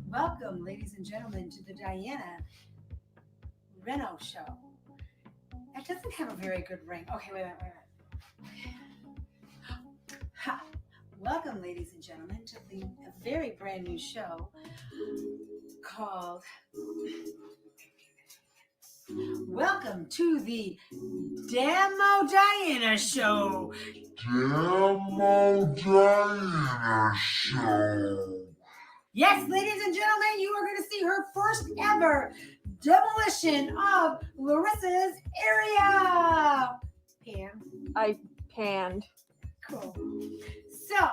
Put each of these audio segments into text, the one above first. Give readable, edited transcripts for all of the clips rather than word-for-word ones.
Welcome, ladies and gentlemen, to the Diana Reno show. That doesn't have a very good ring. Okay, wait. Ha. Welcome, ladies and gentlemen, to a very brand new show called Welcome to the Demo Diana Show. Demo Diana Show. Yes, ladies and gentlemen, you are going to see her first ever demolition of Larissa's area. Pam. I panned. Cool. So,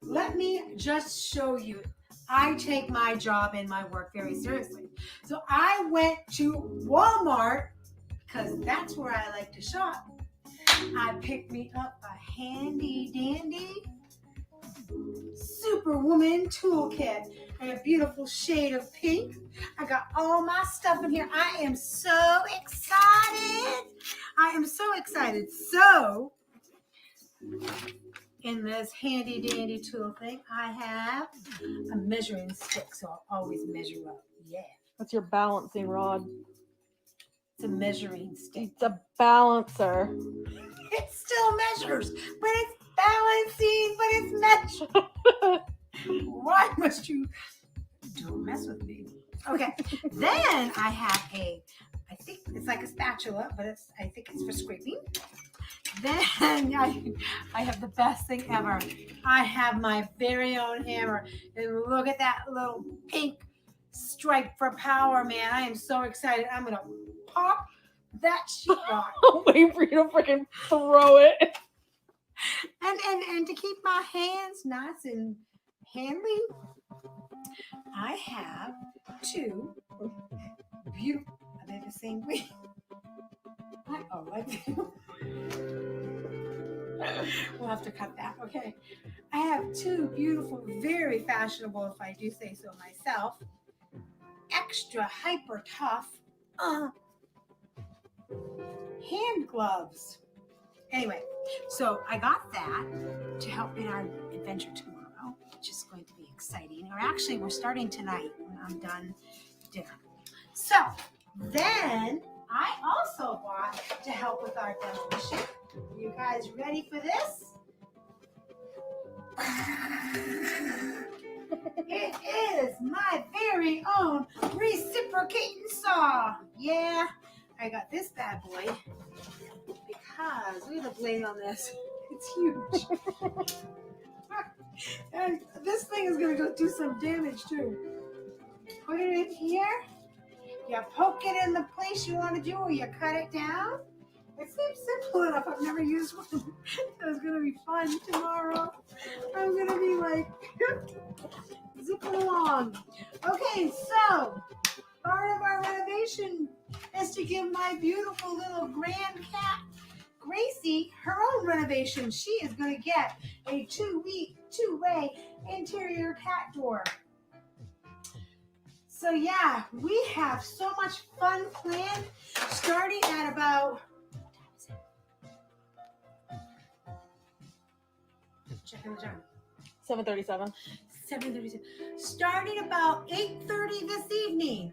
let me just show you. I take my job and my work very seriously. So, I went to Walmart because that's where I like to shop. I picked me up a handy dandy Superwoman toolkit in a beautiful shade of pink. I got all my stuff in here. I am so excited. So, in this handy dandy tool thing, I have a measuring stick, so I'll always measure up. Yeah. That's your balancing rod. It's a measuring stick. It's a balancer. It still measures, but it's balancing, but it's measuring. Why must you don't mess with me? Okay. Then I have I think it's like a spatula, but I think it's for scraping. Then I have the best thing ever. I have my very own hammer. And look at that little pink stripe for power, man. I am so excited. I'm going to pop that sheetrock. I'll wait for you to freaking throw it. And to keep my hands nice and handy, I have two beautiful. Are they the same way? I do. We'll have to cut that. Okay. I have two beautiful, very fashionable, if I do say so myself, extra hyper tough hand gloves. Anyway, so I got that to help in our adventure tomorrow, which is going to be exciting. Or actually, we're starting tonight when I'm done dinner. So then I also bought to help with our demolition. You guys ready for this? It is my very own reciprocating saw. Yeah, I got this bad boy because look at the blade on this. It's huge. And this thing is going to go do some damage too. Put it in here. You poke it in the place you want to do, or you cut it down. It seems simple enough. I've never used one. It's going to be fun tomorrow. I'm going to be like zipping along. Okay, so part of our renovation is to give my beautiful little grand cat, Gracie, her own renovation. She is going to get a two-way interior cat door. So yeah, we have so much fun planned, starting at about, checking the time. 7:37. 7:37. Starting about 8:30 this evening,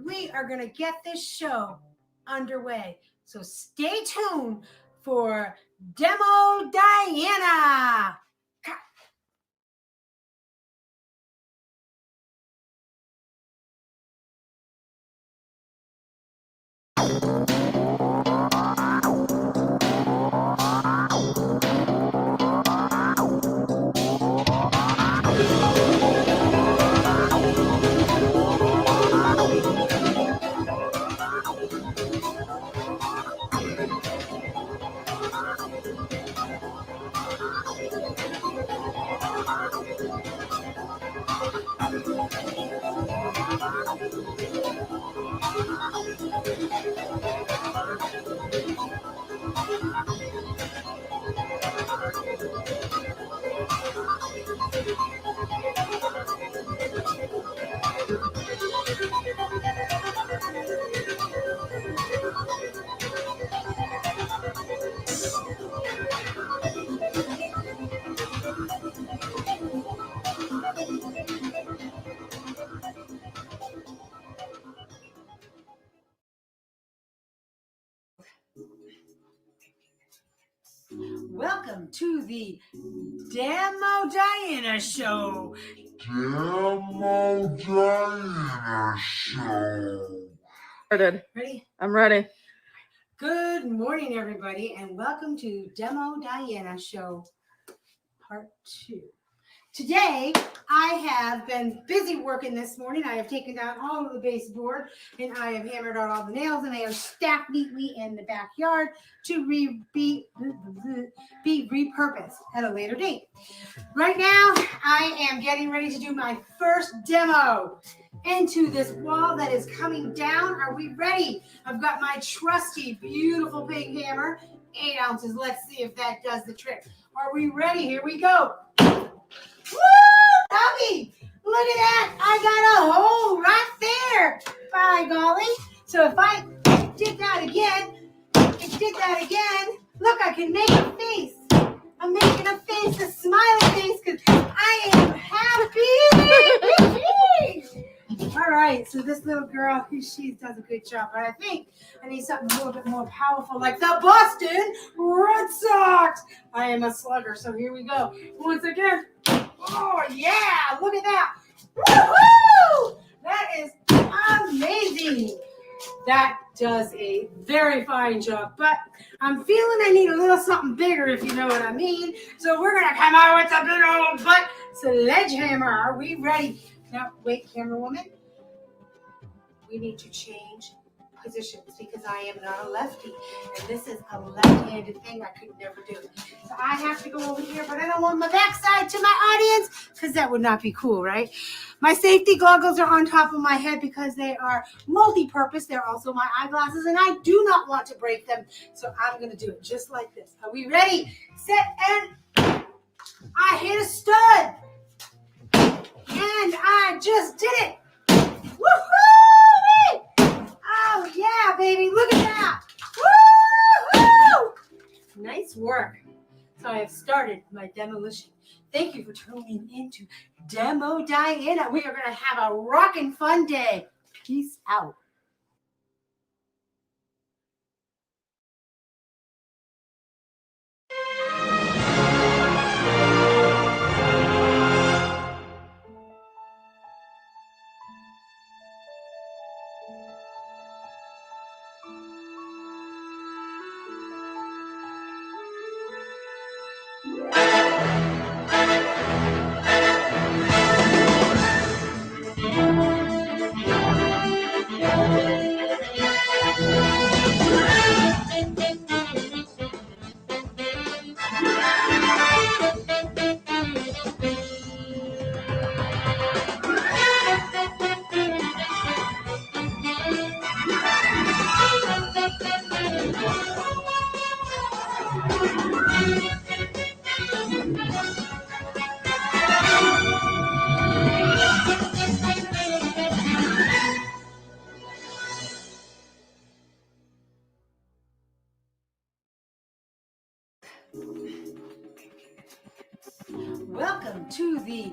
we are going to get this show underway. So stay tuned for Demo Diana. Welcome to the Demo Diana Show. Demo Diana Show. Ready? I'm ready. Good morning, everybody, and welcome to Demo Diana Show Part 2. Today, I have been busy working this morning. I have taken down all of the baseboard, and I have hammered out all the nails, and they are stacked neatly in the backyard to be repurposed at a later date. Right now, I am getting ready to do my first demo into this wall that is coming down. Are we ready? I've got my trusty, beautiful big hammer, 8 ounces. Let's see if that does the trick. Are we ready? Here we go. Woo! Doggy! Look at that! I got a hole right there! By golly! So if I did that again, look, I can make a face. I'm making a face, a smiley face, because I am happy! All right, so this little girl, she does a good job, but I think I need something a little bit more powerful, like the Boston Red Sox. I am a slugger, so here we go. Once again. Oh, yeah, look at that. Woohoo! That is amazing. That does a very fine job, but I'm feeling I need a little something bigger, if you know what I mean. So we're going to come out with a big old butt sledgehammer. Are we ready? Now, wait, camera woman. We need to change positions because I am not a lefty, and this is a left-handed thing I could never do. So I have to go over here, but I don't want my backside to my audience because that would not be cool, right? My safety goggles are on top of my head because they are multi-purpose. They're also my eyeglasses, and I do not want to break them, so I'm going to do it just like this. Are we ready? Set, and I hit a stud, and I just did it. Woohoo! Oh, yeah, baby. Look at that. Woo-hoo! Nice work. So I have started my demolition. Thank you for tuning in to Demo Diana. We are going to have a rockin' fun day. Peace out. Welcome to the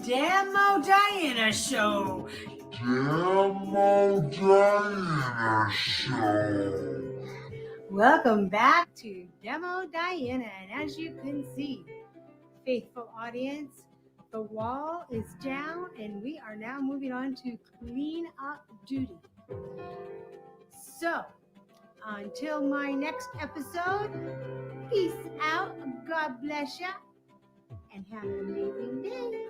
Demo Diana Show. Demo Diana Show. Welcome back to Demo Diana. And as you can see, faithful audience, the wall is down and we are now moving on to clean up duty. So, until my next episode, peace out, God bless ya, and have an amazing day.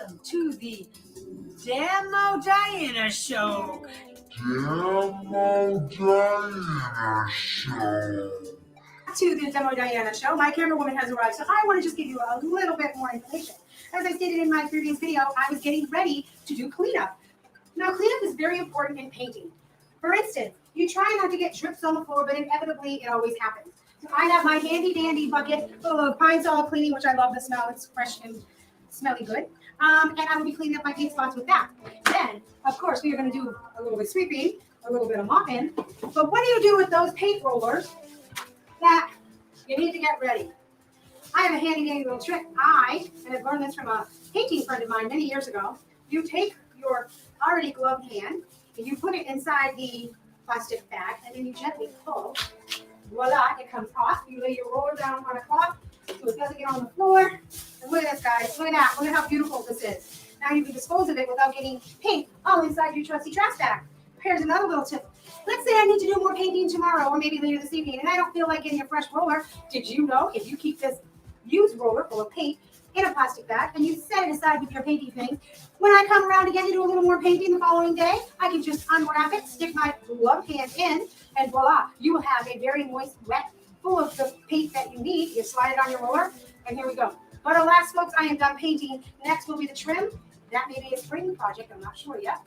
welcome to the Demo Diana Show. Demo Diana Show. To the Demo Diana Show, my camera woman has arrived, so I want to just give you a little bit more information. As I stated in my previous video, I was getting ready to do cleanup. Now, cleanup is very important in painting. For instance, you try not to get drips on the floor, but inevitably it always happens. So I have my handy dandy bucket full of Pine Sol cleaning, which I love the smell. It's fresh and smelly good. And I will be cleaning up my paint spots with that. Then, of course, we are going to do a little bit of sweeping, a little bit of mopping. But what do you do with those paint rollers that you need to get ready? I have a handy dandy little trick. I have learned this from a painting friend of mine many years ago. You take your already gloved hand and you put it inside the plastic bag, and then you gently pull. Voila, it comes off. You lay your roller down on a cloth so it doesn't get on the floor. And look at this, guys. Look at that. Look at how beautiful this is. Now you can dispose of it without getting paint all inside your trusty trash bag. Here's another little tip. Let's say I need to do more painting tomorrow or maybe later this evening, and I don't feel like getting a fresh roller. Did you know if you keep this used roller full of paint in a plastic bag and you set it aside with your painting things, when I come around again to do a little more painting the following day, I can just unwrap it, stick my gloved hand in, and voila, you will have a very moist, wet, full of the paint that you need. You slide it on your roller, and here we go. But alas, folks, I am done painting. Next will be the trim. That may be a spring project. I'm not sure yet.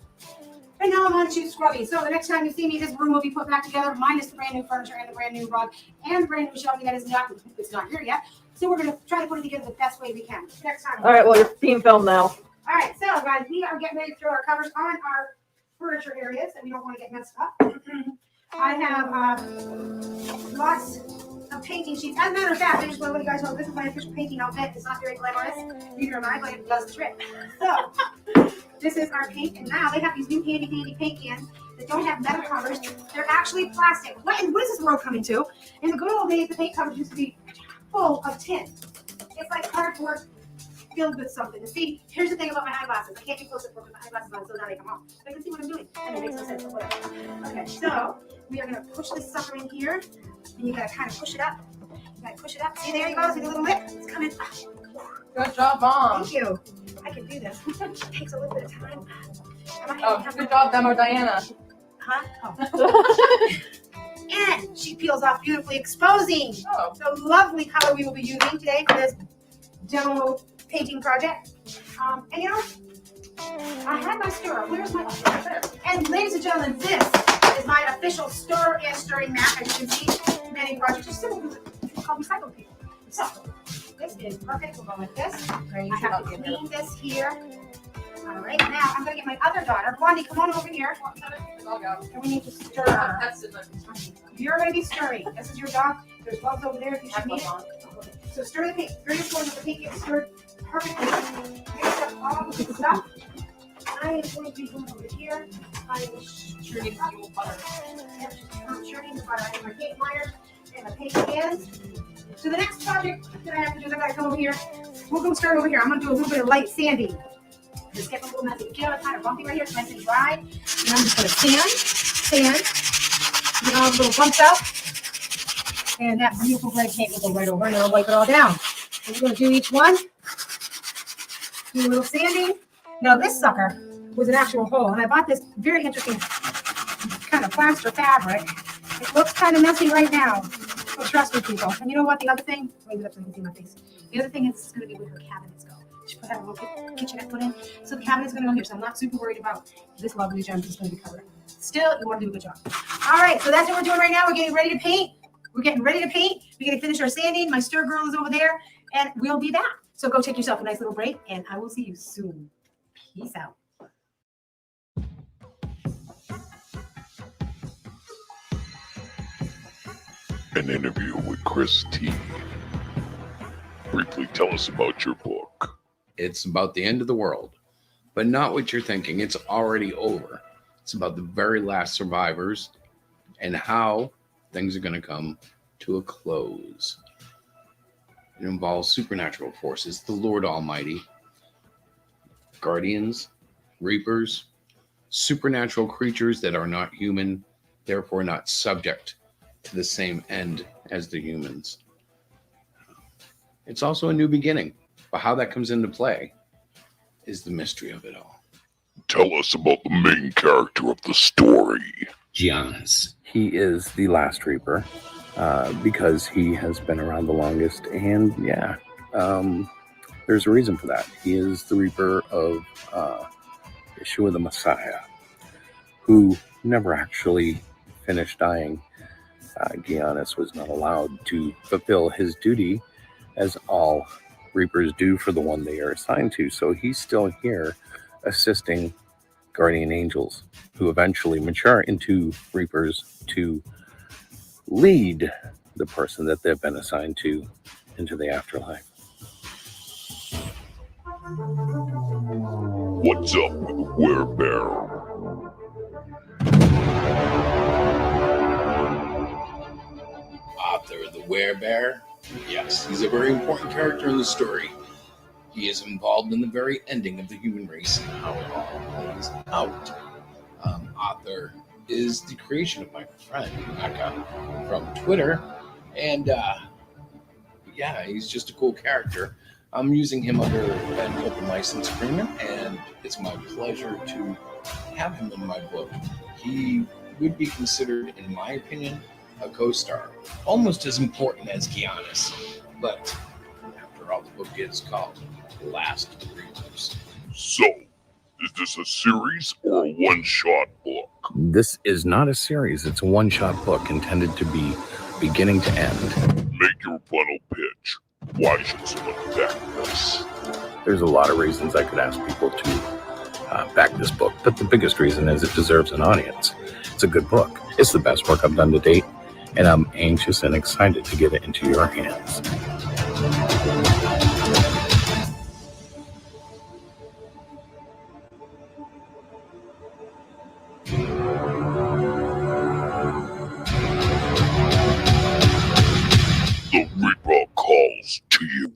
And now I'm on to scrubbing. So the next time you see me, this room will be put back together, minus the brand new furniture and the brand new rug and the brand new shelving that is not here yet. So we're going to try to put it together the best way we can. Next time. All right, well, you're being filmed now. All right, so guys, we are getting ready to throw our covers on our furniture areas, and we don't want to get messed up. I have lots of painting sheets. As a matter of fact, I just want to let you guys know this is my official painting outfit. It's not very glamorous, neither am I, but it does the trick. So, this is our paint, and now they have these new handy paint cans that don't have metal covers. They're actually plastic. What is this world coming to? In the good old days, the paint covers used to be full of tin. It's like cardboard filled with something. And see, here's the thing about my eyeglasses. I can't be close to put my eyeglasses on so now they come off. So I can see what I'm doing. And it makes no sense, but whatever. Okay, so we are going to push this sucker in here. And you got to kind of push it up. You got to push it up. See, there you go. See the little lip? It's coming up. Good job, Mom. Thank you. I can do this. It takes a little bit of time. Good job, Demo Diana. Huh? Oh. And she peels off beautifully, exposing the lovely color we will be using today for this demo painting project. And you know, I had my stirrer. Where's my stirrer? And ladies and gentlemen, this is my official stir and stirring mat. As you can see, many projects are simple because called recycled paper. So this is perfect. We'll go like this. I have to clean this here. All right, now I'm going to get my other daughter. Blondie, come on over here. And we need to stir. You're going to be stirring. This is your dog. There's bugs over there if you should need it. So stir the paint. Very important that the paint gets stirred perfectly. Mix up all the stuff. I am going to be going over here. I am churning the butter. I'm churning the butter. I have my paint liner and my paint cans. So the next project that I have to do is I got to come over here. We'll go start over here. I'm going to do a little bit of light sanding. Just get a little messy. You know, it's kind of bumpy right here. It's nice and dry. And I'm just going to sand. Get all the little bumps out. And that beautiful red paint will go right over and it'll wipe it all down. And we're going to do each one. Do a little sanding. Now this sucker was an actual hole. And I bought this very interesting kind of plaster fabric. It looks kind of messy right now. So trust me, people. And you know what? The other thing, wait up so you can see my face. The other thing is this is going to be where her cabinets go. She put that little kitchenette put in. So the cabinet's going to go here. So I'm not super worried about this lovely gem that's going to be covered. Still, you want to do a good job. All right, so that's what we're doing right now. We're getting ready to paint. We're getting ready to paint. We're going to finish our sanding. My stir girl is over there, and we'll be back. So go take yourself a nice little break, and I will see you soon. Peace out. An interview with Chris T. Briefly tell us about your book. It's about the end of the world, but not what you're thinking. It's already over. It's about the very last survivors and how things are going to come to a close. It involves supernatural forces, the Lord Almighty, guardians, reapers, supernatural creatures that are not human, therefore not subject to the same end as the humans. It's also a new beginning, but how that comes into play is the mystery of it all. Tell us about the main character of the story. Giannis. He is the last Reaper because he has been around the longest, and there's a reason for that. He is the Reaper of Yeshua the Messiah, who never actually finished dying. Giannis was not allowed to fulfill his duty as all Reapers do for the one they are assigned to. So he's still here assisting guardian angels who eventually mature into Reapers to lead the person that they've been assigned to into the afterlife. What's up with the werebear? Author, the werebear? Yes, he's a very important character in the story. He is involved in the very ending of the human race and how it all plays out. Author is the creation of my friend Mecca from Twitter, and he's just a cool character. I'm using him under an open license agreement, and it's my pleasure to have him in my book. He would be considered, in my opinion, a co-star, almost as important as Giannis. But after all, the book is called Last Reapers. So, is this a series or a one-shot book? This is not a series. It's a one-shot book intended to be beginning to end. Make your final pitch. Why should someone back this? There's a lot of reasons I could ask people to back this book, but the biggest reason is it deserves an audience. It's a good book. It's the best work I've done to date, and I'm anxious and excited to get it into your hands. The Reaper calls to you.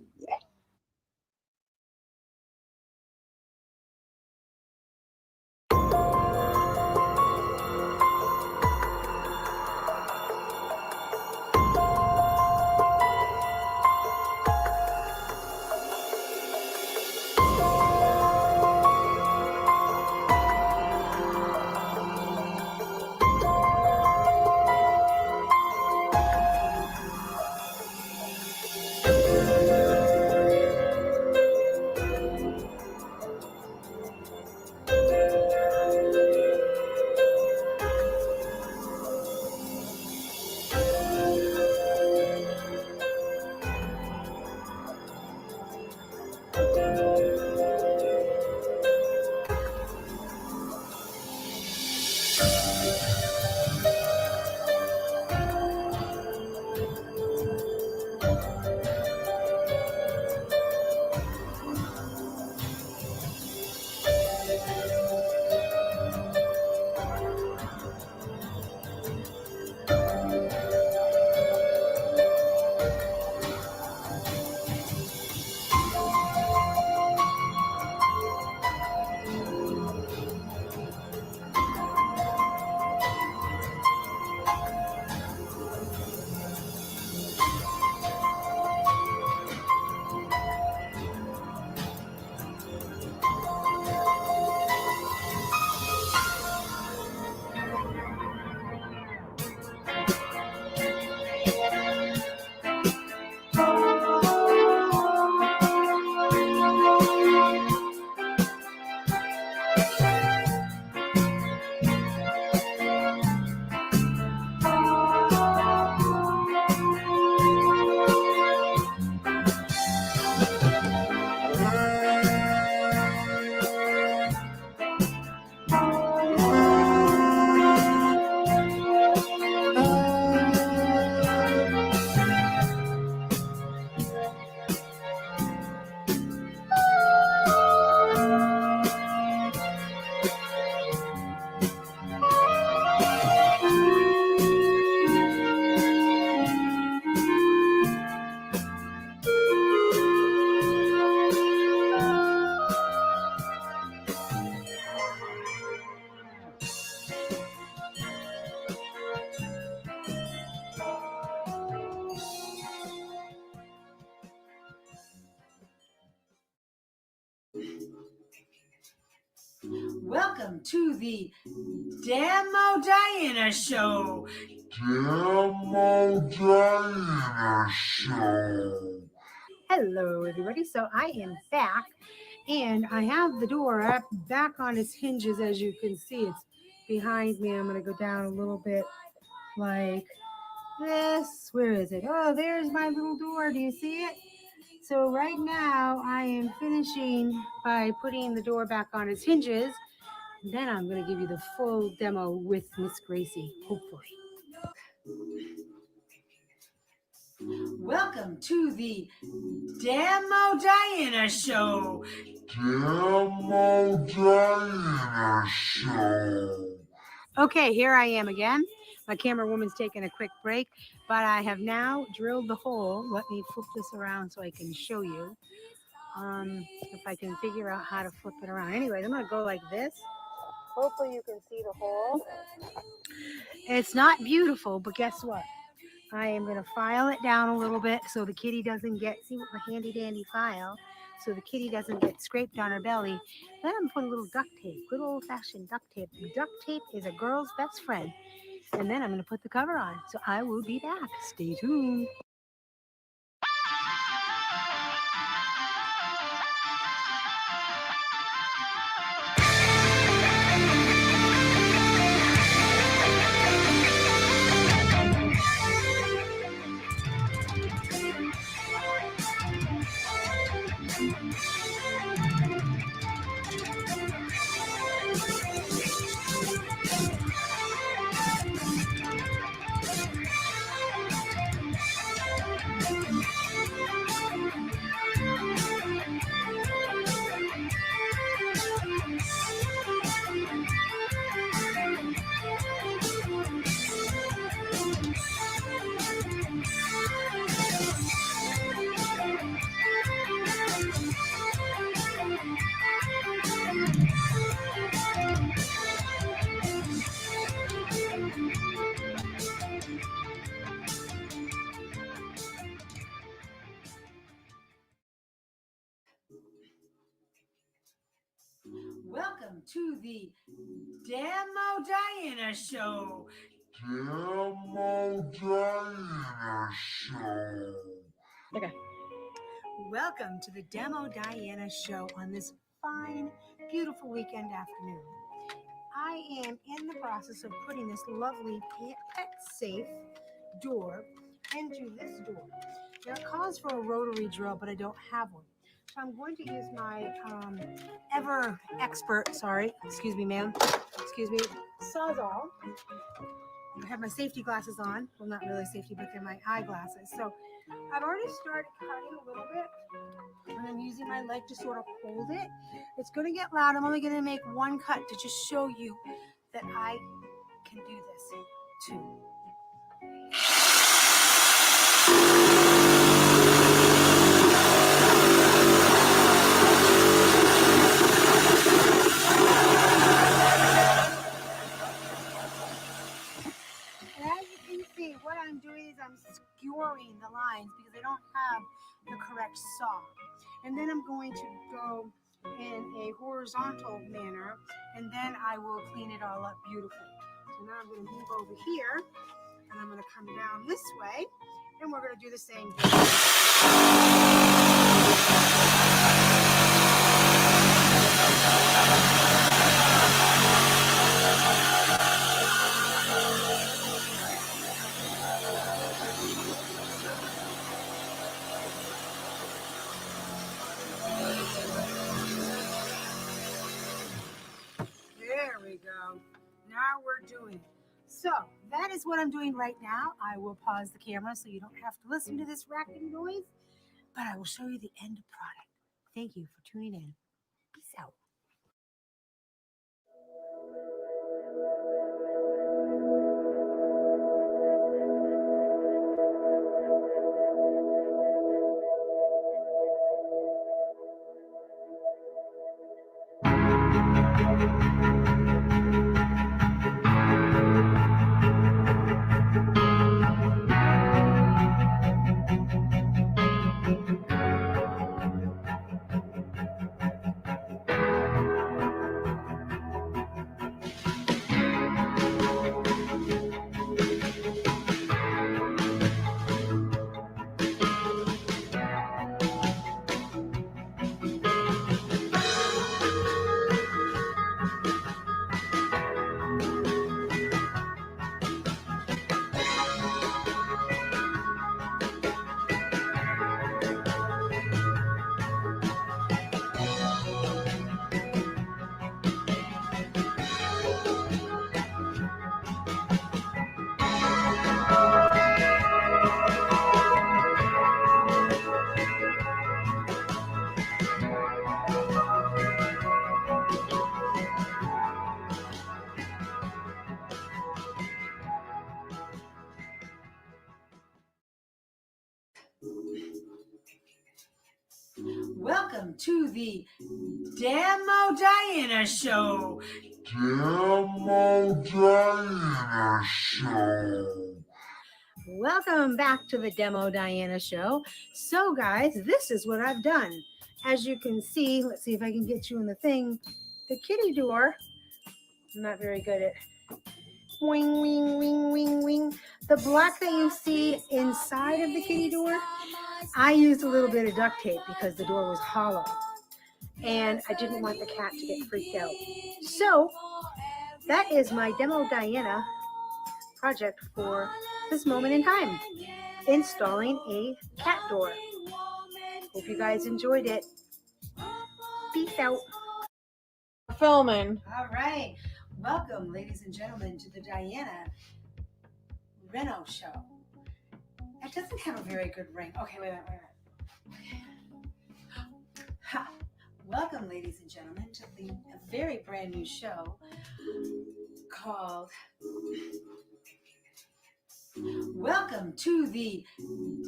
Welcome to the Demo Diana Show. Demo Diana Show. Hello, everybody. So I am back, and I have the door up back on its hinges. As you can see, it's behind me. I'm going to go down a little bit like this. Where is it? Oh, there's my little door. Do you see it? So right now I am finishing by putting the door back on its hinges. Then I'm going to give you the full demo with Miss Gracie, hopefully. Welcome to the Demo Diana Show. Demo Diana Show. Okay, here I am again. My camera woman's taking a quick break, but I have now drilled the hole. Let me flip this around so I can show you. If I can figure out how to flip it around. Anyway, I'm going to go like this. Hopefully you can see the hole. It's not beautiful, but guess what? I am going to file it down a little bit so the kitty doesn't get, see what my handy dandy file, so the kitty doesn't get scraped on her belly. Then I'm putting a little duct tape, good old fashioned duct tape. Duct tape is a girl's best friend. And then I'm going to put the cover on. So I will be back. Stay tuned. Welcome to the Demo Diana Show. Demo Diana Show. Okay. Welcome to the Demo Diana Show on this fine, beautiful weekend afternoon. I am in the process of putting this lovely pet-safe door into this door. Now it calls for a rotary drill, but I don't have one. So I'm going to use my ever expert, excuse me, Sawzall. I have my safety glasses on. Well, not really safety, but they're my eyeglasses. So I've already started cutting a little bit, and I'm using my leg to sort of hold it. It's going to get loud. I'm only going to make one cut to just show you that I can do this too. What I'm doing is I'm skewering the lines because I don't have the correct saw. And then I'm going to go in a horizontal manner, and then I will clean it all up beautifully. So now I'm going to move over here, and I'm going to come down this way, and we're going to do the same thing. There we go. Now we're doing it. So that is what I'm doing right now. I will pause the camera so you don't have to listen to this racking noise, but I will show you the end product. Thank you for tuning in. Peace out. Welcome to the Demo Diana Show. Demo Diana Show. Welcome back to the Demo Diana Show. So, guys, this is what I've done. As you can see, let's see if I can get you in the thing. The kitty door, I'm not very good at wing, wing, wing, wing, wing. The black that you see inside of the kitty door, I used a little bit of duct tape because the door was hollow. And I didn't want the cat to get freaked out. So, that is my Demo Diana project for this moment in time. Installing a cat door. Hope you guys enjoyed it. Peace out. Filming. All right. Welcome, ladies and gentlemen, to the Diana Reno Show. It doesn't have a very good ring. Okay, wait a minute. Ha. Welcome, ladies and gentlemen, to a very brand new show called... Welcome to the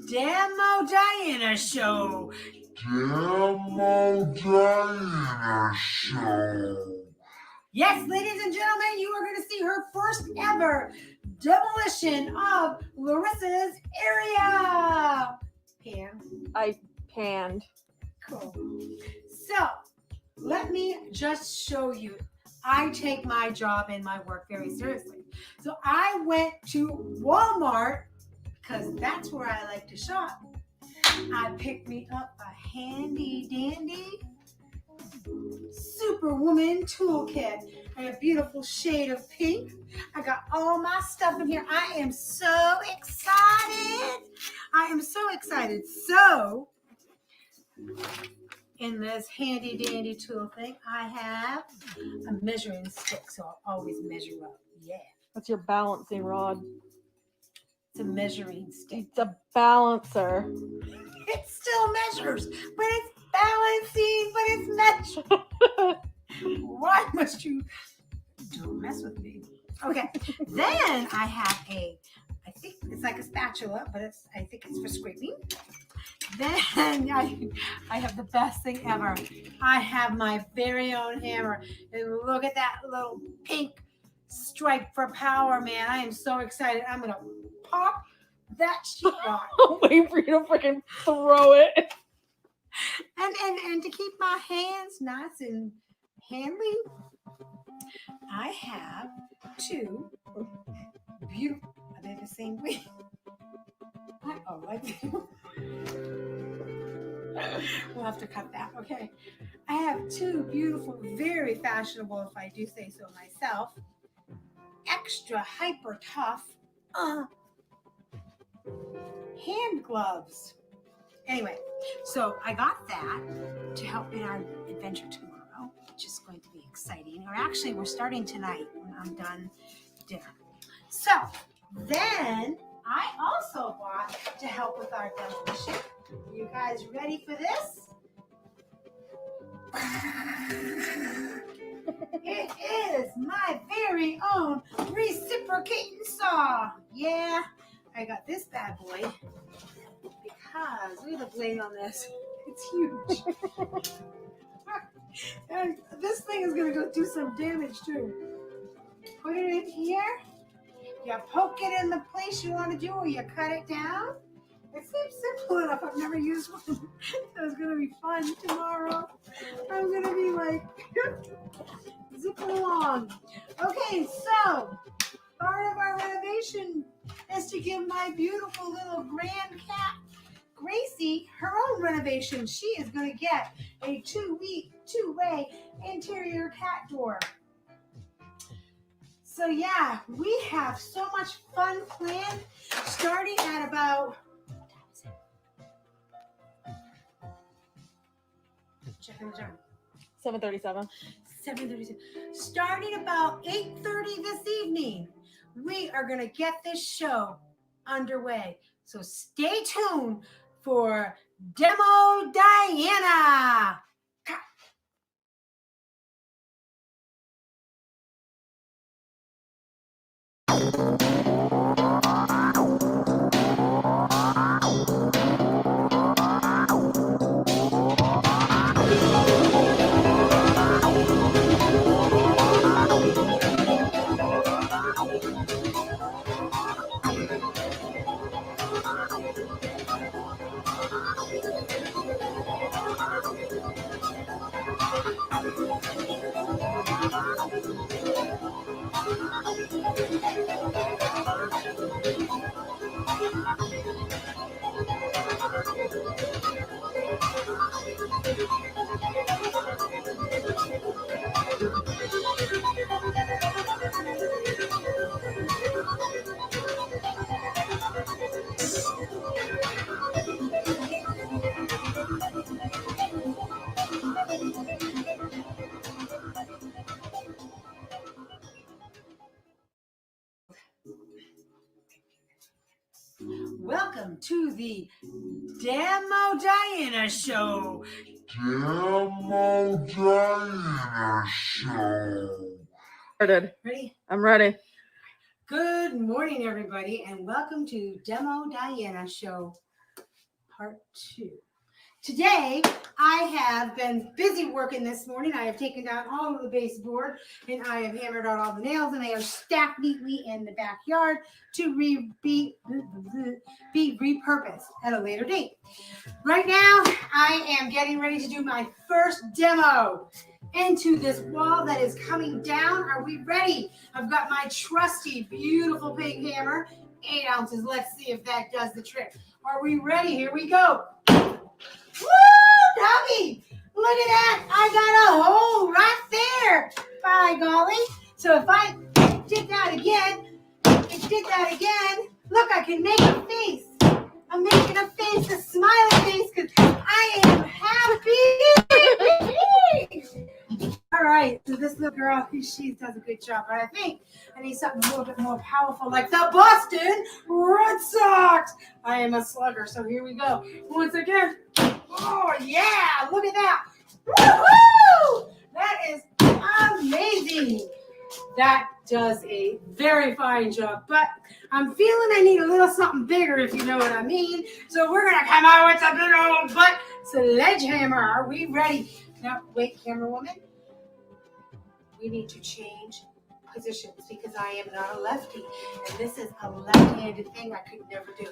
Demo Diana Show. Demo Diana Show. Yes, ladies and gentlemen, you are going to see her first ever demolition of Larissa's area. Pam. I panned. Cool. So, let me just show you. I take my job and my work very seriously. So I went to Walmart because that's where I like to shop. I picked me up a handy dandy Superwoman toolkit in a beautiful shade of pink. I got all my stuff in here. I am so excited. I am so excited. So, in this handy dandy tool thing, I have a measuring stick, so I'll always measure up. Yeah. That's your balancing rod. It's a measuring stick. It's a balancer. It still measures, but it's balancing, but it's measuring. Why must you? Don't mess with me. Okay. Then I have I think it's like a spatula, but I think it's for scraping. Then I have the best thing ever. I have my very own hammer. And look at that little pink stripe for power, man. I am so excited. I'm going to pop that sheetrock. I'm waiting for you to freaking throw it. And to keep my hands nice and handly, I have two beautiful, are they the same way? I do. We'll have to cut that. Okay. I have two beautiful, very fashionable, if I do say so myself, extra hyper tough hand gloves. Anyway, so I got that to help in our adventure tomorrow, which is going to be exciting. Or actually, we're starting tonight when I'm done dinner. So then I also bought to help with our demolition. You guys ready for this? It is my very own reciprocating saw. Yeah, I got this bad boy because look at the blade on this. It's huge. And this thing is going to go do some damage too. Put it in here. You poke it in the place you want to do, or you cut it down. It seems simple enough. I've never used one. So it's going to be fun tomorrow. I'm going to be like zipping along. Okay, so part of our renovation is to give my beautiful little grand cat, Gracie, her own renovation. She is going to get a two-way interior cat door. So yeah, we have so much fun planned, starting at about, checking the time, 7:37. 7:37. Starting about 8:30 this evening, we are going to get this show underway. So stay tuned for Demo Diana. Welcome to the Demo Diana Show. Demo Diana Show. Ready? I'm ready. Good morning, everybody, and welcome to Demo Diana Show Part 2. Today, I have been busy working this morning. I have taken down all of the baseboard, and I have hammered out all the nails, and they are stacked neatly in the backyard to be repurposed at a later date. Right now, I am getting ready to do my first demo into this wall that is coming down. Are we ready? I've got my trusty, beautiful pink hammer, 8 ounces. Let's see if that does the trick. Are we ready? Here we go. Woo, doggy! Look at that! I got a hole right there. By golly! So if I did that again, look, I can make a face. I'm making a face, a smiling face, because I am happy. All right, so this little girl, she does a good job, but I think I need something a little bit more powerful, like the Boston Red Sox. I am a slugger, so here we go. Once again. Oh, yeah, look at that. Woo-hoo! That is amazing. That does a very fine job, but I'm feeling I need a little something bigger, if you know what I mean. So we're going to come out with a big old butt sledgehammer. Are we ready? Now, wait, camera woman. We need to change positions because I am not a lefty, and this is a left-handed thing I could never do.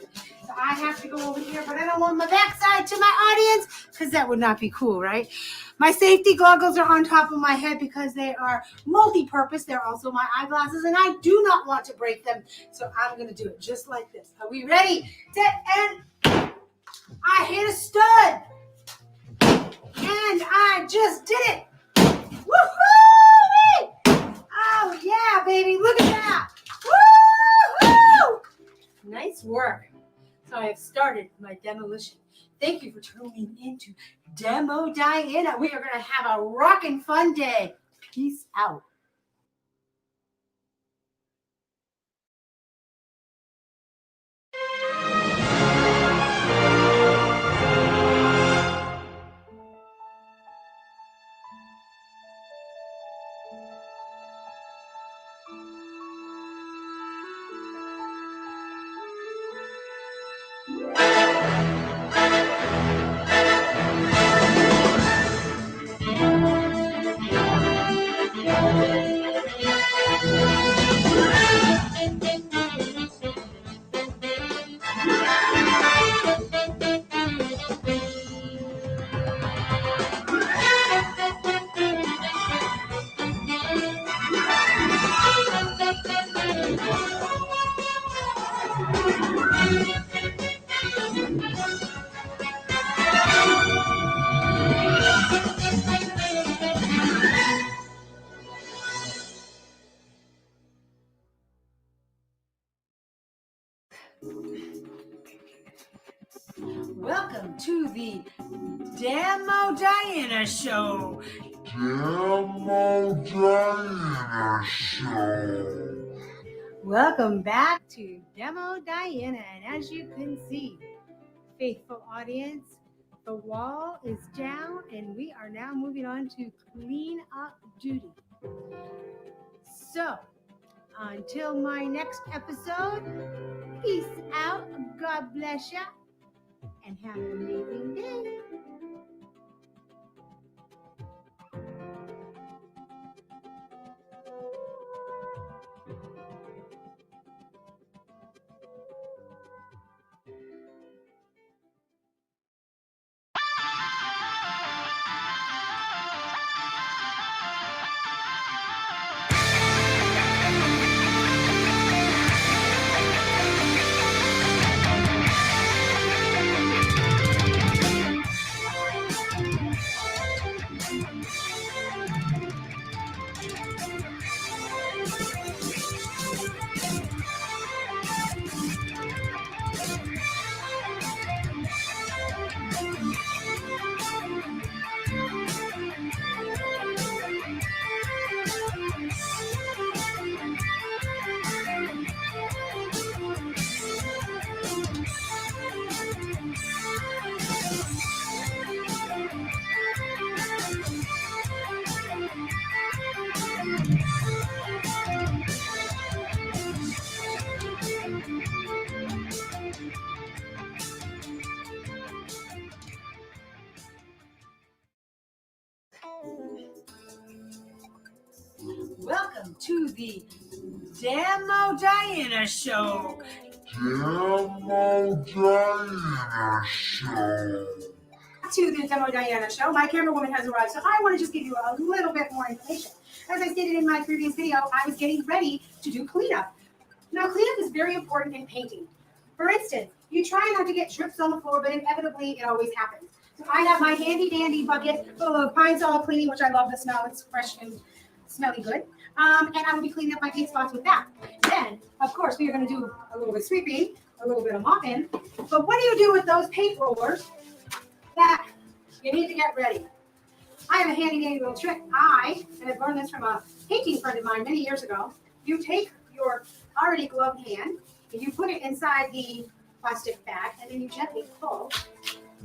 So I have to go over here, but I don't want my backside to my audience because that would not be cool, right? My safety goggles are on top of my head because they are multi-purpose. They're also my eyeglasses, and I do not want to break them, so I'm going to do it just like this. Are we ready? Set, and I hit a stud, and I just did it. Woohoo! Oh, yeah, baby. Look at that. Woo-hoo! Nice work. So I have started my demolition. Thank you for tuning into Demo Diana. We are going to have a rockin' fun day. Peace out. Welcome to the Demo Diana Show. Demo Diana Show. Welcome back to Demo Diana. And as you can see, faithful audience, the wall is down and we are now moving on to clean up duty. So, until my next episode, peace out, God bless ya, and have an amazing day. welcome to the Demo Diana Show. Demo Diana Show. To the Demo Diana Show, my camera woman has arrived, so I want to just give you a little bit more information. As I stated in my previous video, I was getting ready to do cleanup. Now, cleanup is very important in painting. For instance, you try not to get drips on the floor, but inevitably it always happens. So I have my handy dandy bucket full of Pine Sol cleaning, which I love the smell. It's fresh and smelly good. And I will be cleaning up my paint spots with that. Then, of course, we are going to do a little bit of sweeping, a little bit of mopping. But what do you do with those paint rollers that you need to get ready? I have a handy dandy little trick. I have learned this from a painting friend of mine many years ago. You take your already gloved hand and you put it inside the plastic bag, and then you gently pull.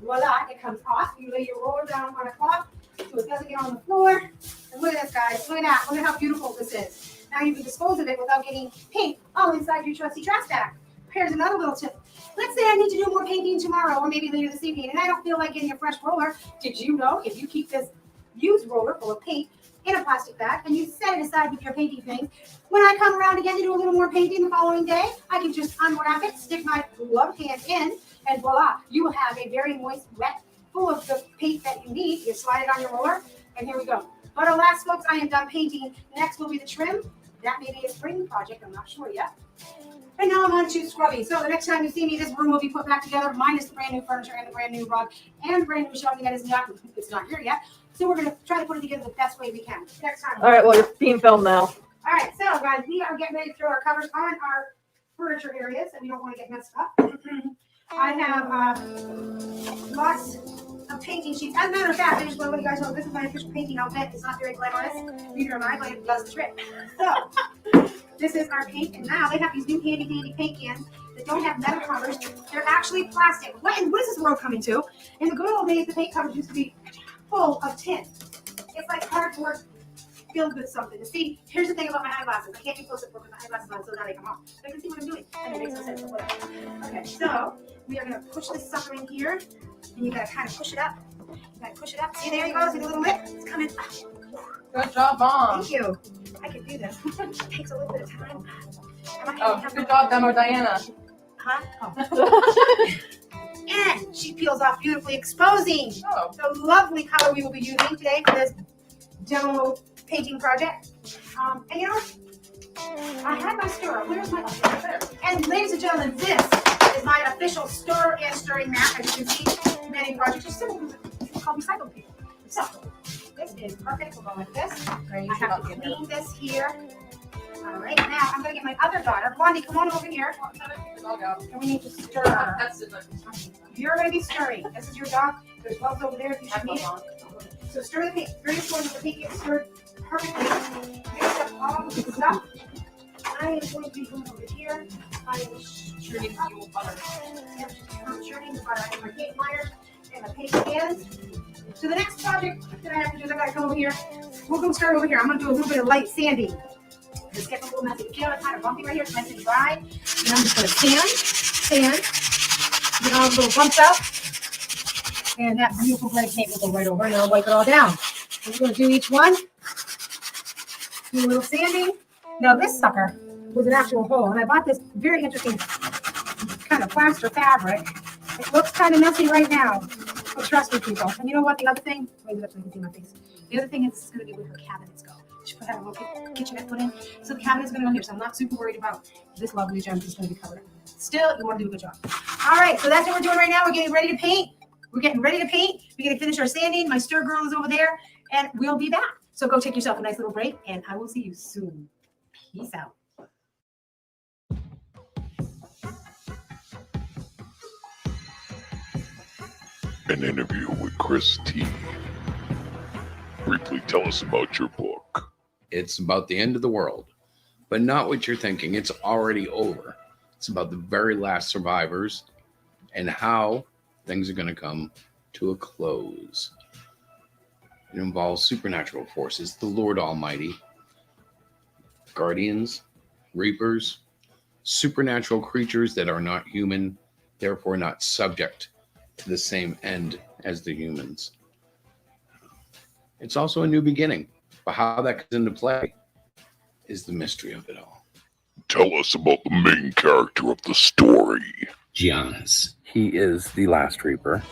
Voila, it comes off. You lay your roller down on a cloth so it doesn't get on the floor. And look at this, guys. Look at that. Look at how beautiful this is. Now you can dispose of it without getting paint all inside your trusty trash bag. Here's another little tip. Let's say I need to do more painting tomorrow or maybe later this evening, and I don't feel like getting a fresh roller. Did you know if you keep this used roller full of paint in a plastic bag and you set it aside with your painting things, when I come around again to do a little more painting the following day, I can just unwrap it, stick my gloved hand in, and voila, you will have a very moist, wet, full of the paint that you need. You slide it on your roller, and here we go. But alas, folks, I am done painting. Next will be the trim. That may be a spring project. I'm not sure yet. And now I'm on to scrubbing. So the next time you see me, this room will be put back together, minus the brand new furniture and the brand new rug and the brand new shelving that is not here yet. So we're going to try to put it together the best way we can. Next time. All right, well, you're being filmed now. All right, so guys, we are getting ready to throw our covers on our furniture areas, and we don't want to get messed up. I have lots of painting sheets. As a matter of fact, I just want to let you guys know this is my official painting outfit. It's not very glamorous, neither am I, but it does the trick. So, this is our paint, and now they have these new handy dandy paint cans that don't have metal covers. They're actually plastic. What is this world coming to? In the good old days, the paint covers used to be full of tin. It's like cardboard filled with something. You see, here's the thing about my eyeglasses. I can't be close up with my eyeglasses on, so now they come off. I can see what I'm doing. And it makes no sense. Okay, so we are going to push this sucker in here, and you got to kind of push it up. You got to push it up. See, there you go. See the little lip? It's coming up. Good job, Mom. Thank you. I can do this. It takes a little bit of time. Good job, Demo Diana. Huh? Oh. And she peels off beautifully, exposing the lovely color we will be using today for this demo painting project. And you know, I had my stirrer. Where's my stirrer? And ladies and gentlemen, this is my official stirrer and stirring mat. As you can see, many projects are simple because it's called recycled paper. So this is perfect. We'll go like this. I have to clean this here. All right, now I'm going to get my other daughter. Blondie, come on over here. And we need to stir her. You're going to be stirring. This is your dog. There's gloves over there if you should need it. So stir the paint. Very important that the paint gets stirred perfectly. Mix up all the stuff. I am going to be going over here. I am churning the butter. I'm churning the butter. I have my paint liner and my paint cans. So the next project that I have to do is I got to come over here. We're going to start over here. I'm going to do a little bit of light sanding. Just get a little messy. You know, it's kind of bumpy right here. It's nice and dry. And I'm just going to sand. Get all the little bumps out. And that beautiful gray paint will go right over. And I'll wipe it all down. I'm going to do each one. Do a little sanding. Now this sucker was an actual hole. And I bought this very interesting kind of plaster fabric. It looks kind of messy right now. But trust me, people. And you know what? The other thing, wait up so you can see my face. The other thing is going to be where her cabinets go. She put that little kitchenette put in. So the cabinet's going to go here. So I'm not super worried about this lovely gem that's going to be covered up. Still, you want to do a good job. All right, so that's what we're doing right now. We're getting ready to paint. We're getting ready to paint. We're going to finish our sanding. My stir girl is over there, and we'll be back. So go take yourself a nice little break, and I will see you soon. Peace out. An interview with Chris T. Briefly tell us about your book. It's about the end of the world, but not what you're thinking. It's already over. It's about the very last survivors and how things are going to come to a close. It involves supernatural forces, the Lord Almighty, guardians, reapers, supernatural creatures that are not human, therefore not subject to the same end as the humans. It's also a new beginning, but how that comes into play is the mystery of it all. Tell us about the main character of the story. Giannis. He is the Last Reaper.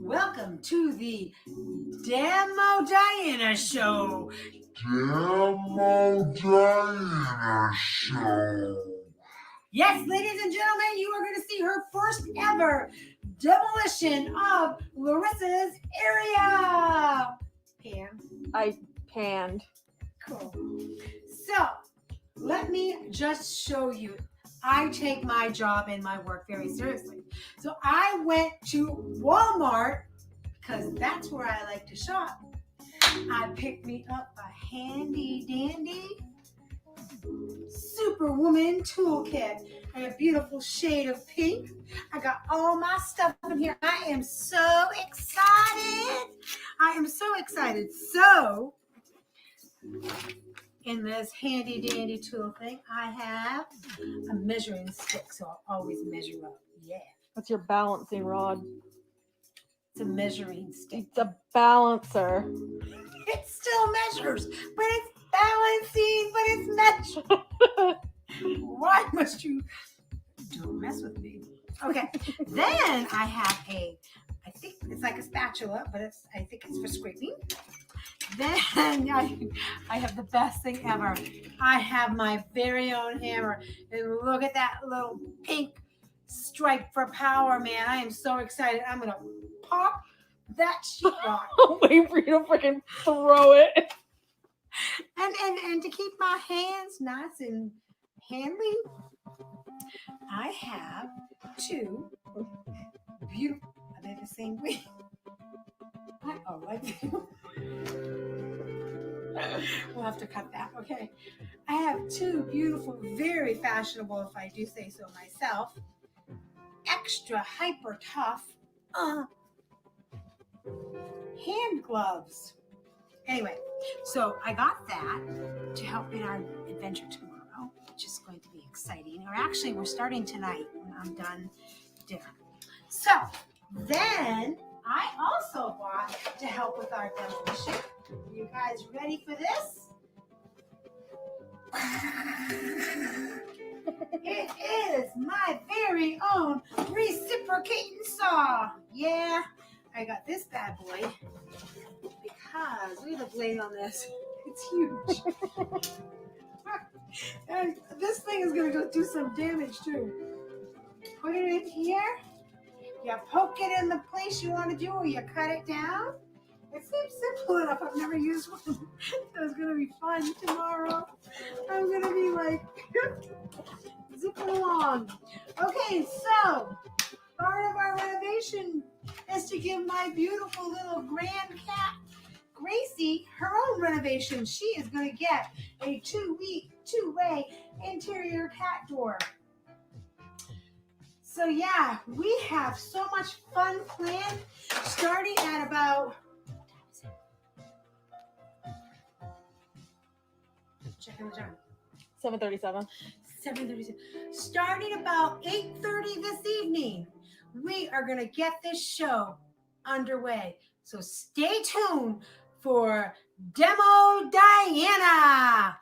Welcome to the Demo Diana Show. Demo Diana Show. Yes, ladies and gentlemen, you are going to see her first ever demolition of Larissa's area. Pam. I panned. Cool. So, let me just show you. I take my job and my work very seriously. So I went to Walmart because that's where I like to shop. I picked me up a handy dandy Superwoman toolkit in a beautiful shade of pink. I got all my stuff in here. I am so excited. I am so excited. So, in this handy dandy tool thing, I have a measuring stick, so I'll always measure up. Yeah, That's your balancing rod. it's a measuring stick. It's a balancer. It still measures, but it's balancing, but it's measuring. Why must you? Don't mess with me. Okay, then I have I think it's like a spatula, but I think it's for scraping. Then I have the best thing ever. I have my very own hammer. And look at that little pink stripe for power, man. I am so excited. I'm going to pop that sheetrock. Wait for you to freaking throw it. And to keep my hands nice and handy, I have two beautiful, are they the same way? I do. We'll have to cut that. Okay. I have two beautiful, very fashionable, if I do say so myself, extra hyper tough hand gloves. Anyway, so I got that to help in our adventure tomorrow, which is going to be exciting. Or actually, we're starting tonight when I'm done dinner. So then I also bought to help with our demolition. Are you guys ready for this? It is my very own reciprocating saw. Yeah, I got this bad boy because look at the blade on this. It's huge. And this thing is going to go do some damage too. Put it in here. You poke it in the place you want to do, or you cut it down. It seems simple enough. I've never used one. So it's gonna be fun tomorrow. I'm gonna be like zipping along. Okay, so part of our renovation is to give my beautiful little grand cat Gracie her own renovation. She is going to get a two-way interior cat door. So yeah, we have so much fun planned, starting at about, checking the time, 7:37. 7:37. Starting about 8:30 this evening, we are going to get this show underway. So stay tuned for Demo Diana.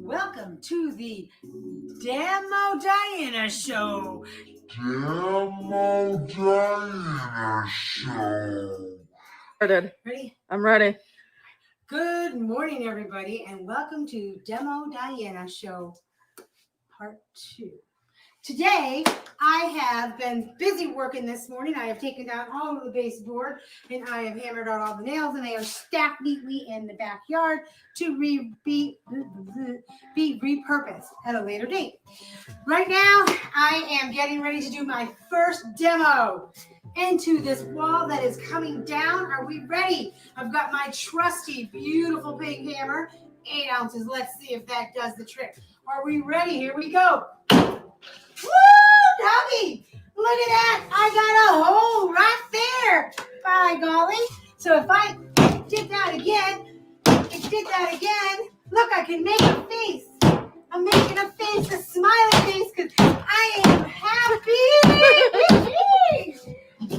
Welcome to the Demo Diana Show. Demo Diana Show. Ready? I'm ready. Good morning, everybody, and welcome to Demo Diana Show Part 2. Today, I have been busy working this morning. I have taken down all of the baseboard, and I have hammered out all the nails, and they are stacked neatly in the backyard to be repurposed at a later date. Right now, I am getting ready to do my first demo into this wall that is coming down. Are we ready? I've got my trusty, beautiful pink hammer, 8 ounces. Let's see if that does the trick. Are we ready? Here we go. Woo, doggy! Look at that. I got a hole right there. By golly. So if I did that again, look, I can make a face. I'm making a face, a smiley face, because I am happy.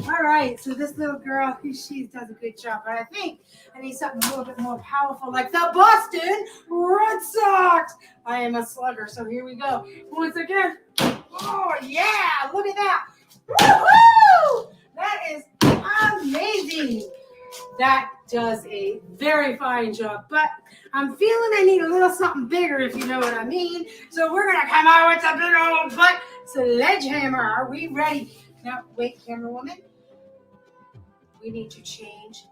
All right, so this little girl, she does a good job, but I think I need something a little bit more powerful, like the Boston Red Sox. I am a slugger, so here we go. Once again. Oh, yeah, look at that. Woo-hoo! That is amazing. That does a very fine job, but I'm feeling I need a little something bigger, if you know what I mean. So we're going to come out with a big old butt sledgehammer. Are we ready? Now, wait, camera woman. We need to change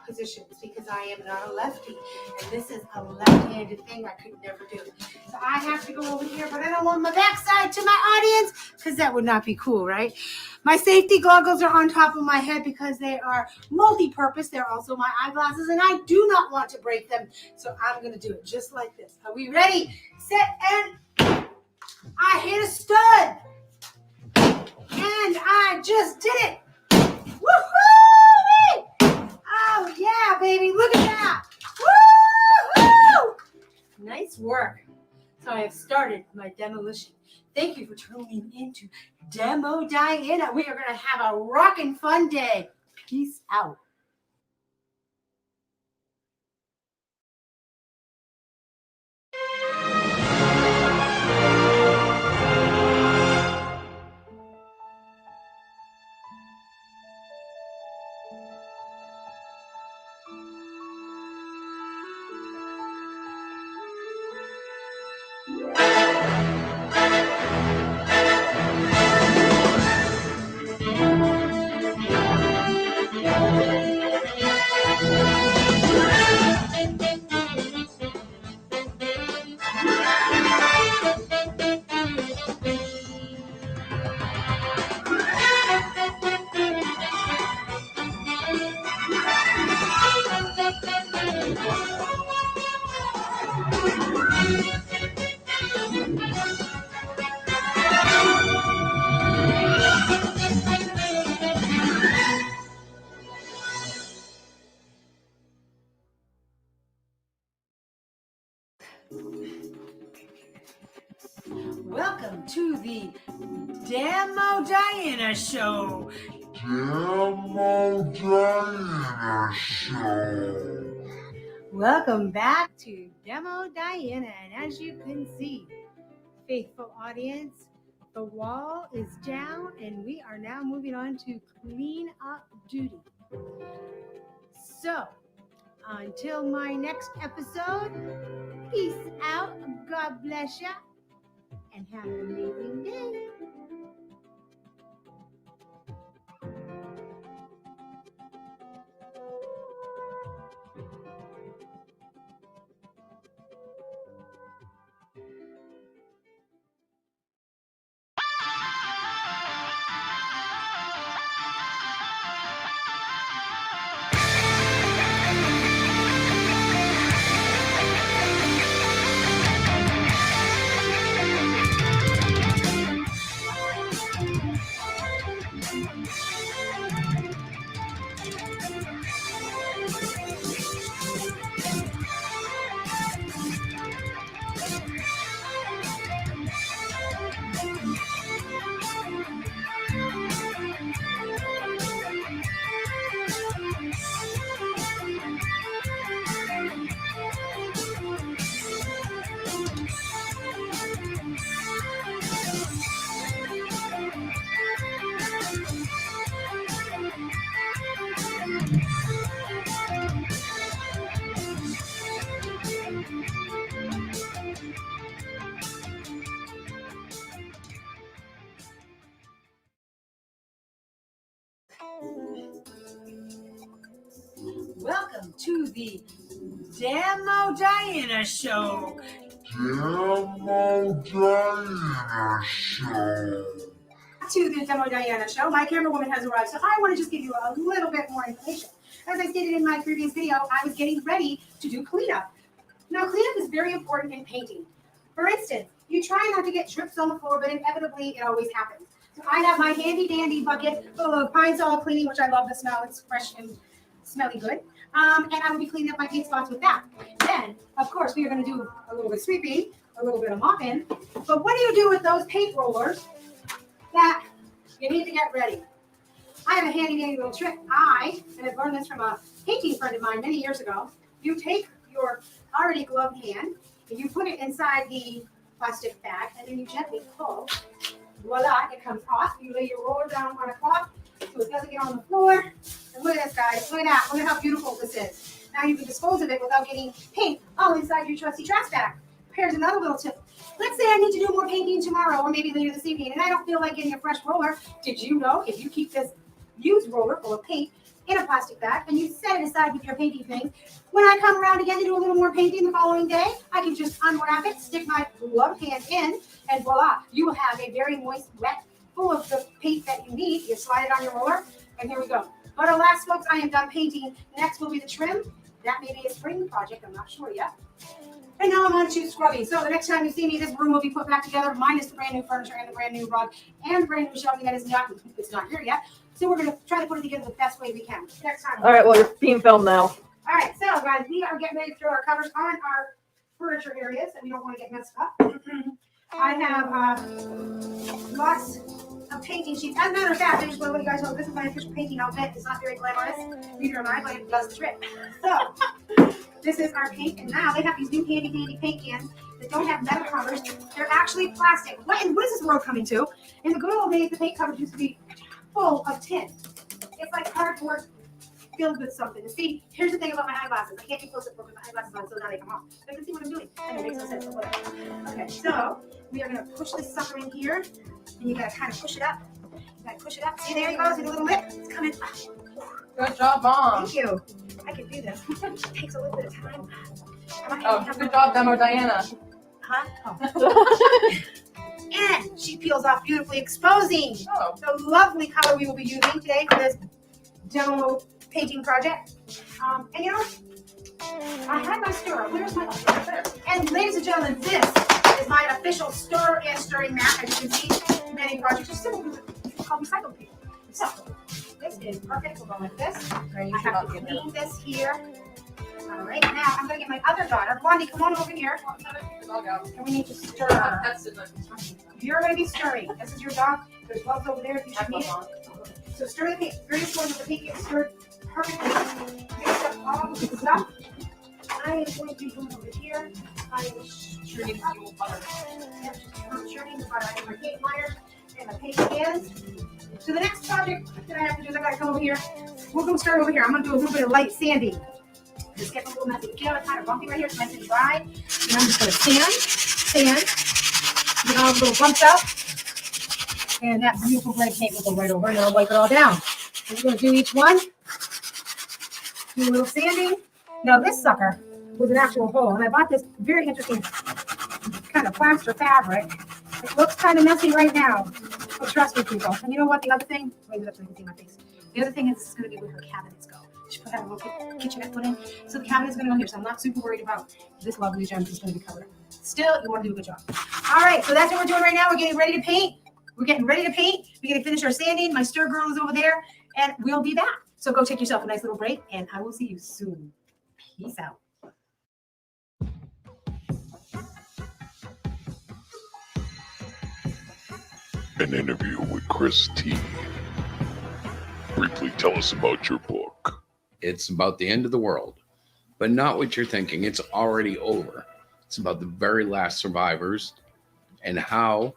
positions because I am not a lefty, and this is a left-handed thing I could never do. So I have to go over here, but I don't want my backside to my audience because that would not be cool, right? My safety goggles are on top of my head because they are multi-purpose. They're also my eyeglasses, and I do not want to break them, so I'm going to do it just like this. Are we ready? Set, and I hit a stud, and I just did it. Woohoo! Oh, yeah, baby. Look at that. Woo-hoo! Nice work. So I have started my demolition. Thank you for tuning into Demo Diana. We are going to have a rockin' fun day. Peace out. Welcome to the Demo Diana Show. Demo Diana Show. Welcome back to Demo Diana, and as you can see, faithful audience, the wall is down and we are now moving on to clean up duty. So, until my next episode, peace out, God bless ya, and have an amazing day. Welcome to the Demo Diana Show. Demo Diana Show. To the Demo Diana Show, my camera woman has arrived, so I want to just give you a little bit more information. As I stated in my previous video, I was getting ready to do cleanup. Now, cleanup is very important in painting. For instance, you try not to get drips on the floor, but inevitably it always happens. So I have my handy dandy bucket full of Pine Sol cleaning, which I love the smell. It's fresh and smelly good. And I will be cleaning up my paint spots with that. Then, of course, we are going to do a little bit of sweeping, a little bit of mopping. But what do you do with those paint rollers that you need to get ready? I have a handy dandy little trick. I have learned this from a painting friend of mine many years ago. You take your already gloved hand and you put it inside the plastic bag and then you gently pull. Voila, it comes off. You lay your roller down on a cloth so it doesn't get on the floor. And look at this, guys. Look at that. Look at how beautiful this is. Now you can dispose of it without getting paint all inside your trusty trash bag. Here's another little tip. Let's say I need to do more painting tomorrow or maybe later this evening and I don't feel like getting a fresh roller. Did you know if you keep this used roller full of paint in a plastic bag and you set it aside with your painting things, when I come around again to do a little more painting the following day, I can just unwrap it, stick my gloved hand in, and voila, you will have a very moist, wet, full of the paint that you need. You slide it on your roller, and here we go. But alas, folks, I am done painting. Next will be the trim. That may be a spring project. I'm not sure yet. And now I'm on to scrubbing. So the next time you see me, this room will be put back together, minus the brand new furniture and the brand new rug and the brand new shelving that is not here yet. So we're going to try to put it together the best way we can. Next time. All right, well, you're being filmed now. All right, so guys, we are getting ready to throw our covers on our furniture areas that we don't want to get messed up. I have lots of painting sheets. As a matter of fact, I just want to let you guys know this is my official painting outfit. It's not very glamorous, neither am I, but it does the trick. So, this is our paint, and now they have these new handy dandy paint cans that don't have metal covers. They're actually plastic. What is this world coming to? In the good old days, the paint covers used to be full of tin. It's like cardboard filled with something. And see, here's the thing about my eyeglasses. I can't be close up with my eyeglasses on, so now they come off. So you can see what I'm doing. And it makes no sense. So whatever. Okay, so we are going to push this sucker in here, and you got to kind of push it up. You got to push it up. See, there you go. See the little lip? It's coming up. Good job, Mom. Thank you. I can do this. It takes a little bit of time. Good job, Demo Diana. Huh? Oh. And she peels off beautifully, exposing the lovely color we will be using today for this demo painting project. And you know, I had my stirrer. Where's my stirrer? And ladies and gentlemen, this is my official stirrer and stirring mat. As you can see, many projects are simple because it's called recycled paper. So this is perfect. We'll go like this. I have to clean this here. All right, now I'm gonna get my other daughter. Blondie, come on over here. And we need to stir her. You're gonna be stirring. This is your dog. There's gloves over there if you should need it. So stir the paint. Very important that the paint gets stirred perfectly. Mix up all the stuff. I am going to be going over here. I am churning the butter. I'm churning the butter. I have my paint liner and my paint cans. So the next project that I have to do is I gotta come over here. We're gonna start over here. I'm gonna do a little bit of light sanding. Just get a little messy. Get out kind of bumpy right here. It's nice and dry. And I'm just gonna sand. Get all the little bumps out. And that beautiful gray paint will go right over and I'll wipe it all down. We're gonna do each one. Do a little sanding. Now this sucker was an actual hole, and I bought this very interesting kind of plaster fabric. It looks kind of messy right now, but trust me, people. And you know what? The other thing, maybe that's so you can see my face. The other thing is this is going to be where her cabinets go. She put that little kitchenette put in, so the cabinet's going to go here. So I'm not super worried about this lovely gem is going to be covered. Still, you want to do a good job. All right, so that's what we're doing right now. We're getting ready to paint. We're getting ready to paint. We're going to finish our sanding. My stir girl is over there, and we'll be back. So go take yourself a nice little break, and I will see you soon. Peace out. An interview with Chris T. Briefly tell us about your book. It's about the end of the world, but not what you're thinking. It's already over. It's about the very last survivors and how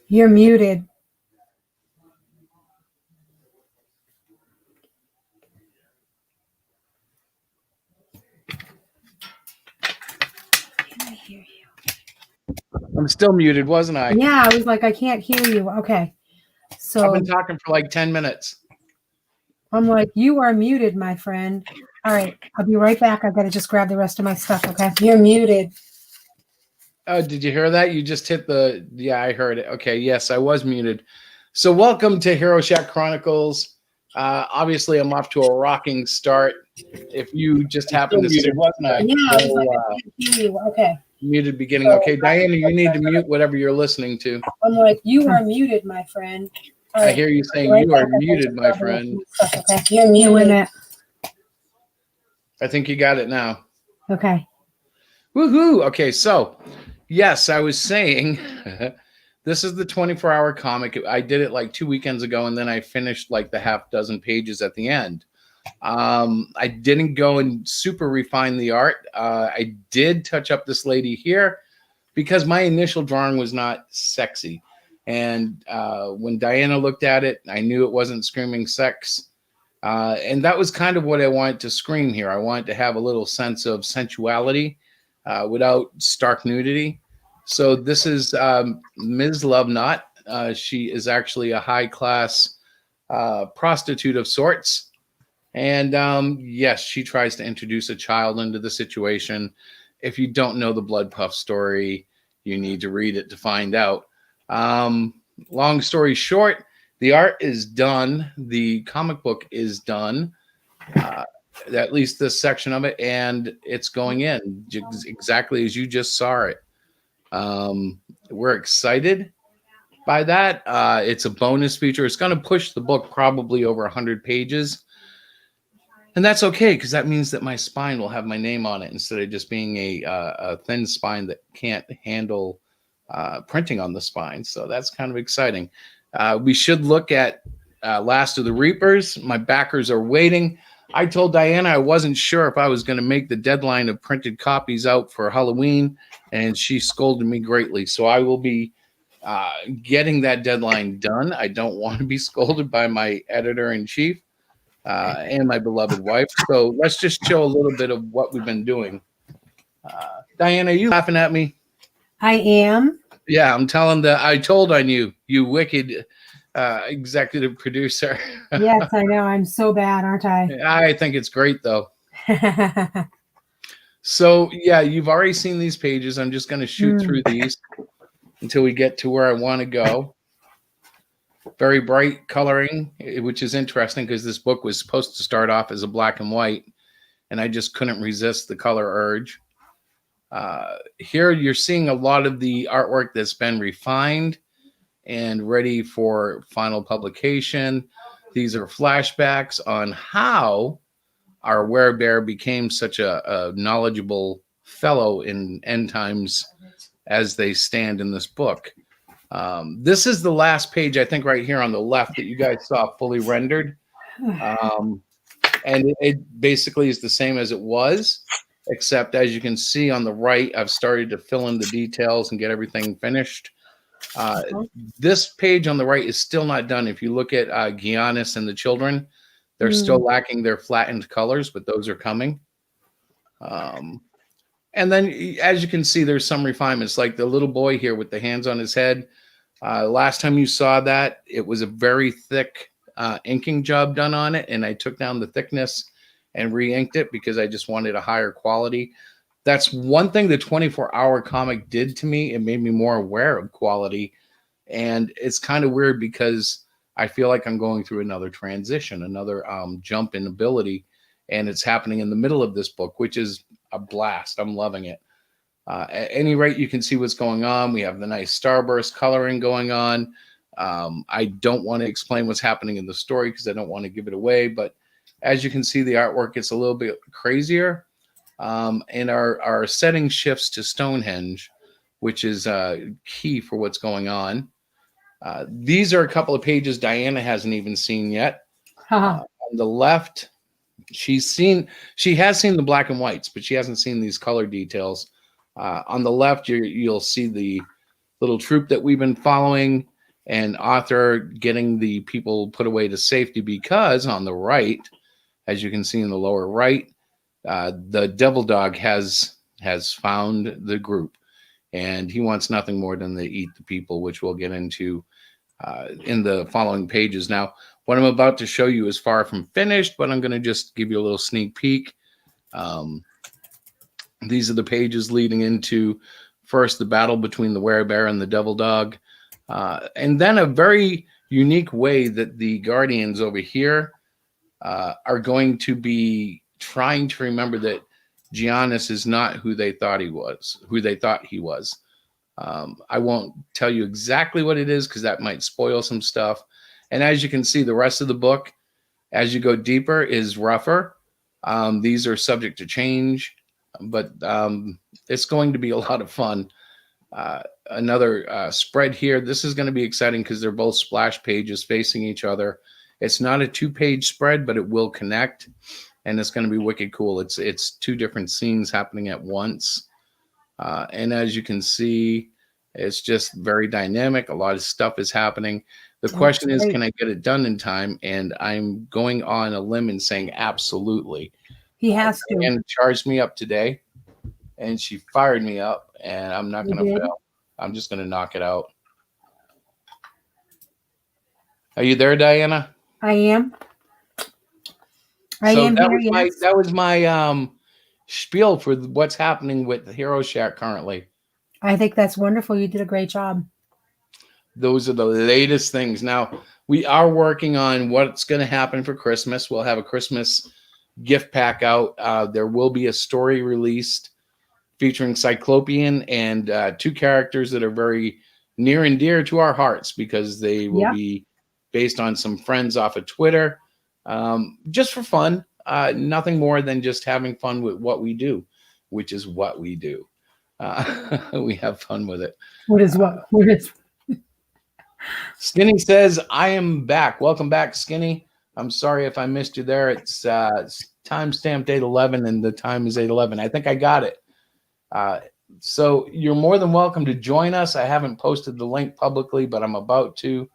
You're muted. Can I hear you? I'm still muted, wasn't I? Yeah, I was like, I can't hear you. Okay. So I've been talking for like 10 minutes. I'm like, you are muted, my friend. All right, I'll be right back. I've got to just grab the rest of my stuff, okay? You're muted. Oh, did you hear that? You just hit the, yeah, I heard it. Okay, yes, I was muted. So welcome to Hero Shack Chronicles. Obviously, I'm off to a rocking start. If you just happen to see it wasn't a Okay. muted beginning. Okay, Diana, you need to mute whatever you're listening to. I'm like, you are muted, my friend. All I right. hear you saying you are muted, my friend. Okay, you're muted. I think you got it now. Okay. Woohoo! Okay, so yes, I was saying this is the 24-hour comic. I did it like 2 weekends ago, and then I finished like the half dozen pages at the end. I didn't go and super refine the art. I did touch up this lady here because my initial drawing was not sexy. And when Diana looked at it, I knew it wasn't screaming sex. And that was kind of what I wanted to scream here. I wanted to have a little sense of sensuality without stark nudity. So this is Ms. Lovenot. She is actually a high-class prostitute of sorts. And yes, she tries to introduce a child into the situation. If you don't know the Blood Puff story, you need to read it to find out. Long story short, the art is done. The comic book is done, at least this section of it, and it's going in exactly as you just saw it. We're excited by that. It's a bonus feature. It's going to push the book probably over 100 pages. And that's okay, because that means that my spine will have my name on it instead of just being a thin spine that can't handle printing on the spine. So that's kind of exciting. We should look at Last of the Reapers. My backers are waiting. I told Diana I wasn't sure if I was going to make the deadline of printed copies out for Halloween, and she scolded me greatly. So I will be getting that deadline done. I don't want to be scolded by my editor-in-chief. And my beloved wife. So let's just show a little bit of what we've been doing. Diana, are you laughing at me? I am. Yeah, I'm telling I told on you, you wicked executive producer. Yes, I know. I'm so bad, aren't I? I think it's great, though. So, yeah, you've already seen these pages. I'm just going to shoot through these until we get to where I want to go. Very bright coloring, which is interesting because this book was supposed to start off as a black and white, and I just couldn't resist the color urge. Here you're seeing a lot of the artwork that's been refined and ready for final publication. These are flashbacks on how our werebear became such a knowledgeable fellow in end times as they stand in this book. This is the last page, I think, right here on the left that you guys saw fully rendered. And it basically is the same as it was, except as you can see on the right, I've started to fill in the details and get everything finished. This page on the right is still not done. If you look at Giannis and the children, they're still lacking their flattened colors, but those are coming. And then, as you can see, there's some refinements, like the little boy here with the hands on his head. Last time you saw that, it was a very thick inking job done on it, and I took down the thickness and re-inked it because I just wanted a higher quality. That's one thing the 24-hour comic did to me. It made me more aware of quality, and it's kind of weird because I feel like I'm going through another transition, another jump in ability, and it's happening in the middle of this book, which is a blast. I'm loving it. At any rate, you can see what's going on. We have the nice starburst coloring going on. I don't want to explain what's happening in the story because I don't want to give it away. But as you can see, the artwork gets a little bit crazier. And our setting shifts to Stonehenge, which is key for what's going on. These are a couple of pages Diana hasn't even seen yet. On the left, she has seen the black and whites, but she hasn't seen these color details. On the left, you'll see the little troop that we've been following and author getting the people put away to safety, because on the right, as you can see in the lower right, the devil dog has found the group, and he wants nothing more than to eat the people, which we'll get into in the following pages. Now, what I'm about to show you is far from finished, but I'm going to just give you a little sneak peek. These are the pages leading into first the battle between the werebear and the devil dog, and then a very unique way that the Guardians over here are going to be trying to remember that Giannis is not who they thought he was, I won't tell you exactly what it is because that might spoil some stuff. And as you can see, the rest of the book, as you go deeper, is rougher. These are subject to change, but it's going to be a lot of fun. Another spread here. This is going to be exciting because they're both splash pages facing each other. It's not a 2-page spread, but it will connect, and it's going to be wicked cool. It's 2 different scenes happening at once, and as you can see, it's just very dynamic. A lot of stuff is happening. The question is, can I get it done in time? And I'm going on a limb and saying absolutely. He has to. And charged me up today, and she fired me up, and I'm not going to fail. I'm just going to knock it out. Are you there, Diana? I am. That was my spiel for what's happening with Hero Shack currently. I think that's wonderful. You did a great job. Those are the latest things. Now, we are working on what's going to happen for Christmas. We'll have a Christmas gift pack out. There will be a story released featuring Cyclopean and 2 characters that are very near and dear to our hearts because they will be based on some friends off of Twitter, just for fun. Nothing more than just having fun with what we do, which is what we do. We have fun with it. What is what? What is? Skinny says, I am back. Welcome back, Skinny. I'm sorry if I missed you there. It's timestamped 8:11 and the time is 8:11. I think I got it. So you're more than welcome to join us. I haven't posted the link publicly, but I'm about to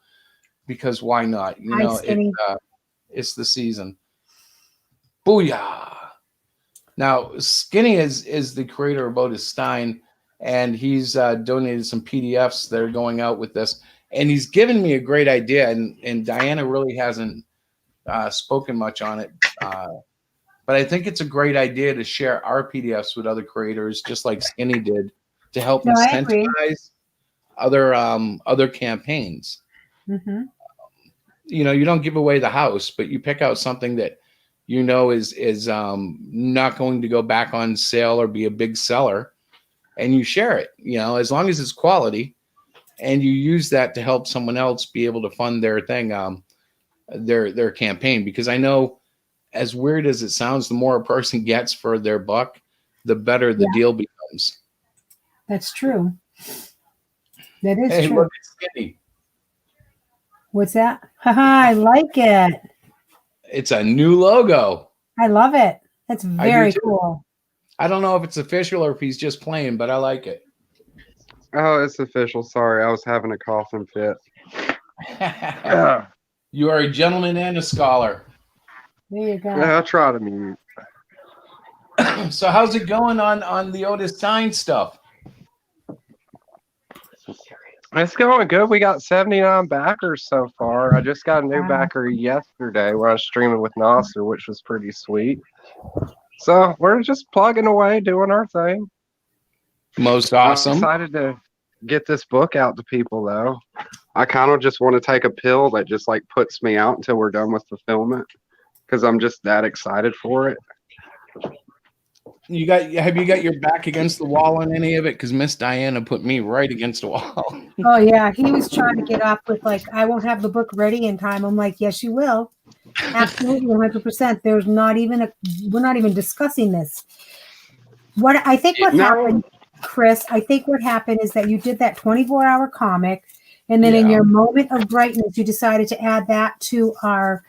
because why not? You know, it's the season. Booyah. Now, Skinny is the creator of Otis Stein, and he's donated some PDFs that are going out with this. And he's given me a great idea, and Diana really hasn't spoken much on it. But I think it's a great idea to share our PDFs with other creators, just like Skinny did, to help incentivize other campaigns. Mm-hmm. You know, you don't give away the house, but you pick out something that you know is not going to go back on sale or be a big seller, and you share it. You know, as long as it's quality, and you use that to help someone else be able to fund their thing, their campaign. Because I know, as weird as it sounds, the more a person gets for their buck, the better the deal becomes. That's true. That is hey, true. Look at Skinny. What's that? Haha, I like it. It's a new logo. I love it. That's very cool. I don't know if it's official or if he's just playing, but I like it. Oh, it's official. Sorry, I was having a coughing fit. You are a gentleman and a scholar. There you go. Yeah, I try to mute. So how's it going on the Otis Stein stuff? It's going good. We got 79 backers so far. I just got a new backer yesterday when I was streaming with Nasser, which was pretty sweet. So we're just plugging away, doing our thing. Most awesome. I'm excited to get this book out to people, though. I kind of just want to take a pill that just like puts me out until we're done with fulfillment because I'm just that excited for it. Have you got your back against the wall on any of it? Because Miss Diana put me right against the wall. Oh yeah, he was trying to get up with like, I won't have the book ready in time. I'm like, yes, you will. Absolutely, 100%. We're not even discussing this. What I think what happened, Chris, I think what happened is that you did that 24-hour comic, and then in your moment of brightness, you decided to add that to our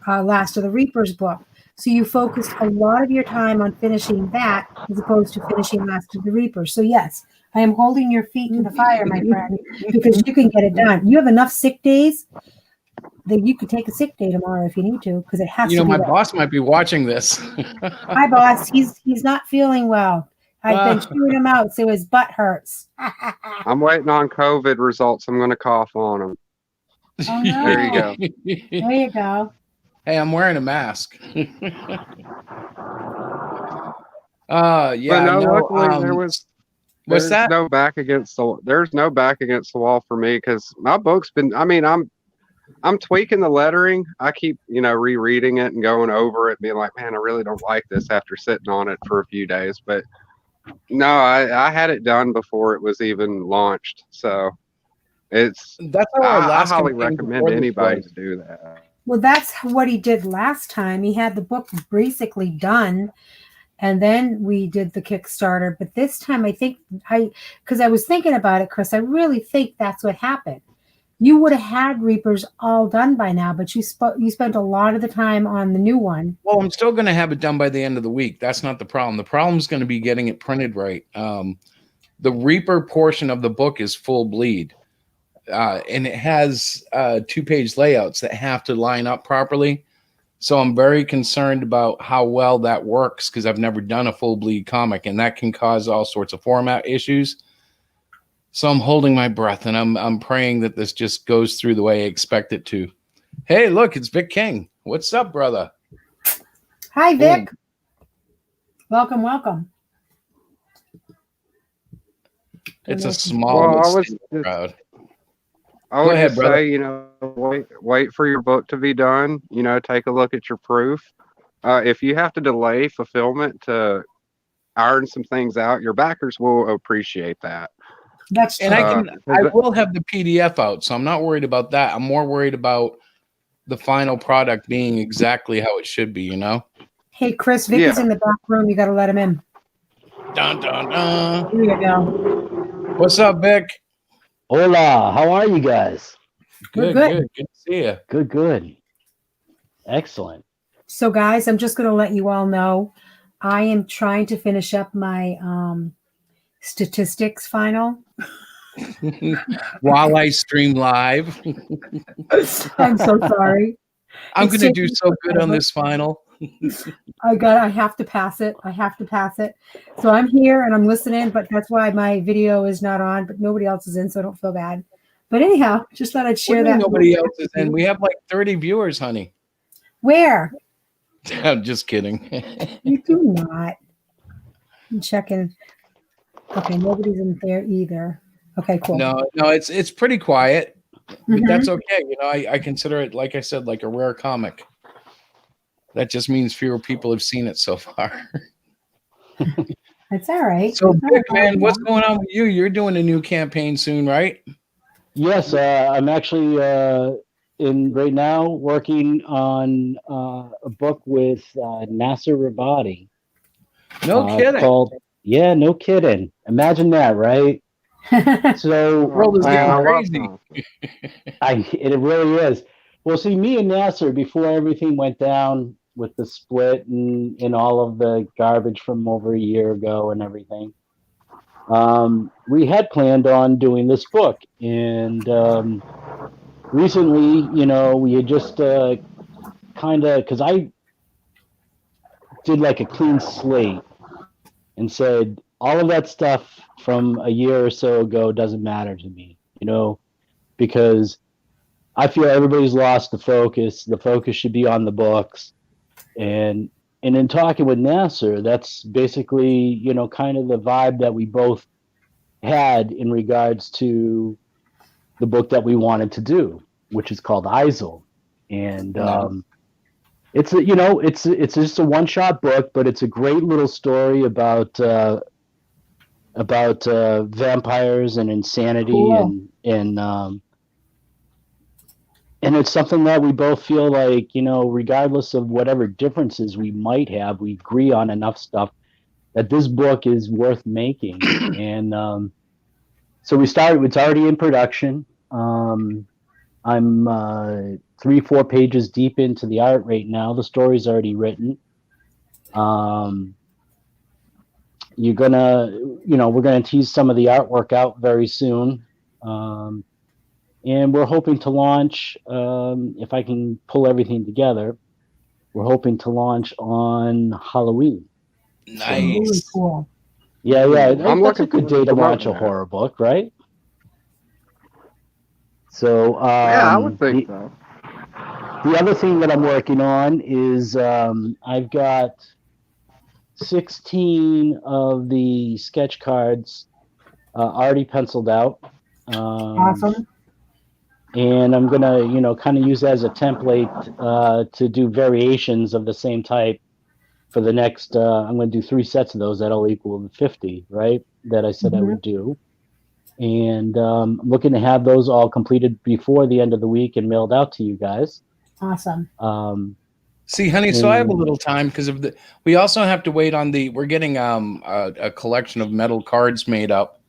Last of the Reapers book. So you focused a lot of your time on finishing that as opposed to finishing Last of the Reapers. So yes, I am holding your feet to the fire, my friend, because you can get it done. You have enough sick days that you could take a sick day tomorrow if you need to, because it has to be. My boss might be watching this. Hi, boss. He's not feeling well. I've been chewing him out, so his butt hurts. I'm waiting on COVID results. I'm going to cough on them. Oh, no. There you go. There you go. Hey, I'm wearing a mask. Luckily there was. What's There's no back against the wall for me because my book's been. I mean, I'm I'm tweaking the lettering. I keep, rereading it and going over it, being like, man, I really don't like this after sitting on it for a few days. But no, I had it done before it was even launched. So That's how our I last highly campaign recommend before this anybody was. to do that. Well, that's what he did last time. He had the book basically done, and then we did the Kickstarter. But this time, because I was thinking about it, Chris, I really think that's what happened. You would have had Reapers all done by now, but you spent a lot of the time on the new one. Well, I'm still going to have it done by the end of the week. That's not the problem. The problem is going to be getting it printed right. The Reaper portion of the book is full bleed, and it has 2-page layouts that have to line up properly. So I'm very concerned about how well that works because I've never done a full bleed comic, and that can cause all sorts of format issues. So I'm holding my breath, and I'm praying that this just goes through the way I expect it to. Hey, look, it's Vic King. What's up, brother? Hi, Vic. Welcome, welcome. It's a small crowd. I Go would ahead, just brother. say, wait for your book to be done. Take a look at your proof. If you have to delay fulfillment to iron some things out, your backers will appreciate that. That's true. And I will have the PDF out, so I'm not worried about that. I'm more worried about the final product being exactly how it should be, Hey, Chris, Vic is in the back room. You got to let him in. Dun, dun, dun. Here you go. What's up, Vic? Hola, how are you guys? We're Good. good. Good to see you. Good. Excellent. So, guys, I'm just going to let you all know I am trying to finish up my statistics final. While I stream live. I'm so sorry. I'm going to do so good on this final. I have to pass it. So I'm here and I'm listening, but that's why my video is not on, but nobody else is in, so I don't feel bad. But anyhow, just thought I'd share that. Nobody else is in. We have like 30 viewers, honey. Where? I'm just kidding. You do not. I'm checking. Okay, nobody's in there either. Okay, cool. No, it's pretty quiet, but that's okay. I consider it, like I said, like a rare comic. That just means fewer people have seen it so far. That's all right. So, Vic, man, what's going on with you? You're doing a new campaign soon, right? Yes, I'm actually right now working on a book with Nasser Rabadi. No kidding. No kidding. Imagine that, right? So world is getting crazy. It really is. Well, see, me and Nasser, before everything went down with the split and all of the garbage from over a year ago and everything, we had planned on doing this book. And recently, we had just kind of, because I did like a clean slate and said, all of that stuff from a year or so ago doesn't matter to me, because I feel everybody's lost the focus. The focus should be on the books. And in talking with Nasser, that's basically, kind of the vibe that we both had in regards to the book that we wanted to do, which is called Isel. And it's just a one-shot book, but it's a great little story about vampires and insanity. Cool. And it's something that we both feel like, regardless of whatever differences we might have, we agree on enough stuff that this book is worth making. And so we started, it's already in production. I'm 3-4 pages deep into the art right now. The story's already written. We're gonna tease some of the artwork out very soon. And we're hoping to launch, if I can pull everything together, we're hoping to launch on Halloween. Nice. Really cool. Yeah. That's a good day to launch a horror book, right? So I would think so. The other thing that I'm working on is I've got 16 of the sketch cards already penciled out. Awesome. and I'm gonna, kind of use that as a template to do variations of the same type for the next. I'm gonna do 3 sets of those. That'll equal the 50, right? That I said I Mhm. would do, and I'm looking to have those all completed before the end of the week and mailed out to you guys. Awesome. See, honey, so I have a And little time because of the. We also have to wait on the. We're getting a collection of metal cards made up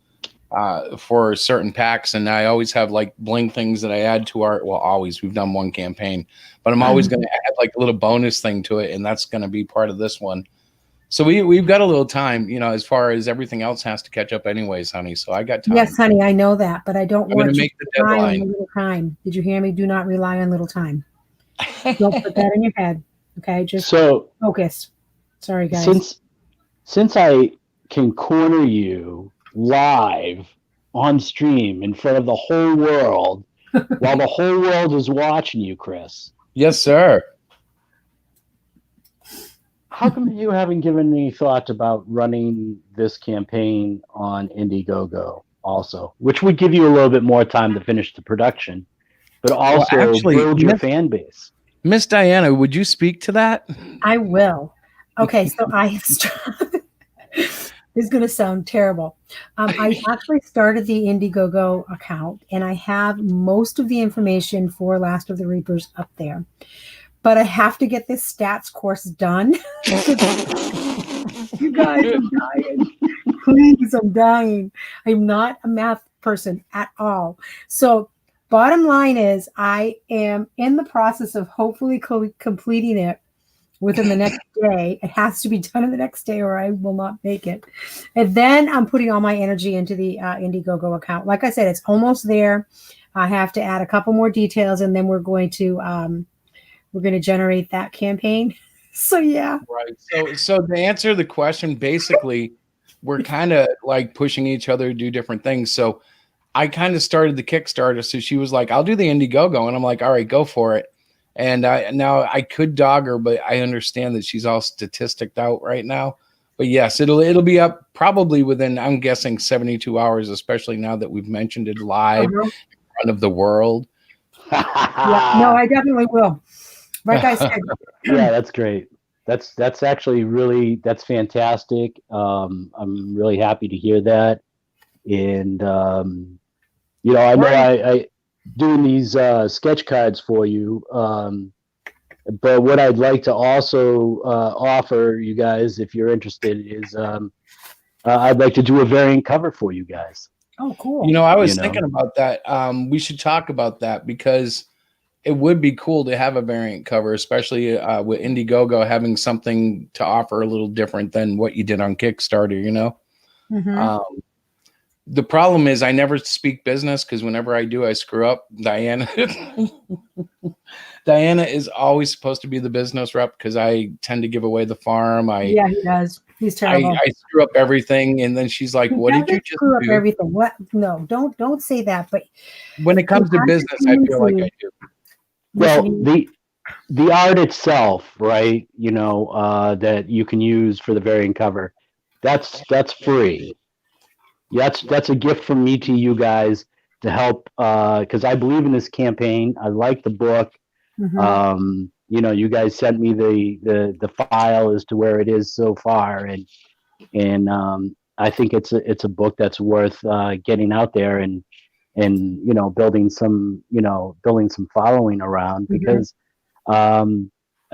for certain packs, and I always have like bling things that I add to our. Well, always we've done one campaign, but I'm always going to add like a little bonus thing to it, and that's going to be part of this one. So we've got a little time, as far as everything else has to catch up, anyways, honey. So I got time. Yes, honey, I know that, but I don't I'm going want to you make to the rely on deadline. little time. Did you hear me? Do not rely on little time. Don't put that in your head. Okay, just so focus. Sorry, guys. since I can corner you live on stream in front of the whole world while the whole world is watching you, Chris, Yes, sir. how come you haven't given any thought about running this campaign on Indiegogo also, which would give you a little bit more time to finish the production, but Well, also actually, build your fan base? Miss Diana, would you speak to that? I will. Okay, so this is going to sound terrible. I actually started the Indiegogo account, and I have most of the information for Last of the Reapers up there. But I have to get this stats course done. You guys, I'm dying. Please, I'm dying. I'm not a math person at all. So, bottom line is, I am in the process of hopefully completing it within the next day. It has to be done in the next day or I will not make it. And then I'm putting all my energy into the Indiegogo account. Like I said, it's almost there. I have to add a couple more details, and then we're going to generate that campaign. So yeah. Right. So to answer the question, basically, we're kind of like pushing each other to do different things. So I kind of started the Kickstarter. So she was like, I'll do the Indiegogo. And I'm like, all right, go for it. And now I could dog her, but I understand that she's all statisticed out right now. But yes, it'll be up probably within, I'm guessing, 72 hours, especially now that we've mentioned it live in front of the world. Yeah, no, I definitely will. Like I said. Yeah, that's great. That's actually that's fantastic. I'm really happy to hear that. And I know I doing these sketch cards for you. But what I'd like to also offer you guys, if you're interested, is I'd like to do a variant cover for you guys. Oh, cool. I was thinking about that. We should talk about that because it would be cool to have a variant cover, especially with Indiegogo having something to offer a little different than what you did on Kickstarter, Mm-hmm. The problem is I never speak business because whenever I do, I screw up. Diana is always supposed to be the business rep because I tend to give away the farm. Yeah, he does. He's terrible. I screw up everything, and then she's like, "What did you just screw up do?" everything? What? No, don't say that. But when it comes to business, I feel like I do. Well, the art itself, right? That you can use for the variant cover, that's free. That's a gift from me to you guys to help, because I believe in this campaign. I like the book. Mhm. You guys sent me the file as to where it is so far, and I think it's a book that's worth getting out there and building some following around, because I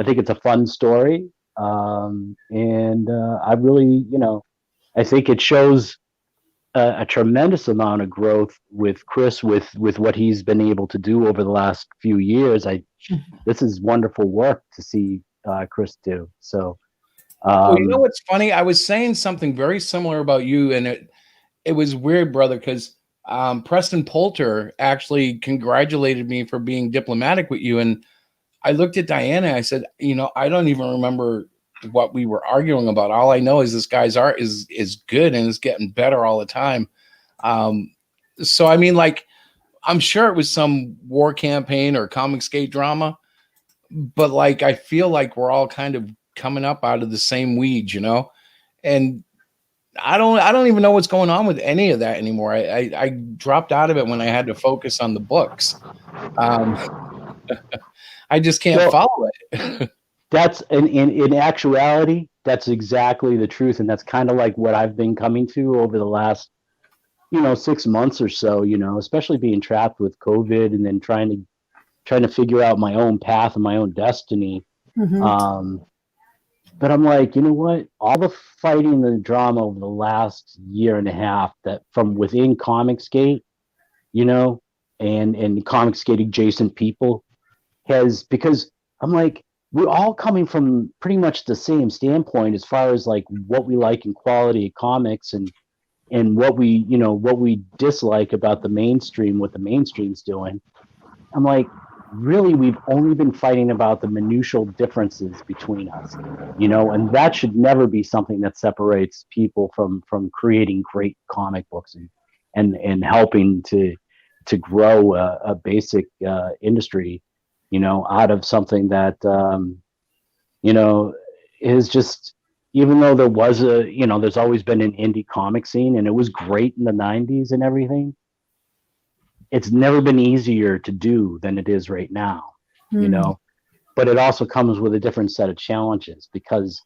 think it's a fun story, and I really I think it shows a tremendous amount of growth with Chris with what he's been able to do over the last few years. This is wonderful work to see Chris do. So, well, you know what's funny? I was saying something very similar about you, and it was weird, brother, because Preston Poulter actually congratulated me for being diplomatic with you, and I looked at Diana. I said, I don't even remember what we were arguing about. All I know is this guy's art is good and is getting better all the time. So I mean, like, I'm sure it was some war campaign or comic skate drama, but like, I feel like we're all kind of coming up out of the same weeds, and I don't even know what's going on with any of that anymore. I dropped out of it when I had to focus on the books. Um, I just can't Well, follow it. that's in actuality, that's exactly the truth, and that's kind of like what I've been coming to over the last 6 months or so. Especially being trapped with COVID, and then trying to figure out my own path and my own destiny. Mm-hmm. But I'm like, you know what? All the fighting and the drama over the last year and a half that from within Comicsgate, and Comicsgate adjacent people because I'm like, we're all coming from pretty much the same standpoint as far as like what we like in quality of comics and what we dislike about the mainstream, what the mainstream's doing. I'm like, really, we've only been fighting about the minutial differences between us, and that should never be something that separates people from creating great comic books and helping to grow a basic industry, out of something that is just, even though there was there's always been an indie comic scene and it was great in the 90s and everything. It's never been easier to do than it is right now, but it also comes with a different set of challenges because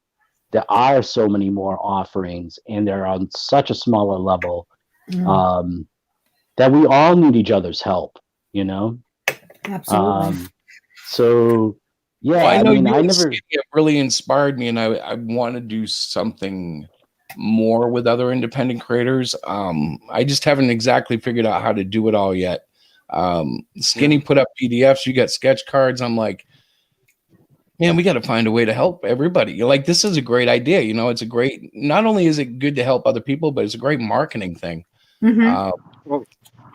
there are so many more offerings and they're on such a smaller level, that we all need each other's help, Absolutely. So yeah, Well, I know you I and never. Skinny have really inspired me, and I want to do something more with other independent creators. I just haven't exactly figured out how to do it all yet. Skinny put up PDFs. You got sketch cards. I'm like, man, we got to find a way to help everybody. You're like, this is a great idea. It's a great. Not only is it good to help other people, but it's a great marketing thing. Mm-hmm. Well,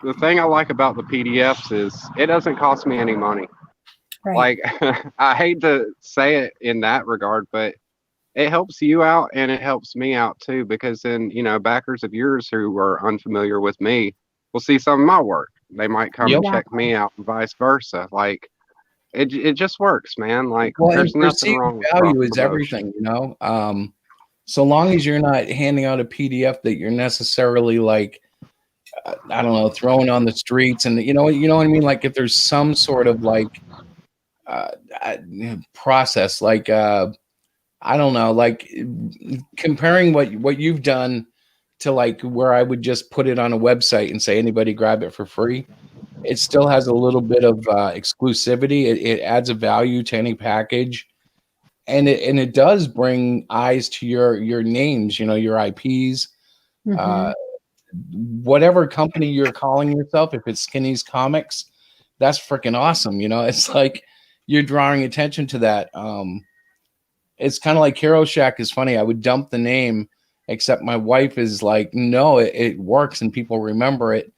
the thing I like about the PDFs is it doesn't cost me any money. Right. Like, I hate to say it in that regard, but it helps you out and it helps me out too, because then, backers of yours who are unfamiliar with me will see some of my work. They might come and check me out and vice versa. Like, it just works, man. Like, Well, there's and nothing perceived wrong with value is cross-promotion. everything. So long as you're not handing out a PDF that you're necessarily like, I don't know, throwing on the streets, and you know what I mean. Like if there's some sort of like process, like I don't know, like comparing what you've done to like where I would just put it on a website and say anybody grab it for free. It still has a little bit of exclusivity. It adds a value to any package, and it does bring eyes to your names, your IPs. Mm-hmm. Whatever company you're calling yourself, if it's Skinny's Comics, that's freaking awesome. It's like you're drawing attention to that. It's kind of like Hero Shack is funny. I would dump the name, except my wife is like, no, it works and people remember it.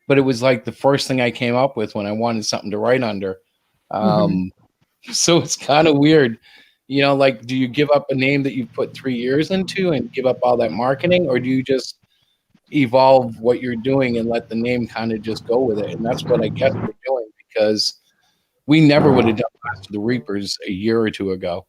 But it was like the first thing I came up with when I wanted something to write under. So it's kind of weird. Like, do you give up a name that you've put 3 years into and give up all that marketing, or do you just evolve what you're doing and let the name kind of just go with it? And that's what I guess we're doing, because we never would have done Master of the Reapers a year or two ago.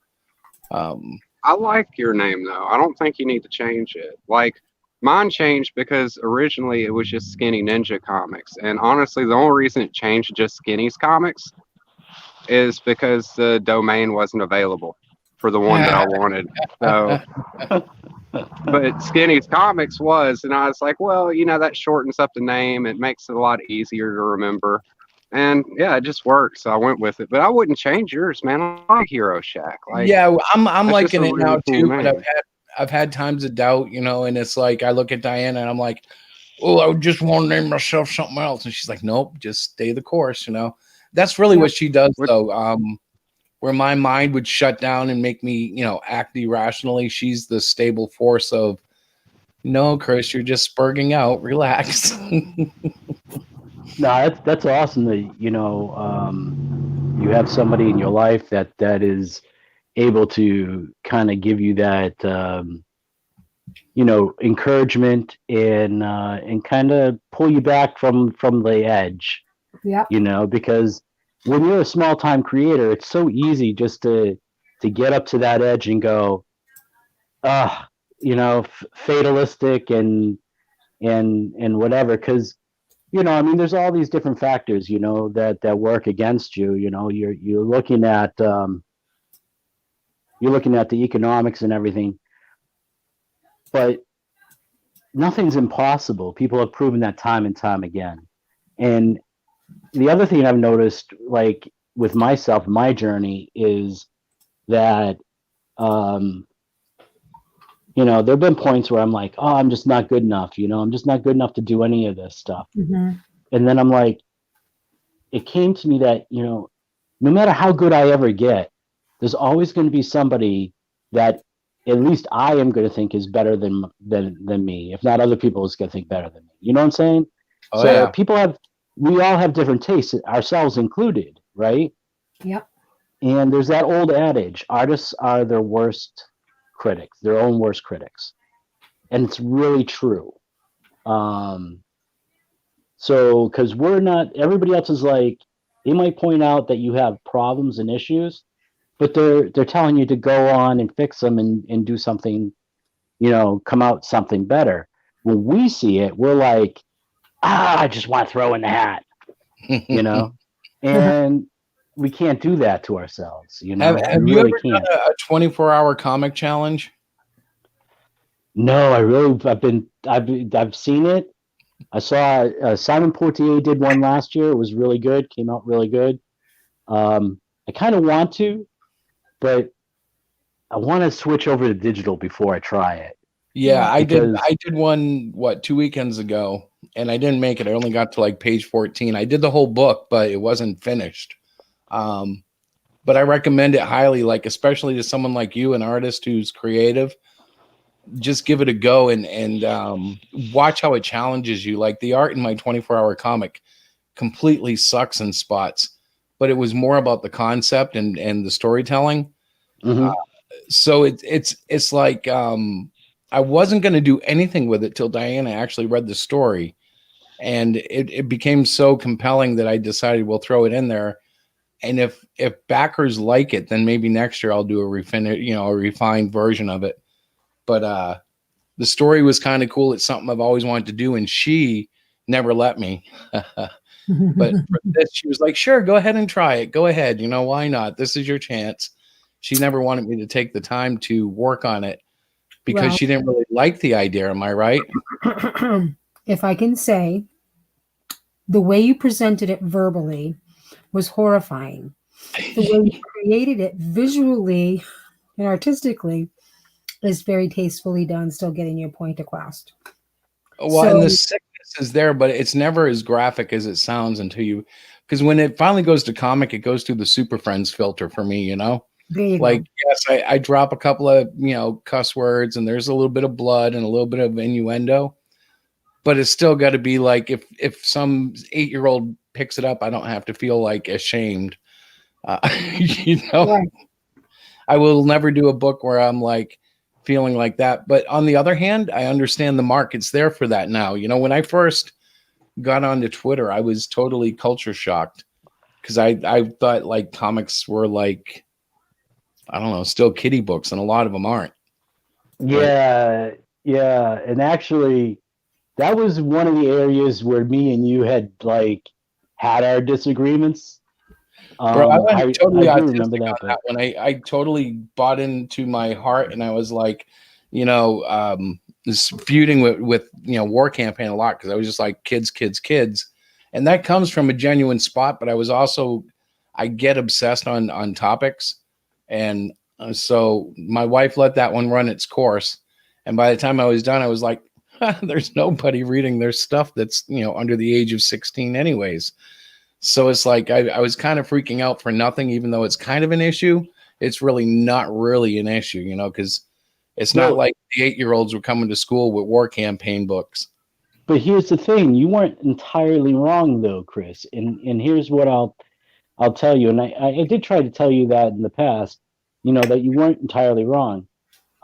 I like your name though. I don't think you need to change it. Like, mine changed because originally it was just Skinny Ninja Comics, and honestly, the only reason it changed to just Skinny's Comics is because the domain wasn't available for the one that I wanted. So, but Skinny's Comics was, and I was like, well, that shortens up the name. It makes it a lot easier to remember. And yeah, it just worked. So I went with it. But I wouldn't change yours, man. I like Hero Shack. Like, yeah, I'm that's liking just a it now really cool too, but name. I've had times of doubt, and it's like I look at Diana and I'm like, oh, I just want to name myself something else, and she's like, nope, just stay the course. That's really what she does, though. Where my mind would shut down and make me, act irrationally, she's the stable force of, no, Chris, you're just spurging out. Relax. No, that's awesome that you have somebody in your life that is able to kind of give you that encouragement and kind of pull you back from the edge. Yeah. Because when you're a small time creator, it's so easy just to get up to that edge and go, fatalistic and whatever. Because I mean, there's all these different factors, that work against you. You're looking at the economics and everything, but nothing's impossible. People have proven that time and time again. And the other thing I've noticed, like with myself, my journey is that, there have been points where I'm like, oh, I'm just not good enough. I'm just not good enough to do any of this stuff. Mm-hmm. And then I'm like, it came to me that, no matter how good I ever get, there's always going to be somebody that at least I am going to think is better than me. If not, other people is going to think better than me. You know what I'm saying? Oh So yeah. we all have different tastes, ourselves included, right? Yep. And there's that old adage: artists are their worst critics, their own worst critics, and it's really true. So, because we're not, everybody else is like, they might point out that you have problems and issues, but they're telling you to go on and fix them and do something, come out something better. When we see it, we're like, I just want to throw in the hat, and we can't do that to ourselves, we Have you really ever done can't. a 24-hour comic challenge? No, I've seen it. I saw Simon Portier did one last year. It was really good. Came out really good. I kind of want to, but I want to switch over to digital before I try it. Yeah, I did. Because I did one 2 weekends ago, and I didn't make it. I only got to like page 14. I did the whole book, but it wasn't finished. But I recommend it highly, like especially to someone like you, an artist who's creative. Just give it a go and watch how it challenges you. Like the art in my 24-hour comic completely sucks in spots, but it was more about the concept and the storytelling. mhm. So it's like I wasn't going to do anything with it till Diana actually read the story, and it became so compelling that I decided we'll throw it in there. And if backers like it, then maybe next year I'll do a refined version of it. But the story was kind of cool. It's something I've always wanted to do, and she never let me. But for this, she was like, "Sure, go ahead and try it. Go ahead. Why not? This is your chance." She never wanted me to take the time to work on it because Well, she didn't really like the idea. Am I right? if I can say, the way you presented it verbally was horrifying. The way you created it visually and artistically is very tastefully done, still getting your point across. Well, and the So sickness is there, but it's never as graphic as it sounds until because when it finally goes to comic, it goes through the Super Friends filter for me, there you Like, go. yes, I drop a couple of, cuss words and there's a little bit of blood and a little bit of innuendo, but it's still got to be like, if some 8-year-old picks it up, I don't have to feel like ashamed. You know, Right. I will never do a book where I'm like feeling like that. But on the other hand, I understand the market's there for that now. When I first got onto Twitter, I was totally culture shocked because I thought like comics were like, I don't know, still kiddie books, and a lot of them aren't. And Yeah, yeah, and actually, that was one of the areas where me and you had our disagreements. bro, I went I totally do remember autistic that, on but that one. I totally bought into my heart, and I was like, disputing with War Campaign a lot because I was just like kids, kids, kids, and that comes from a genuine spot. But I get obsessed on topics, and so my wife let that one run its course. And by the time I was done, I was like, there's nobody reading their stuff that's under the age of 16, anyways. So it's like I was kind of freaking out for nothing, even though it's kind of an issue. It's really not really an issue, because it's not well, like the 8-year-olds were coming to school with War Campaign books. but here's the thing: you weren't entirely wrong, though, Chris. And here's what I'll tell you. And I did try to tell you that in the past, that you weren't entirely wrong.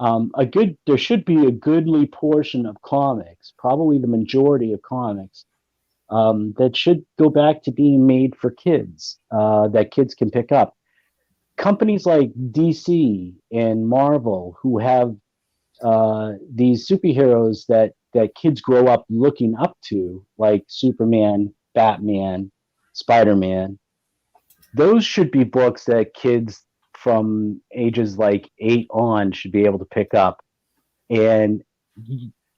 There should be a goodly portion of comics, probably the majority of comics, that should go back to being made for kids, that kids can pick up. Companies like DC and Marvel, who have these superheroes that kids grow up looking up to, like Superman, Batman, Spider-Man. Those should be books that kids from ages like 8 on should be able to pick up, and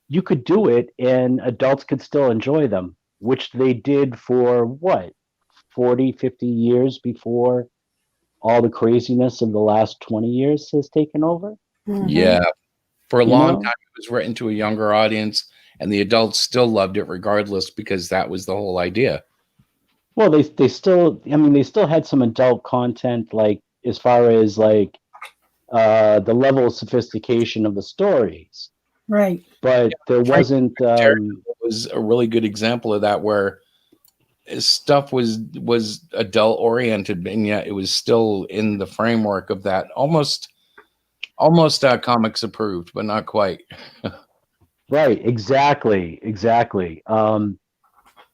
you could do it and adults could still enjoy them, which they did for what, 40, 50 years before all the craziness of the last 20 years has taken over. Mhm. Yeah. For a You long know? time, it was written to a younger audience, and the adults still loved it regardless because that was the whole idea. Well, they still, I mean, they still had some adult content, like as far as like the level of sophistication of the stories, Right. but there wasn't. Daredevil was a really good example of that, where stuff was adult oriented, and yet it was still in the framework of that almost comics approved, but not quite. Right, exactly.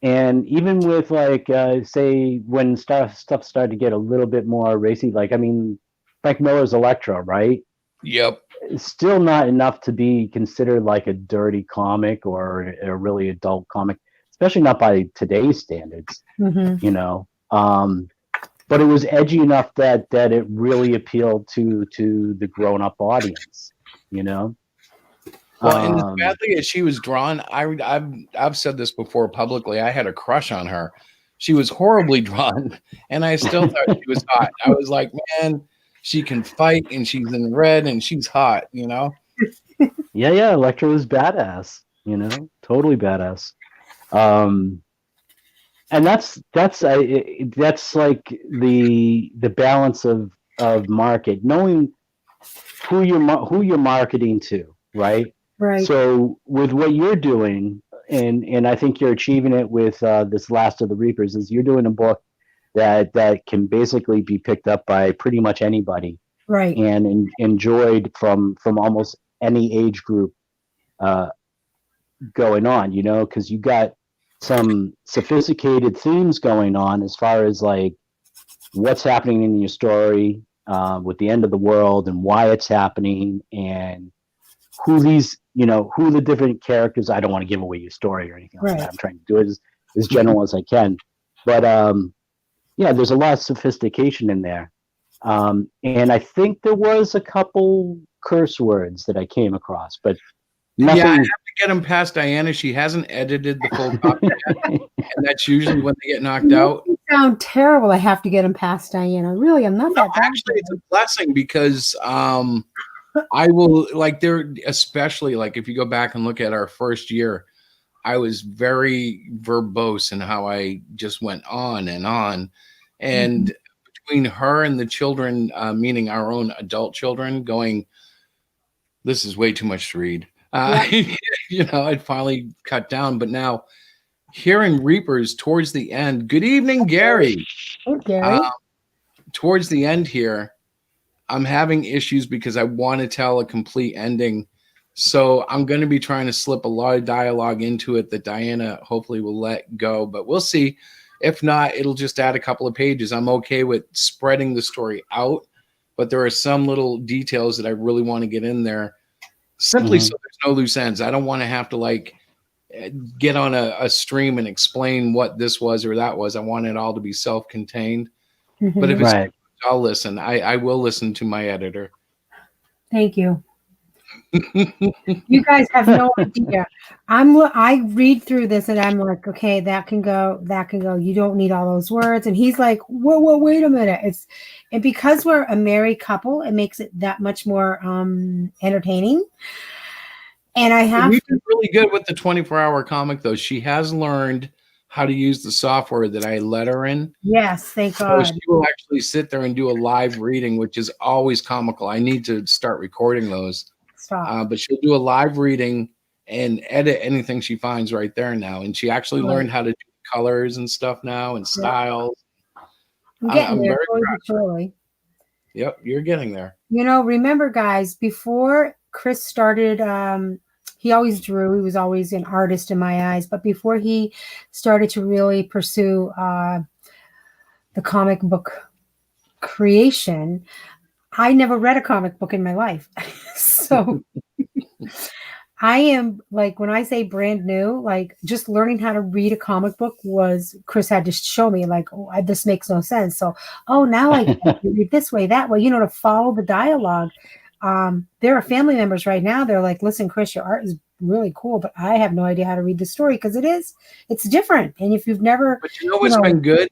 And even with like, say, when stuff started to get a little bit more racy, like I mean, Frank Miller's Elektra, right? Yep. It's still not enough to be considered like a dirty comic or a really adult comic, especially not by today's standards, Hmm. you know. But it was edgy enough that it really appealed to the grown up audience, you know. Well, and as Um, badly as she was drawn, I've said this before publicly. I had a crush on her. She was horribly drawn, and I still thought she was hot. I was like, man, she can fight, and she's in red, and she's hot. You know? yeah, Electra was badass, you know, totally badass. Um, and that's like the balance of market, knowing who you're marketing to, right? Right. So with what you're doing, and I think you're achieving it with this Last of the Reapers, is you're doing a book that can basically be picked up by pretty much anybody Right. and enjoyed from almost any age group uh, going on, you know, because you got some sophisticated themes going on as far as like what's happening in your story with the end of the world and why it's happening and who these, you know, who the different characters. I don't want to give away your story or anything like Right. that. I'm trying to do it as general as I can, but yeah, there's a lot of sophistication in there. And I think there was a couple curse words that I came across, but Yeah, I nothing. have to get them past Diana. She hasn't edited the full copy yet, and that's usually when they get knocked You make out. me sound terrible. I have to get him past Diana. Really, I'm not No, that bad. actually, it's a blessing because I will like there, especially like if you go back and look at our first year, I was very verbose in how I just went on and on, and between her and the children, meaning our own adult children, going, this is way too much to read. You know, I'd finally cut down, but now hearing Reapers towards the end. Good evening, Gary. Oh, Gary. Towards the end here, I'm having issues because I want to tell a complete ending. So I'm going to be trying to slip a lot of dialogue into it that Diana hopefully will let go, but we'll see. If not, it'll just add a couple of pages. I'm okay with spreading the story out, but there are some little details that I really want to get in there simply so there's no loose ends. I don't want to have to like get on a stream and explain what this was or that was. I want it all to be self-contained. But if it's, Right. I'll listen. I will listen to my editor. Thank you. You guys have no idea. I read through this and I'm like, okay, that can go. You don't need all those words. And he's like, whoa, wait a minute. And because we're a married couple, it makes it that much more entertaining. And I have We've been really good with the 24-hour comic, though. She has learned how to use the software that I let her in. Yes, thank So God. she will actually sit there and do a live reading, which is always comical. I need to start recording those. Stop. But she'll do a live reading and edit anything she finds right there now. And she actually learned how to do colors and stuff now and styles. I'm getting there very slowly proud. but surely. Yep, you're getting there. You know, remember, guys, before Chris started, he always drew. He was always an artist in my eyes. But before he started to really pursue the comic book creation, I never read a comic book in my life. So I am like, when I say brand new, like just learning how to read a comic book was Chris had to show me, like, oh, this makes no sense. So, oh, now I can read this way, that way, to follow the dialogue. There are family members right now. They're like, listen, Chris, your art is really cool, but I have no idea how to read the story because it's different. And if you've never, But what's been good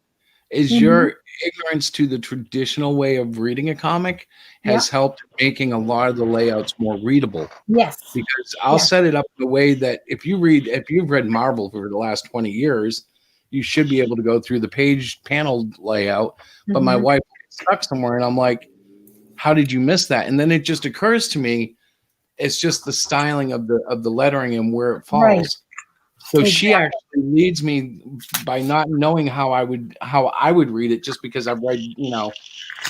is Mhm. your ignorance to the traditional way of reading a comic has helped making a lot of the layouts more readable. Yes. Because I'll set it up in a way that if you've read Marvel for the last 20 years, you should be able to go through the page panel layout. But my wife gets stuck somewhere and I'm like, how did you miss that? And then it just occurs to me, it's just the styling of the lettering and where it falls. Right. So she actually leads me by not knowing how I would read it, just because I've read,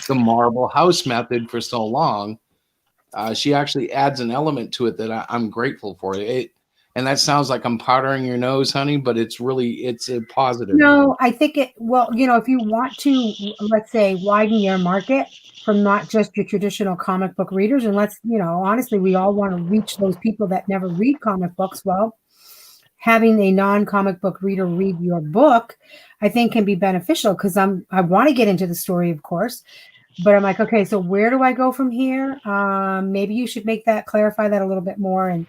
the Marble House method for so long. She actually adds an element to it that I'm grateful for. And that sounds like I'm powdering your nose, honey, but it's a positive. No, I think if you want to, let's say, widen your market from not just your traditional comic book readers, and honestly, we all want to reach those people that never read comic books. Well, having a non-comic book reader read your book, I think, can be beneficial because I want to get into the story, of course, but I'm like, okay, so where do I go from here? Maybe you should clarify that a little bit more. And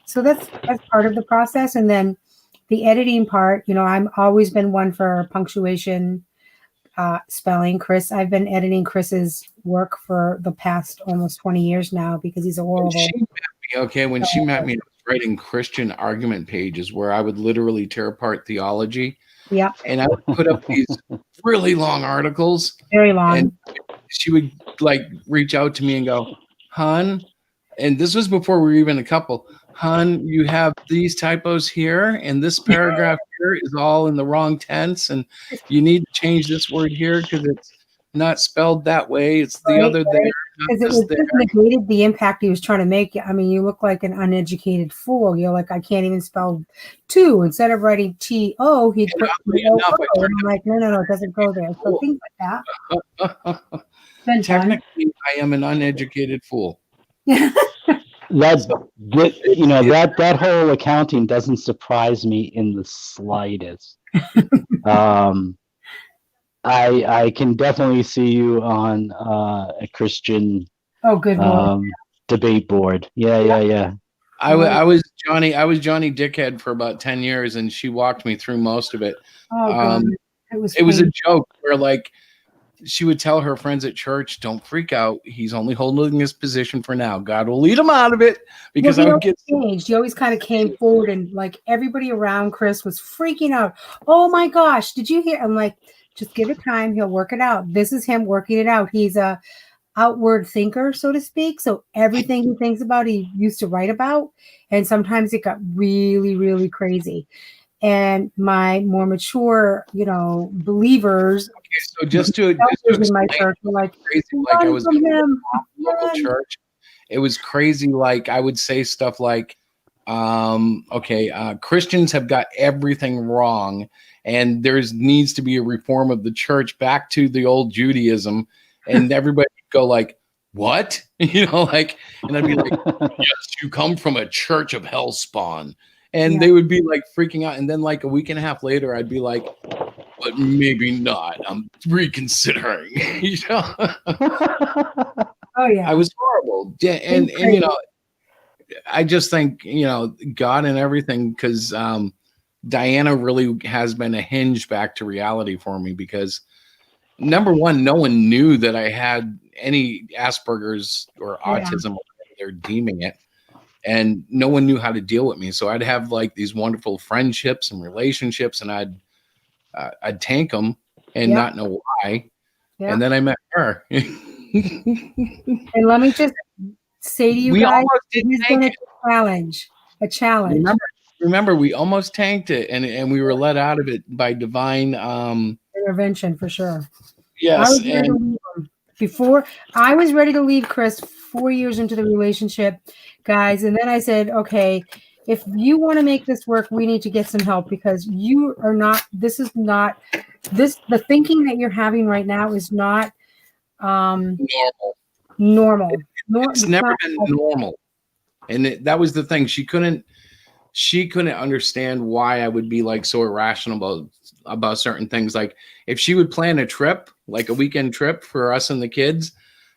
so that's part of the process. And then the editing part, I'm always been one for punctuation, spelling. Chris, I've been editing Chris's work for the past almost 20 years now because he's a horrible. When she met me, I was writing Christian argument pages where I would literally tear apart theology. Yeah. And I would put up these really long articles. Very long. And she would reach out to me and go, "Hun," and this was before we were even a couple. "Hun, you have these typos here, and this paragraph here is all in the wrong tense, and you need to change this word here because it's not spelled that way. It's the other there." Because it was just negated the impact he was trying to make. I mean, you look like an uneducated fool. You're like, I can't even spell two. Instead of writing T-O, he'd put T-O-O. And I'm like, no, it doesn't go there. So things like that. Technically, I am an uneducated fool. That whole accounting doesn't surprise me in the slightest. I can definitely see you on a Christian debate board. Yeah. I was Johnny Dickhead for about 10 years, and she walked me through most of it. It was a joke where she would tell her friends at church, "Don't freak out. He's only holding his position for now. God will lead him out of it." Because I would get changed. He always kind of came forward, and everybody around Chris was freaking out. Oh my gosh, did you hear? I'm like, just give it time. He'll work it out. This is him working it out. He's a outward thinker, so to speak. So everything he thinks about, he used to write about. And sometimes it got really, really crazy. And my more mature, believers. Okay, so just to in my church were like, crazy, I was in a local church. It was crazy. I would say stuff like, Christians have got everything wrong, and there's needs to be a reform of the church back to the old Judaism, and everybody would go like, "What?" And I'd be like, "Yes, you come from a church of hellspawn." And they would be freaking out. And then a week and a half later, I'd be like, "But maybe not. I'm reconsidering." Oh yeah. I was horrible. Yeah, and I just think, God and everything, because Diana really has been a hinge back to reality for me, because number one, no one knew that I had any Asperger's or autism, or they're deeming it. And no one knew how to deal with me. So I'd have these wonderful friendships and relationships, and I'd tank them and not know why. Yeah. And then I met her. And let me just say to you guys, he's been a challenge. Remember, we almost tanked it, and we were let out of it by divine intervention, for sure. Yes. Before I was ready to leave Chris 4 years into the relationship, guys, and then I said, okay, if you want to make this work, we need to get some help, because you are not, the thinking that you're having right now is not normal. It's never been normal. And that was the thing. She couldn't understand why I would be like so irrational about certain things. Like if she would plan a trip, like a weekend trip for us and the kids,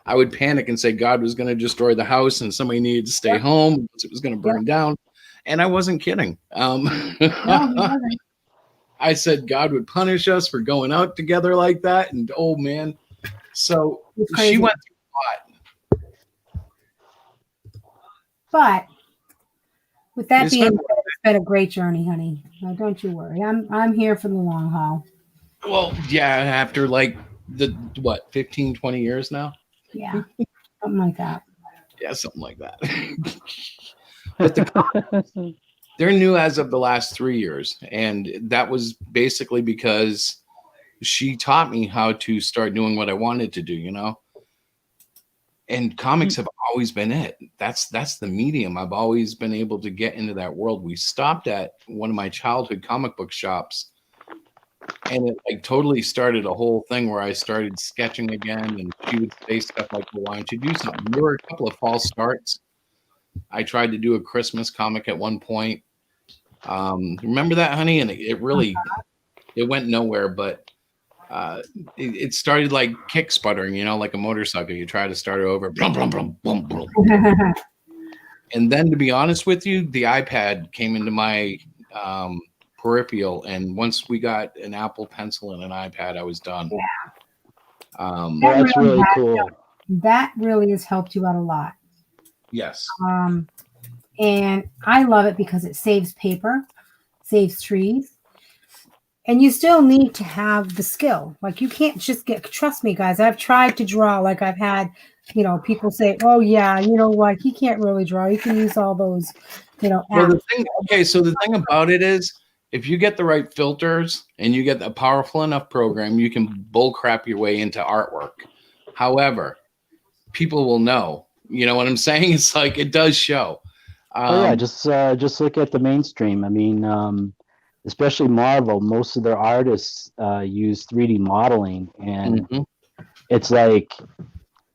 I would panic and say God was going to destroy the house and somebody needed to stay home. It was going to burn down. And I wasn't kidding. No, he wasn't. I said God would punish us for going out together like that. And oh man. So It's crazy. she went through a lot. But with that It's being been- said, it's been a great journey, honey. No, don't you worry. I'm here for the long haul. Well, yeah, after like 15, 20 years now? Yeah. Something like that. Yeah, something like that. But they're new as of the last 3 years. And that was basically because she taught me how to start doing what I wanted to do, you know? And comics have always been it. That's the medium. I've always been able to get into that world. We stopped at one of my childhood comic book shops, and it like totally started a whole thing where I started sketching again, and she would say stuff like, well, why don't you do something? There were a couple of false starts. I tried to do a Christmas comic at one point. Remember that, honey? And it really, it went nowhere, but it started like kick sputtering, you know, like a motorcycle. You try to start it over, blum, blum, blum, blum, blum. And then, to be honest with you, the iPad came into my peripheral, and once we got an Apple Pencil and an iPad, I was done. Yeah. That's really cool. That really has helped you out a lot. Yes. And I love it because it saves paper, saves trees. And you still need to have the skill. Like you can't just trust me, guys. I've tried to draw. Like I've had, you know, people say, oh yeah, you know what? He can't really draw. He can use all those, you know, Well, apps. so the thing about it is, if you get the right filters and you get a powerful enough program, you can bullcrap your way into artwork. However, people will know. You know what I'm saying? It's like it does show. Oh yeah, just look at the mainstream. I mean, especially Marvel, most of their artists use 3D modeling, and it's like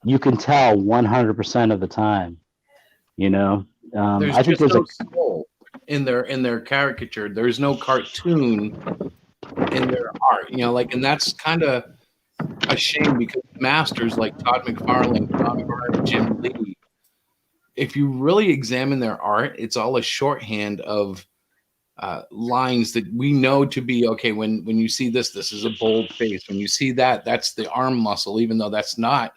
you can tell 100% of the time. You know, There's I think just there's no soul in their caricature. There's no cartoon in their art. You know, like, and that's kind of a shame because masters like Todd McFarlane, Tom Byrne, Jim Lee, if you really examine their art, it's all a shorthand of lines that we know to be okay. When you see this is a bold face. When you see that, that's the arm muscle, even though that's not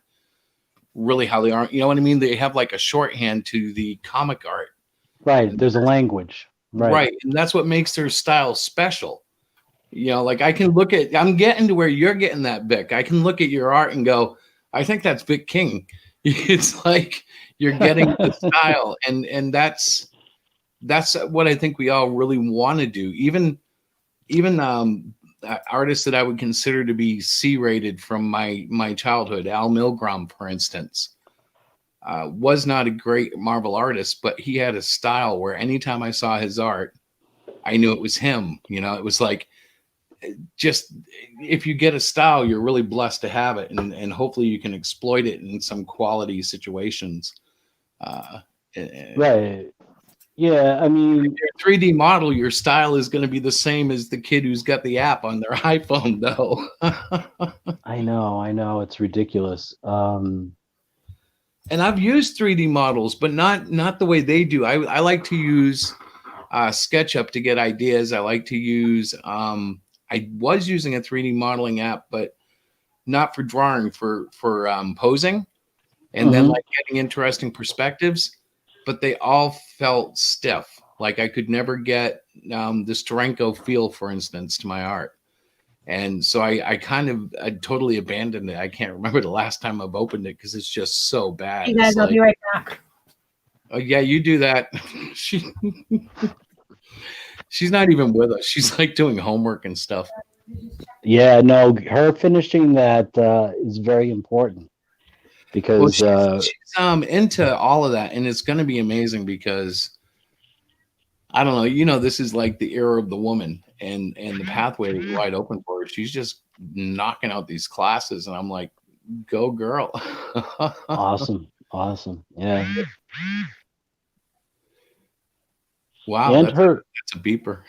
really how they are. You know what I mean? They have like a shorthand to the comic art. right. There's a language. Right. And that's what makes their style special. You know, like I'm getting to where you're getting that, Vic. I can look at your art and go, I think that's Vic King. It's like you're getting the style, and that's what I think we all really want to do. Even artists that I would consider to be C-rated from my childhood, Al Milgrom, for instance, was not a great Marvel artist, but he had a style where anytime I saw his art, I knew it was him. You know, it was like, just if you get a style, you're really blessed to have it, and hopefully you can exploit it in some quality situations. Right. Yeah, I mean, If you're a 3D model, your style is going to be the same as the kid who's got the app on their iPhone, though. I know, it's ridiculous. And I've used 3D models, but not the way they do. I like to use SketchUp to get ideas. I like to use I was using a 3D modeling app, but not for drawing, for posing, and then like getting interesting perspectives. But they all felt stiff. Like I could never get the Steranko feel, for instance, to my art. And so I totally abandoned it. I can't remember the last time I've opened it because it's just so bad. Hey guys, I'll be right back. Oh yeah, you do that. She's not even with us. She's like doing homework and stuff. Yeah, no, her finishing that is very important because she's into all of that, and it's going to be amazing because I don't know. You know, this is like the era of the woman, and the pathway is wide open for her. She's just knocking out these classes, and I'm like, go girl. awesome. Yeah. Wow, and that's her a beeper.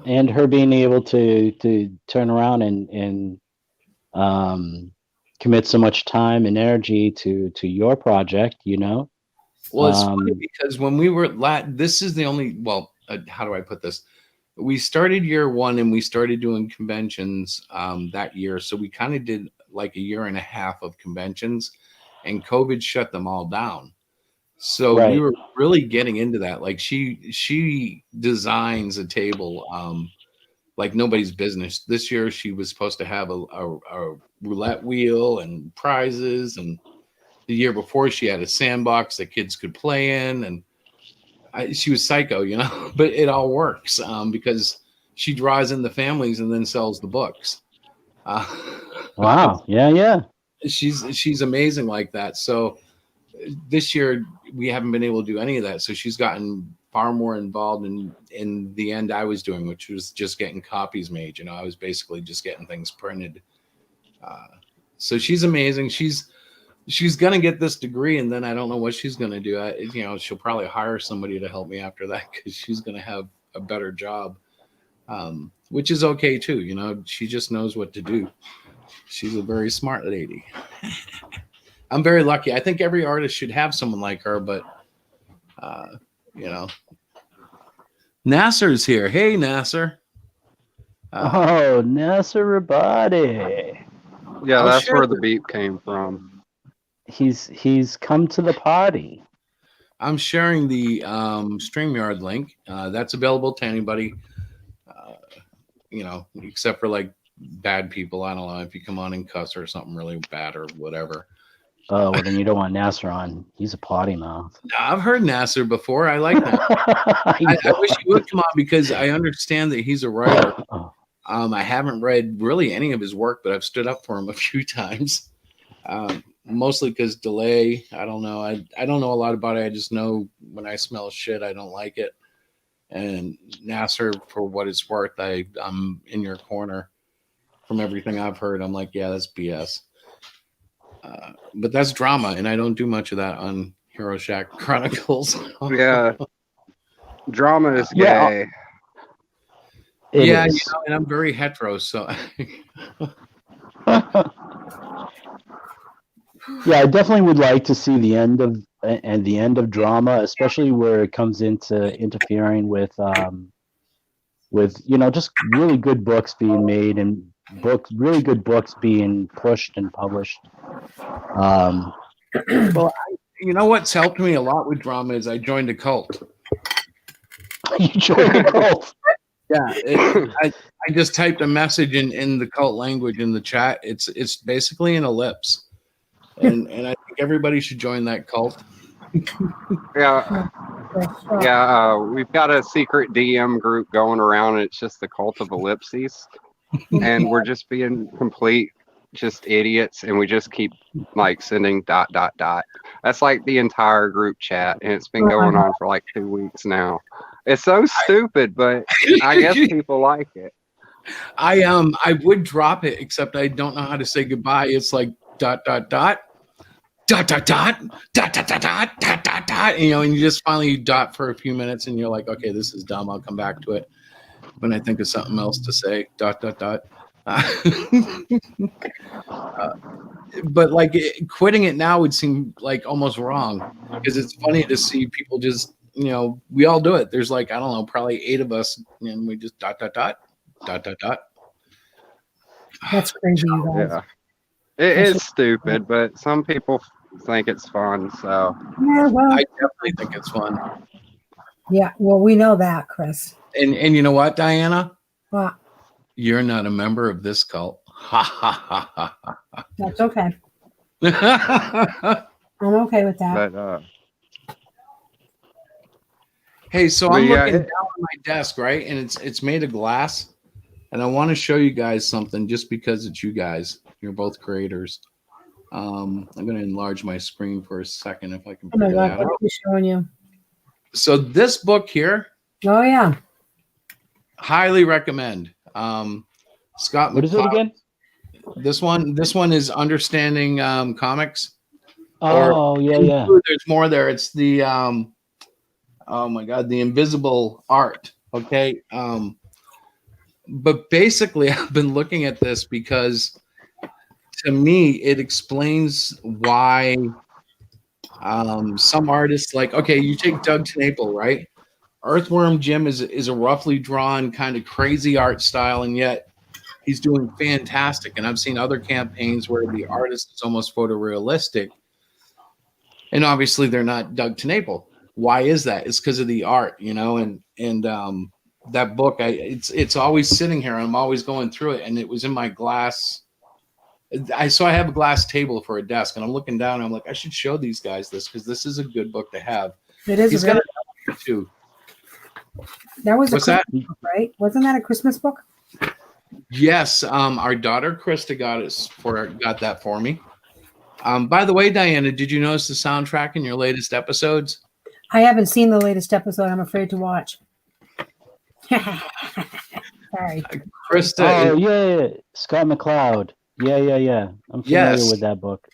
and her being able to turn around and commit so much time and energy to your project, Well, it's funny um, because when we were this is the only, well, how do I put this? We started year one and we started doing conventions that year. So we kind of did like a year and a half of conventions, and COVID shut them all down. So we right. were really getting into that. Like she designs a table like nobody's business. This year she was supposed to have a roulette wheel and prizes, and the year before she had a sandbox that kids could play in, and she was psycho, but it all works because she draws in the families and then sells the books. Uh, Wow. Yeah, yeah. she's amazing like that. So this year we haven't been able to do any of that. So she's gotten far more involved in the end I was doing, which was just getting copies made. I was basically just getting things printed. So she's amazing. She's gonna get this degree, and then I don't know what she's gonna do. She'll probably hire somebody to help me after that because she's gonna have a better job, which is okay too. She just knows what to do. She's a very smart lady. I'm very lucky. I think every artist should have someone like her, but you know, Nasser's here. Hey, Nasser. Oh, Nasser Rabadi. Yeah, I'll that's share where the the- beep came from. He's come to the party. I'm sharing the StreamYard link. That's available to anybody, except for like bad people. I don't know if you come on and cuss or something really bad or whatever. Oh, well, then you don't want Nasser on. He's a potty mouth. I've heard Nasser before. I like that. I wish he would come on because I understand that he's a writer. I haven't read really any of his work, but I've stood up for him a few times. Mostly because delay. I don't know. I don't know a lot about it. I just know when I smell shit, I don't like it. And Nasser, for what it's worth, I'm in your corner. From everything I've heard, I'm like, yeah, that's BS. But that's drama, and I don't do much of that on Hero Shack Chronicles. Yeah, drama is Yeah. gay. It yeah, is. and I'm very hetero, so Yeah, I definitely would like to see the end of drama, especially where it comes into interfering with just really good books being made and really good books being pushed and published. well, you know what's helped me a lot with drama is I joined a cult. You joined the cult. Yeah, I just typed a message in the cult language in the chat. It's basically an ellipse, and I think everybody should join that cult. Yeah, yeah. We've got a secret DM group going around, and it's just the cult of ellipses, and we're just being complete just idiots, and we just keep like sending ... That's like the entire group chat, and it's been going on for like 2 weeks now. It's so stupid, but I guess people like it. I would drop it, except I don't know how to say goodbye. It's like ... and you just finally dot for a few minutes, and you're like, okay, this is dumb. I'll come back to it when I think of something else to say. ... But like quitting it now would seem like almost wrong because it's funny to see people just we all do it. There's like I don't know, probably 8 of us, and we just ... That's crazy, you guys. Yeah, it is stupid, but some people think it's fun. So Yeah, well, I definitely think it's fun. yeah, well, we know that, Chris. And you know what, Diana? Well, You're not a member of this cult. Ha ha ha ha that's okay. ha. I'm okay with that. but Hey, so But I'm yeah, looking down on my desk, right? And it's made of glass. And I want to show you guys something just because it's you guys. You're both creators. I'm going to enlarge my screen for a second if I can Oh my figure God, that what are out. we showing you? So this book here, Oh, yeah. highly recommend. Scott What is it McCloud. again? This one is Understanding Comics. Oh, yeah. There's more there. It's the oh my God, the invisible art. Okay. But basically, I've been looking at this because to me, it explains why some artists like, okay, you take Doug TenNapel, right? Earthworm Jim is a roughly drawn kind of crazy art style, and yet he's doing fantastic. And I've seen other campaigns where the artist is almost photorealistic, and obviously they're not Doug TenNapel. Why is that? It's because of the art, you know. And that book, it's always sitting here. I'm always going through it, and it was in my glass. I have a glass table for a desk, and I'm looking down. And I'm like, I should show these guys this because this is a good book to have. It is. He's got a too. That was What's a that? Christmas book, right? Wasn't that a Christmas book? Yes, our daughter Krista got that for me. By the way, Diana, did you notice the soundtrack in your latest episodes? I haven't seen the latest episode. I'm afraid to watch. Sorry. Krista. Oh yeah, Scott McCloud. Yeah. I'm familiar with that book.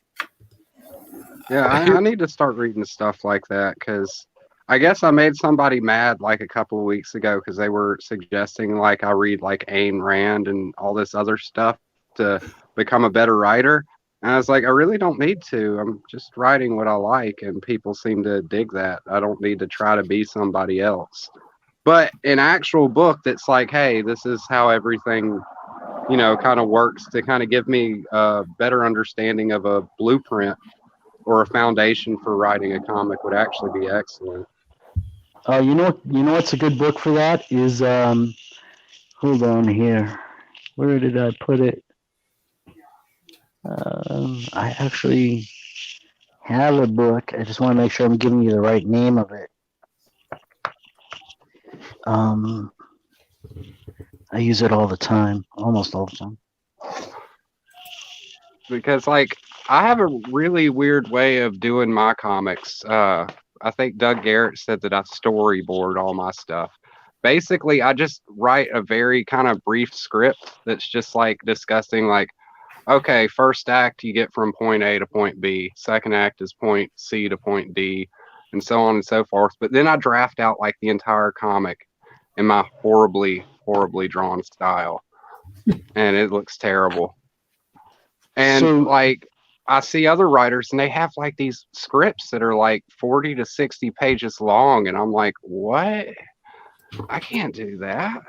Yeah, I need to start reading stuff like that because I guess I made somebody mad like a couple of weeks ago because they were suggesting like I read like Ayn Rand and all this other stuff to become a better writer. And I was like, I really don't need to. I'm just writing what I like, and people seem to dig that. I don't need to try to be somebody else. But an actual book that's like, hey, this is how everything, you know, kind of works to kind of give me a better understanding of a blueprint or a foundation for writing a comic would actually be excellent. Oh, you know what's a good book for that is hold on here. Where did I put it? I actually have a book. I just want to make sure I'm giving you the right name of it. I use it all the time, almost all the time. Because like I have a really weird way of doing my comics. I think Doug Garrett said that I storyboard all my stuff. Basically, I just write a very kind of brief script that's just like discussing like, okay, first act you get from point A to point B. Second act is point C to point D, and so on and so forth. But then I draft out like the entire comic in my horribly drawn style, and it looks terrible. And like I see other writers and they have like these scripts that are like 40 to 60 pages long, and I'm like, what? I can't do that.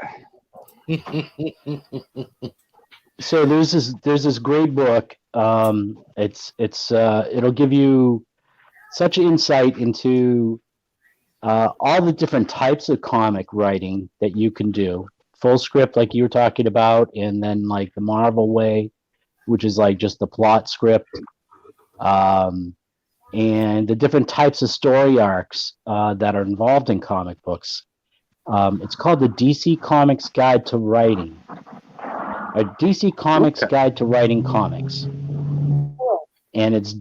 So there's this great book. It'll give you such insight into all the different types of comic writing that you can do. Full script, like you were talking about, and then like the Marvel way, which is like just the plot script, and the different types of story arcs that are involved in comic books. It's called the DC Comics Guide to Writing. A DC Comics Guide to Writing Comics, and it's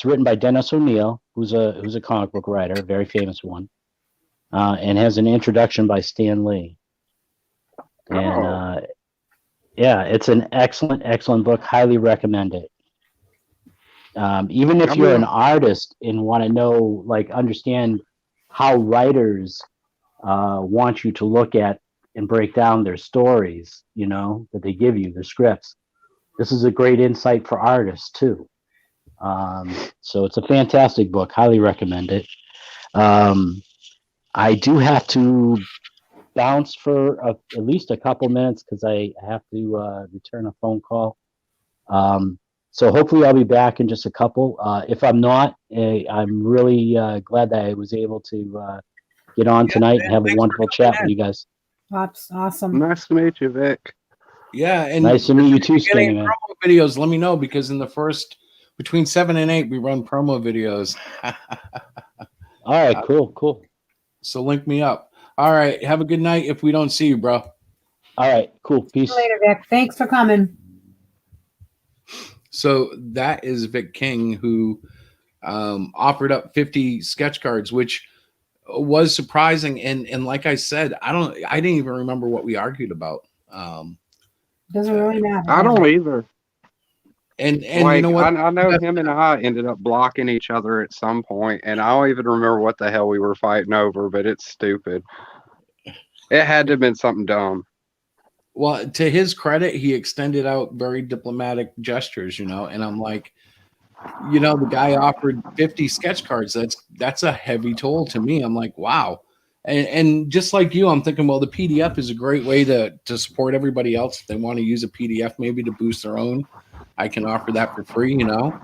written by Dennis O'Neil, who's a comic book writer, a very famous one, and has an introduction by Stan Lee. And yeah, it's an excellent book. Highly recommend it. Even if you're an artist and want to know, like, understand how writers want you to look at and break down their stories, you know, that they give you, their scripts. This is a great insight for artists too. So it's a fantastic book. Highly recommend it. I do have to bounce for at least a couple minutes because I have to return a phone call. So hopefully I'll be back in just a couple. If I'm not, I'm really glad that I was able to get on tonight and have a wonderful chat with you guys. Awesome. Nice to meet you, Vic. Yeah, and nice to meet you too, Skinny Man. Promo videos, let me know, because in the first between 7 and 8 we run promo videos. All right, cool. So link me up. All right, have a good night if we don't see you, bro. All right, cool. Peace. See you later, Vic. Thanks for coming. So that is Vic King, who offered up 50 sketch cards, which was surprising. And like I said, I didn't even remember what we argued about. Doesn't really matter. I don't either. And Like, you know what? I know him and I ended up blocking each other at some point, and I don't even remember what the hell we were fighting over, but it's stupid. It had to have been something dumb. Well, to his credit, he extended out very diplomatic gestures, you know, and I'm like, you know, the guy offered 50 sketch cards. That's a heavy toll to me. I'm like, wow. And just like you, I'm thinking, well, the PDF is a great way to support everybody else. If they want to use a PDF maybe to boost their own, I can offer that for free, you know.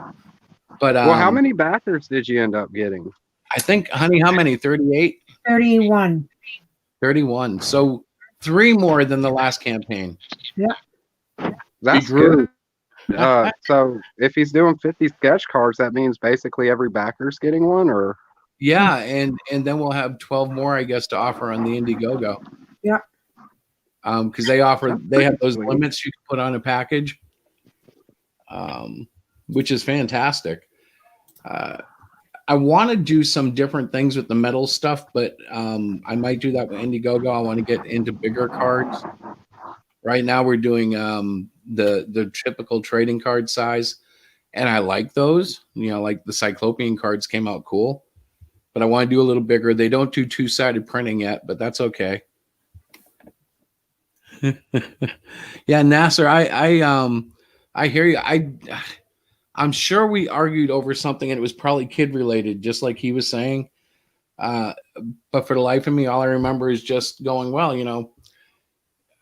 But Well, how many backers did you end up getting? I think, honey, how many? 38? 31. 31. So 3 more than the last campaign. Yeah. That's good. So if he's doing 50 sketch cards, that means basically every backer's getting one, or Yeah, and then we'll have 12 more, I guess, to offer on the Indiegogo. Yeah. Because they have those limits you can put on a package, which is fantastic. I want to do some different things with the metal stuff, but I might do that with Indiegogo. I want to get into bigger cards. Right now, we're doing the typical trading card size, and I like those. You know, like the Cyclopean cards came out cool, but I want to do a little bigger. They don't do 2-sided printing yet, but that's okay. Yeah, Nasser, I hear you. I'm sure we argued over something, and it was probably kid related, just like he was saying. But for the life of me, all I remember is just going, well, you know,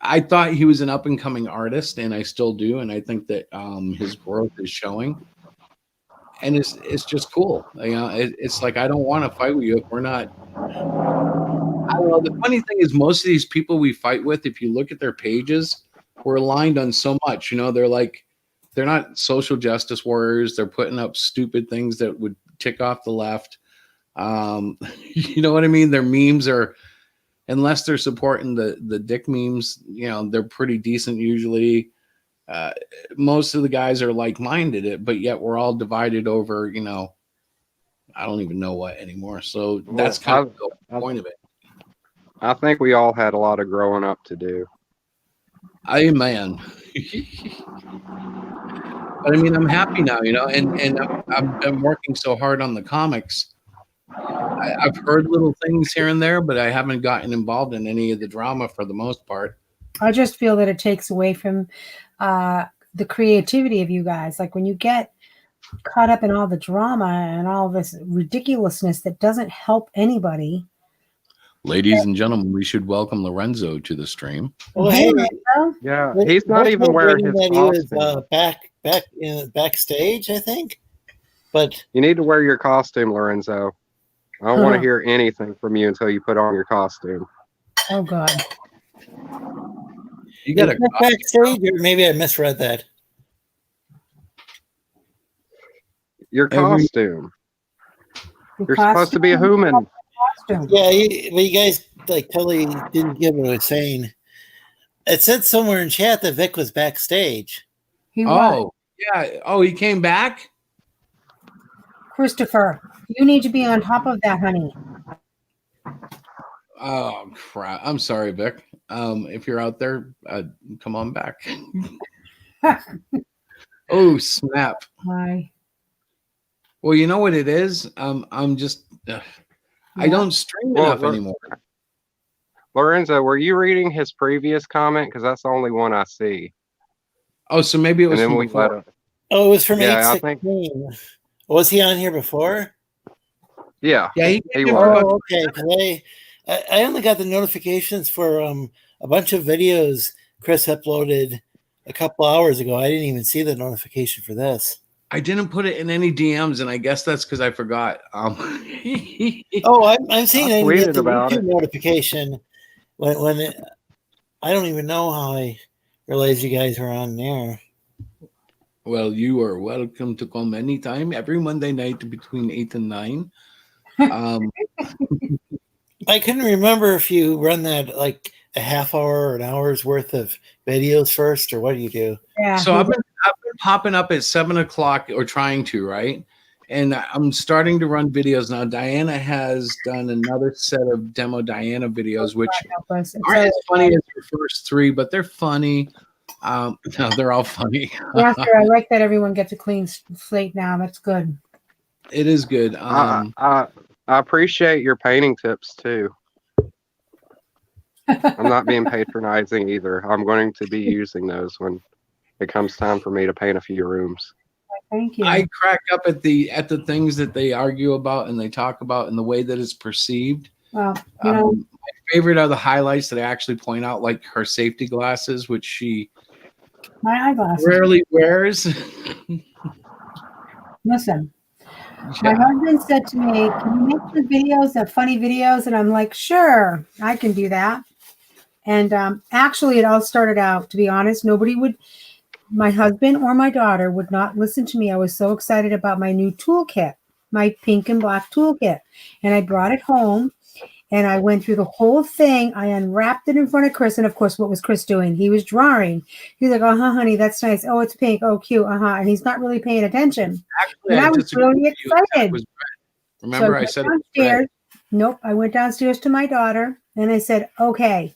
I thought he was an up and coming artist, and I still do, and I think that his growth is showing, and it's just cool. You know, it's like I don't want to fight with you if we're not. I don't know. The funny thing is, most of these people we fight with, if you look at their pages, we're aligned on so much. You know, they're not social justice warriors. They're putting up stupid things that would tick off the left. You know what I mean? Their memes are, unless they're supporting the dick memes, you know, they're pretty decent usually. Most of the guys are like-minded, but yet we're all divided over, you know, I don't even know what anymore. So that's kind of the point of it. I think we all had a lot of growing up to do. Amen. But I mean, I'm happy now, you know, and I've been working so hard on the comics. I've heard little things here and there, but I haven't gotten involved in any of the drama for the most part. I just feel that it takes away from the creativity of you guys. Like when you get caught up in all the drama and all this ridiculousness that doesn't help anybody. Ladies and gentlemen, we should welcome Lorenzo to the stream. Well, hey, Yeah, he's not even wearing his that he was costume. backstage, I think. But You need to wear your costume, Lorenzo. I don't want to hear anything from you until you put on your costume. Oh God. You got a backstage, or maybe I misread that. Your costume. You're supposed to be a human. Yeah, but you guys like totally didn't get what I was saying. It said somewhere in chat that Vic was backstage. He was. Oh, yeah. Oh, he came back? Christopher, you need to be on top of that, honey. Oh, crap. I'm sorry, Vic. If you're out there, come on back. Oh, snap. Hi. Well, you know what it is? I'm just... I don't stream enough anymore. Lorenzo, were you reading his previous comment? Because that's the only one I see. Oh, so maybe it was from before. Oh, it was from Yeah, 816. Was he on here before? Yeah. Yeah, he was. Oh, okay. 'Cause I only got the notifications for a bunch of videos Chris uploaded a couple hours ago. I didn't even see the notification for this. I didn't put it in any DMs, and I guess that's because I forgot. Oh, I'm seeing I it tweeted in the about YouTube it. notification when I don't even know how I realized you guys were on there. Well, you are welcome to come anytime, every Monday night between 8 and 9. I couldn't remember if you run that like a half hour or an hour's worth of videos first, or what do you do? Yeah. So I've been popping up at 7 o'clock, or trying to, right? And I'm starting to run videos now. Diana has done another set of demo Diana videos, which aren't as funny as the first 3, but they're funny. No, they're all funny. Master, I like that everyone gets a clean slate now. That's good. It is good. I appreciate your painting tips too. I'm not being patronizing either. I'm going to be using those when it comes time for me to paint a few rooms. Thank you. I crack up at the things that they argue about and they talk about and the way that it's perceived. Well, you know, My favorite are the highlights that I actually point out, like her safety glasses, which she my eyeglasses. rarely wears. Listen, my husband said to me, "Can you make some videos of funny videos?" And I'm like, "Sure, I can do that." And actually, it all started out, to be honest, my husband or my daughter would not listen to me. I was so excited about my new toolkit, my pink and black toolkit. And I brought it home and I went through the whole thing. I unwrapped it in front of Chris. And of course, what was Chris doing? He was drawing. He's like, "Uh-huh, honey, that's nice. Oh, it's pink. Oh, cute. Uh-huh." And he's not really paying attention. Actually, And I was disagree really with you. It excited. was red. Remember, I said it was red. downstairs. Nope. I went downstairs to my daughter and I said, "Okay,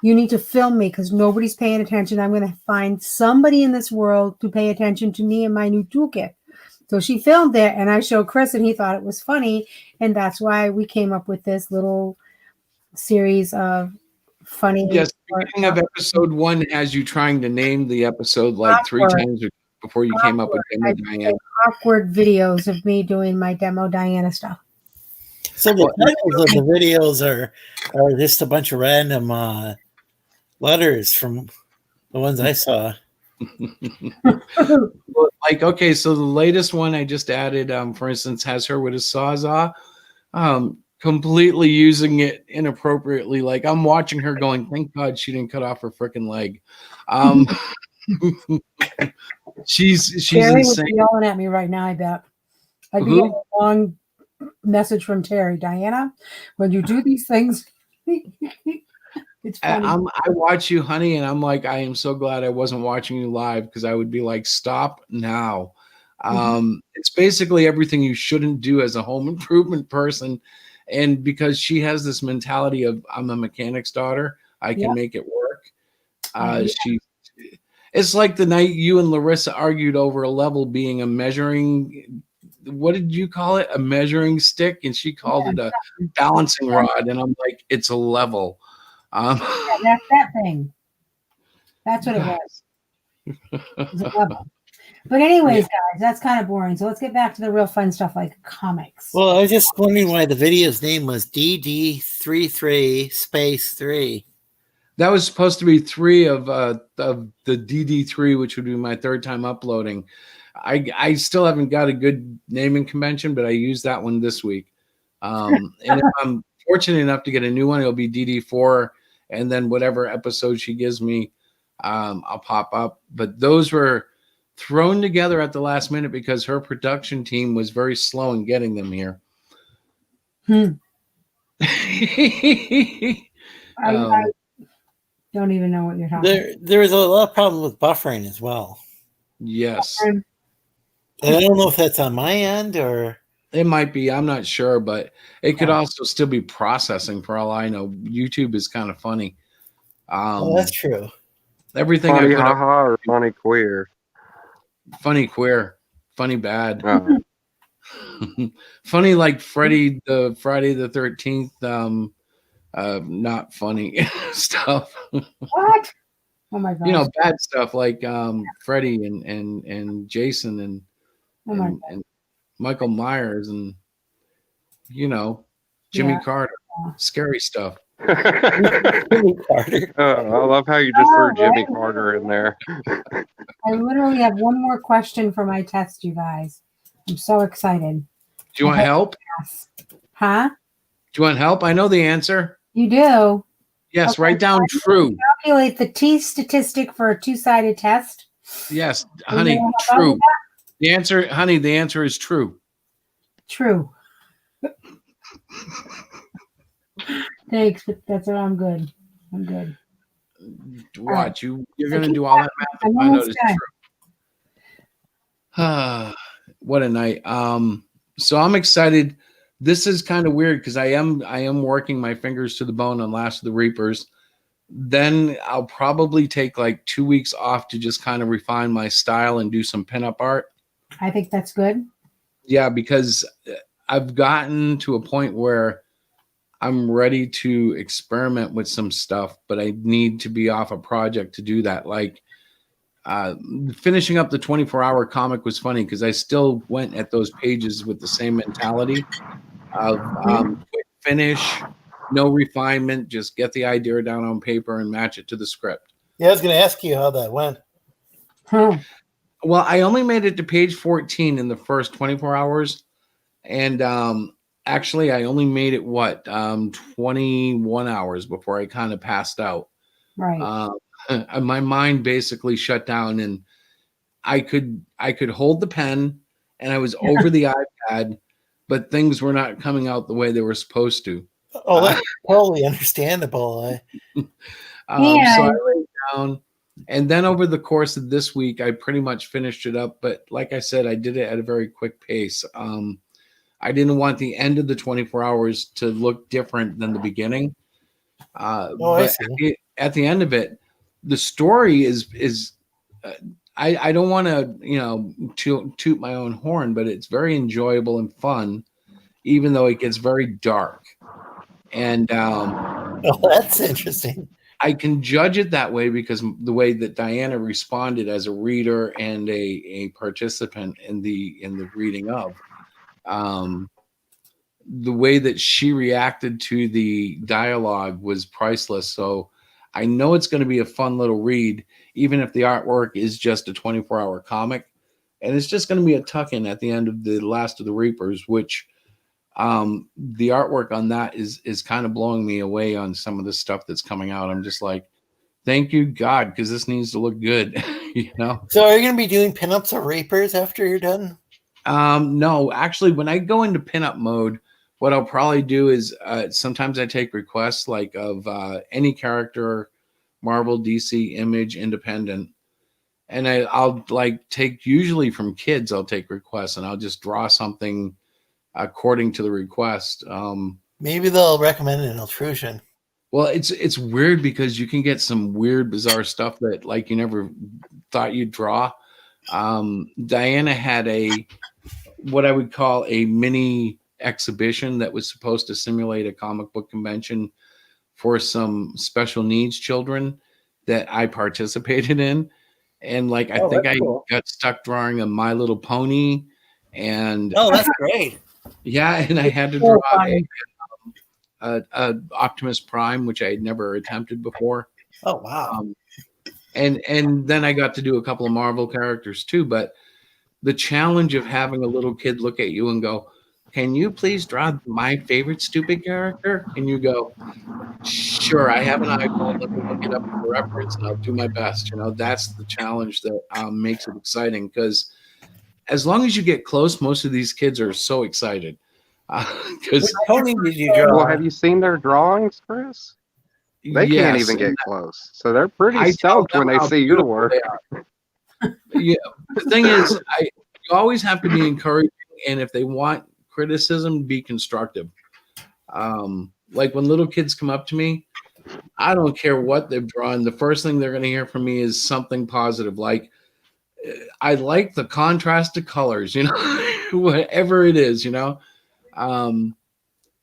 you need to film me because nobody's paying attention. I'm going to find somebody in this world to pay attention to me and my new toolkit." So she filmed it and I showed Chris and he thought it was funny. And that's why we came up with this little series of funny. Yes, the beginning of episode 1 has you trying to name the episode like 3 times before you came up with Demo Diana. Awkward videos of me doing my Demo Diana stuff. So the titles of the videos are just a bunch of random letters from the ones I saw. Like, okay, so the latest one I just added, for instance, has her with a sawzall, completely using it inappropriately. Like, I'm watching her going, "Thank God she didn't cut off her freaking leg." She's Terry insane. would be yelling at me right now, I bet. I'd be getting a long message from Terry. "Diana, when you do these things," it's funny. I watch you, honey, and I'm like, I am so glad I wasn't watching you live because I would be like, "Stop now." It's basically everything you shouldn't do as a home improvement person. And because she has this mentality of, "I'm a mechanic's daughter, I can make it work." It's like the night you and Larissa argued over a level being a measuring, what did you call it? A measuring stick, and she called it a balancing rod. And I'm like, it's a level. That's that thing. That's what it was. It was a level. But anyways, guys, that's kind of boring. So let's get back to the real fun stuff like comics. Well, I was just wondering why the video's name was DD33 space 3. That was supposed to be 3 of the DD3, which would be my 3rd time uploading. I still haven't got a good naming convention, but I used that one this week. And if I'm fortunate enough to get a new one, it'll be DD4, and then whatever episode she gives me, I'll pop up. But those were thrown together at the last minute because her production team was very slow in getting them here. I don't even know what you're talking about. There was a lot of problem with buffering as well. Yes. And I don't know if that's on my end or it might be. I'm not sure, but it could also still be processing for all I know. YouTube is kind of funny. Well, that's true. Everything Funny I put haha or funny queer? Funny queer. Funny bad. Funny like Friday the 13th, not funny stuff. What? Oh my god. You know, bad stuff like Freddy and Jason and Michael Myers and Jimmy Carter. Scary stuff. Jimmy Carter. I love how you just threw Jimmy Carter in there. I literally have one more question for my test, you guys. I'm so excited. Do you want help? Huh? Do you want help? I know the answer. You do? Yes, Okay, write down true. Calculate the T statistic for a 2-sided test. Yes, honey, true. The answer is true. True. Thanks, but that's what I'm good. I'm good. Watch, you're gonna do all that math and find out it's true. What a night. So I'm excited. This is kind of weird because I am working my fingers to the bone on Last of the Reapers. Then I'll probably take like 2 weeks off to just kind of refine my style and do some pinup art. I think that's good. Yeah, because I've gotten to a point where I'm ready to experiment with some stuff, but I need to be off a project to do that. Like finishing up the 24-hour comic was funny because I still went at those pages with the same mentality of quick finish, no refinement, just get the idea down on paper and match it to the script. Yeah, I was going to ask you how that went. Well, I only made it to page 14 in the first 24 hours. And actually, I only made it, 21 hours before I kind of passed out. Right. My mind basically shut down, and I could hold the pen, and I was over the iPad, but things were not coming out the way they were supposed to. Oh, that's totally understandable. So I laid down, and then over the course of this week, I pretty much finished it up. But like I said, I did it at a very quick pace. I didn't want the end of the 24 hours to look different than the beginning. But at the end of it, the story is I don't want to, toot my own horn, but it's very enjoyable and fun, even though it gets very dark. And that's interesting. I can judge it that way because the way that Diana responded as a reader and a participant in the reading of, the way that she reacted to the dialogue was priceless. So I know it's going to be a fun little read, even if the artwork is just a 24-hour comic. And it's just going to be a tuck-in at the end of The Last of the Reapers, which the artwork on that is kind of blowing me away on some of the stuff that's coming out. I'm just like, thank you, God, because this needs to look good. So are you going to be doing pinups of Reapers after you're done? No, actually, when I go into pinup mode, what I'll probably do is sometimes I take requests like of any character, Marvel, DC, Image, Independent, and I'll like take usually from kids. I'll take requests and I'll just draw something according to the request. Maybe they'll recommend an intrusion. Well, it's weird because you can get some weird, bizarre stuff that like you never thought you'd draw. Diana had what I would call a mini exhibition that was supposed to simulate a comic book convention for some special needs children that I participated in. And like, I think I got stuck drawing a My Little Pony and that's great. Yeah. And I had to draw a Optimus Prime, which I had never attempted before. Oh, wow. And then I got to do a couple of Marvel characters too. But the challenge of having a little kid look at you and go, can you please draw my favorite stupid character? And you go, sure, I have an iPhone. Let me look it up for reference and I'll do my best. That's the challenge that makes it exciting, because as long as you get close, most of these kids are so excited. What pony did you draw? Well, have you seen their drawings, Chris? They can't even get close. So they're pretty stoked when they see your work. Yeah, the thing is, you always have to be encouraging, and if they want criticism, be constructive. Like when little kids come up to me, I don't care what they've drawn. The first thing they're going to hear from me is something positive, like I like the contrasted colors, whatever it is, and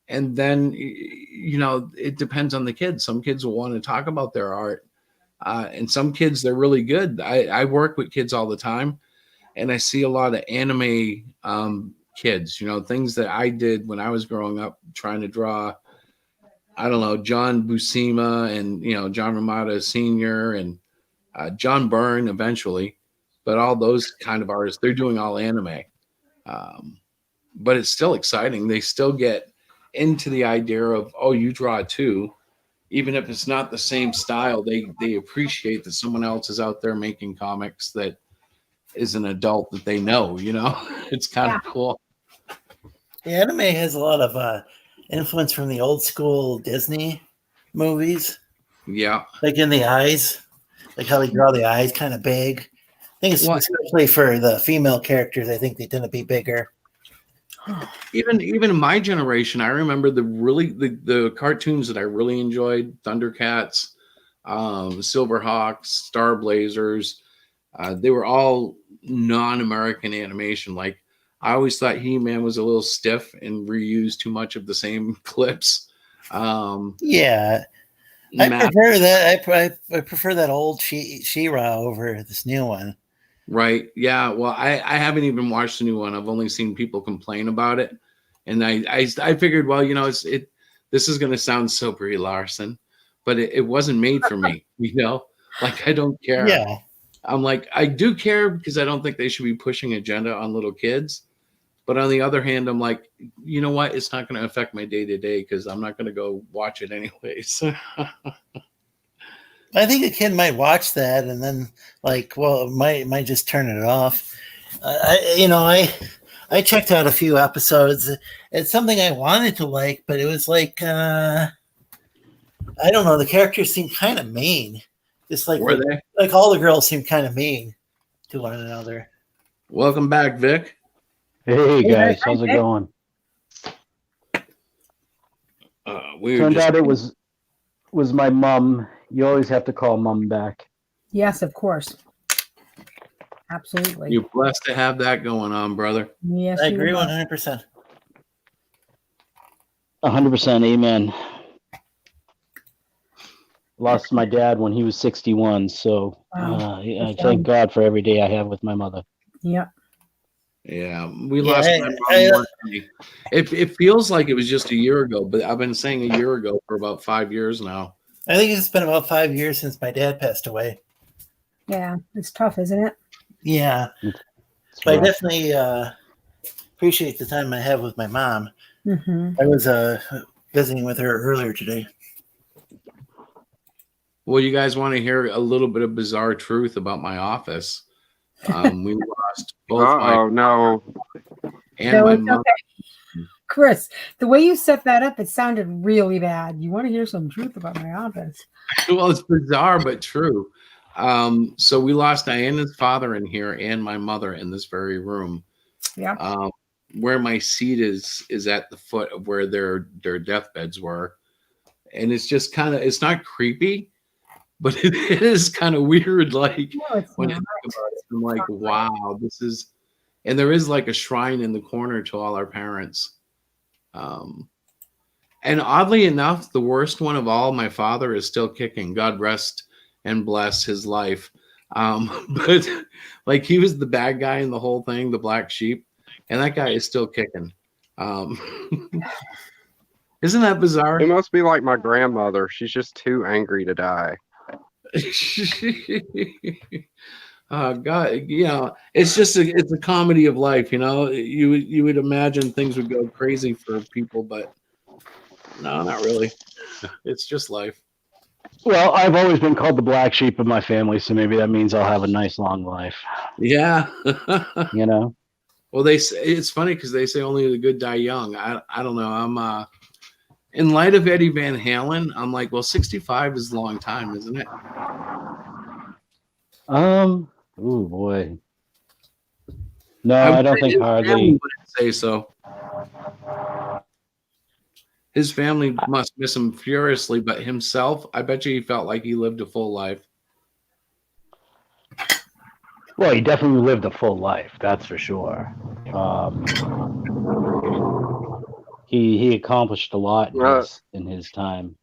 then it depends on the kids. Some kids will want to talk about their art, and some kids, they're really good. I work with kids all the time, and I see a lot of anime kids, things that I did when I was growing up, trying to draw, I don't know, John Buscema and, John Romita Sr. and John Byrne eventually, but all those kind of artists, they're doing all anime. But it's still exciting. They still get into the idea of, oh, you draw too. Even if it's not the same style, they appreciate that someone else is out there making comics that is an adult that they know, It's kind of cool. The anime has a lot of influence from the old school Disney movies. Yeah. Like in the eyes, like how they draw the eyes kind of big. I think it's especially for the female characters, I think they tend to be bigger. Even in my generation, I remember the cartoons that I really enjoyed, Thundercats, Silverhawks, Star Blazers. They were all non-American animation. Like I always thought He-Man was a little stiff and reused too much of the same clips. Yeah, I prefer that. I prefer that old She-Ra over this new one. Right. Yeah. Well, I haven't even watched the new one. I've only seen people complain about it, and I figured, well, this is going to sound so Brie Larson, but it wasn't made for me. Like I don't care. Yeah. I'm like I do care because I don't think they should be pushing agenda on little kids. But on the other hand, I'm like, you know what? It's not going to affect my day to day because I'm not going to go watch it anyways. I think a kid might watch that and then might just turn it off. I checked out a few episodes. It's something I wanted to like, but it was like I don't know. The characters seemed kind of mean. Just like Were they? Like all the girls seemed kind of mean to one another. Welcome back, Vic. Hey guys, how's it going? Turned out it was my mom. You always have to call mom back. Yes, of course. Absolutely. You're blessed to have that going on, brother. Yes, I agree 100%. 100%, amen. Lost my dad when he was 61, so I thank God for every day I have with my mother. Yep. Yeah, we lost my mom. It feels like it was just a year ago, but I've been saying a year ago for about 5 years now. I think it's been about 5 years since my dad passed away. Yeah, it's tough, isn't it? Yeah. But I definitely appreciate the time I have with my mom. Mm-hmm. I was visiting with her earlier today. Well, you guys want to hear a little bit of bizarre truth about my office? We lost both no. and my mother. Okay. Chris, the way you set that up, it sounded really bad. You want to hear some truth about my office? Well, it's bizarre but true. So we lost Diana's father in here and my mother in this very room. Yeah. Where my seat is at the foot of where their deathbeds were, and it's just it's not creepy, but it is kind of weird. Like when you think about it, I'm like, wow, this is, and there is like a shrine in the corner to all our parents. And oddly enough, the worst one of all, my father, is still kicking. God rest and bless his life. But like he was the bad guy in the whole thing, the black sheep, and that guy is still kicking. Isn't that bizarre? It must be like my grandmother. She's just too angry to die. God, it's a comedy of life, you would imagine things would go crazy for people, but no, not really. It's just life. Well, I've always been called the black sheep of my family, so maybe that means I'll have a nice long life. Yeah. Well, they say, it's funny because they say only the good die young. I don't know. I'm in light of Eddie Van Halen, I'm like, well, 65 is a long time, isn't it? Oh boy. No, I don't think hardly. Would say so. His family must miss him furiously, but himself, I bet you he felt like he lived a full life. Well, he definitely lived a full life, that's for sure. He accomplished a lot in his time,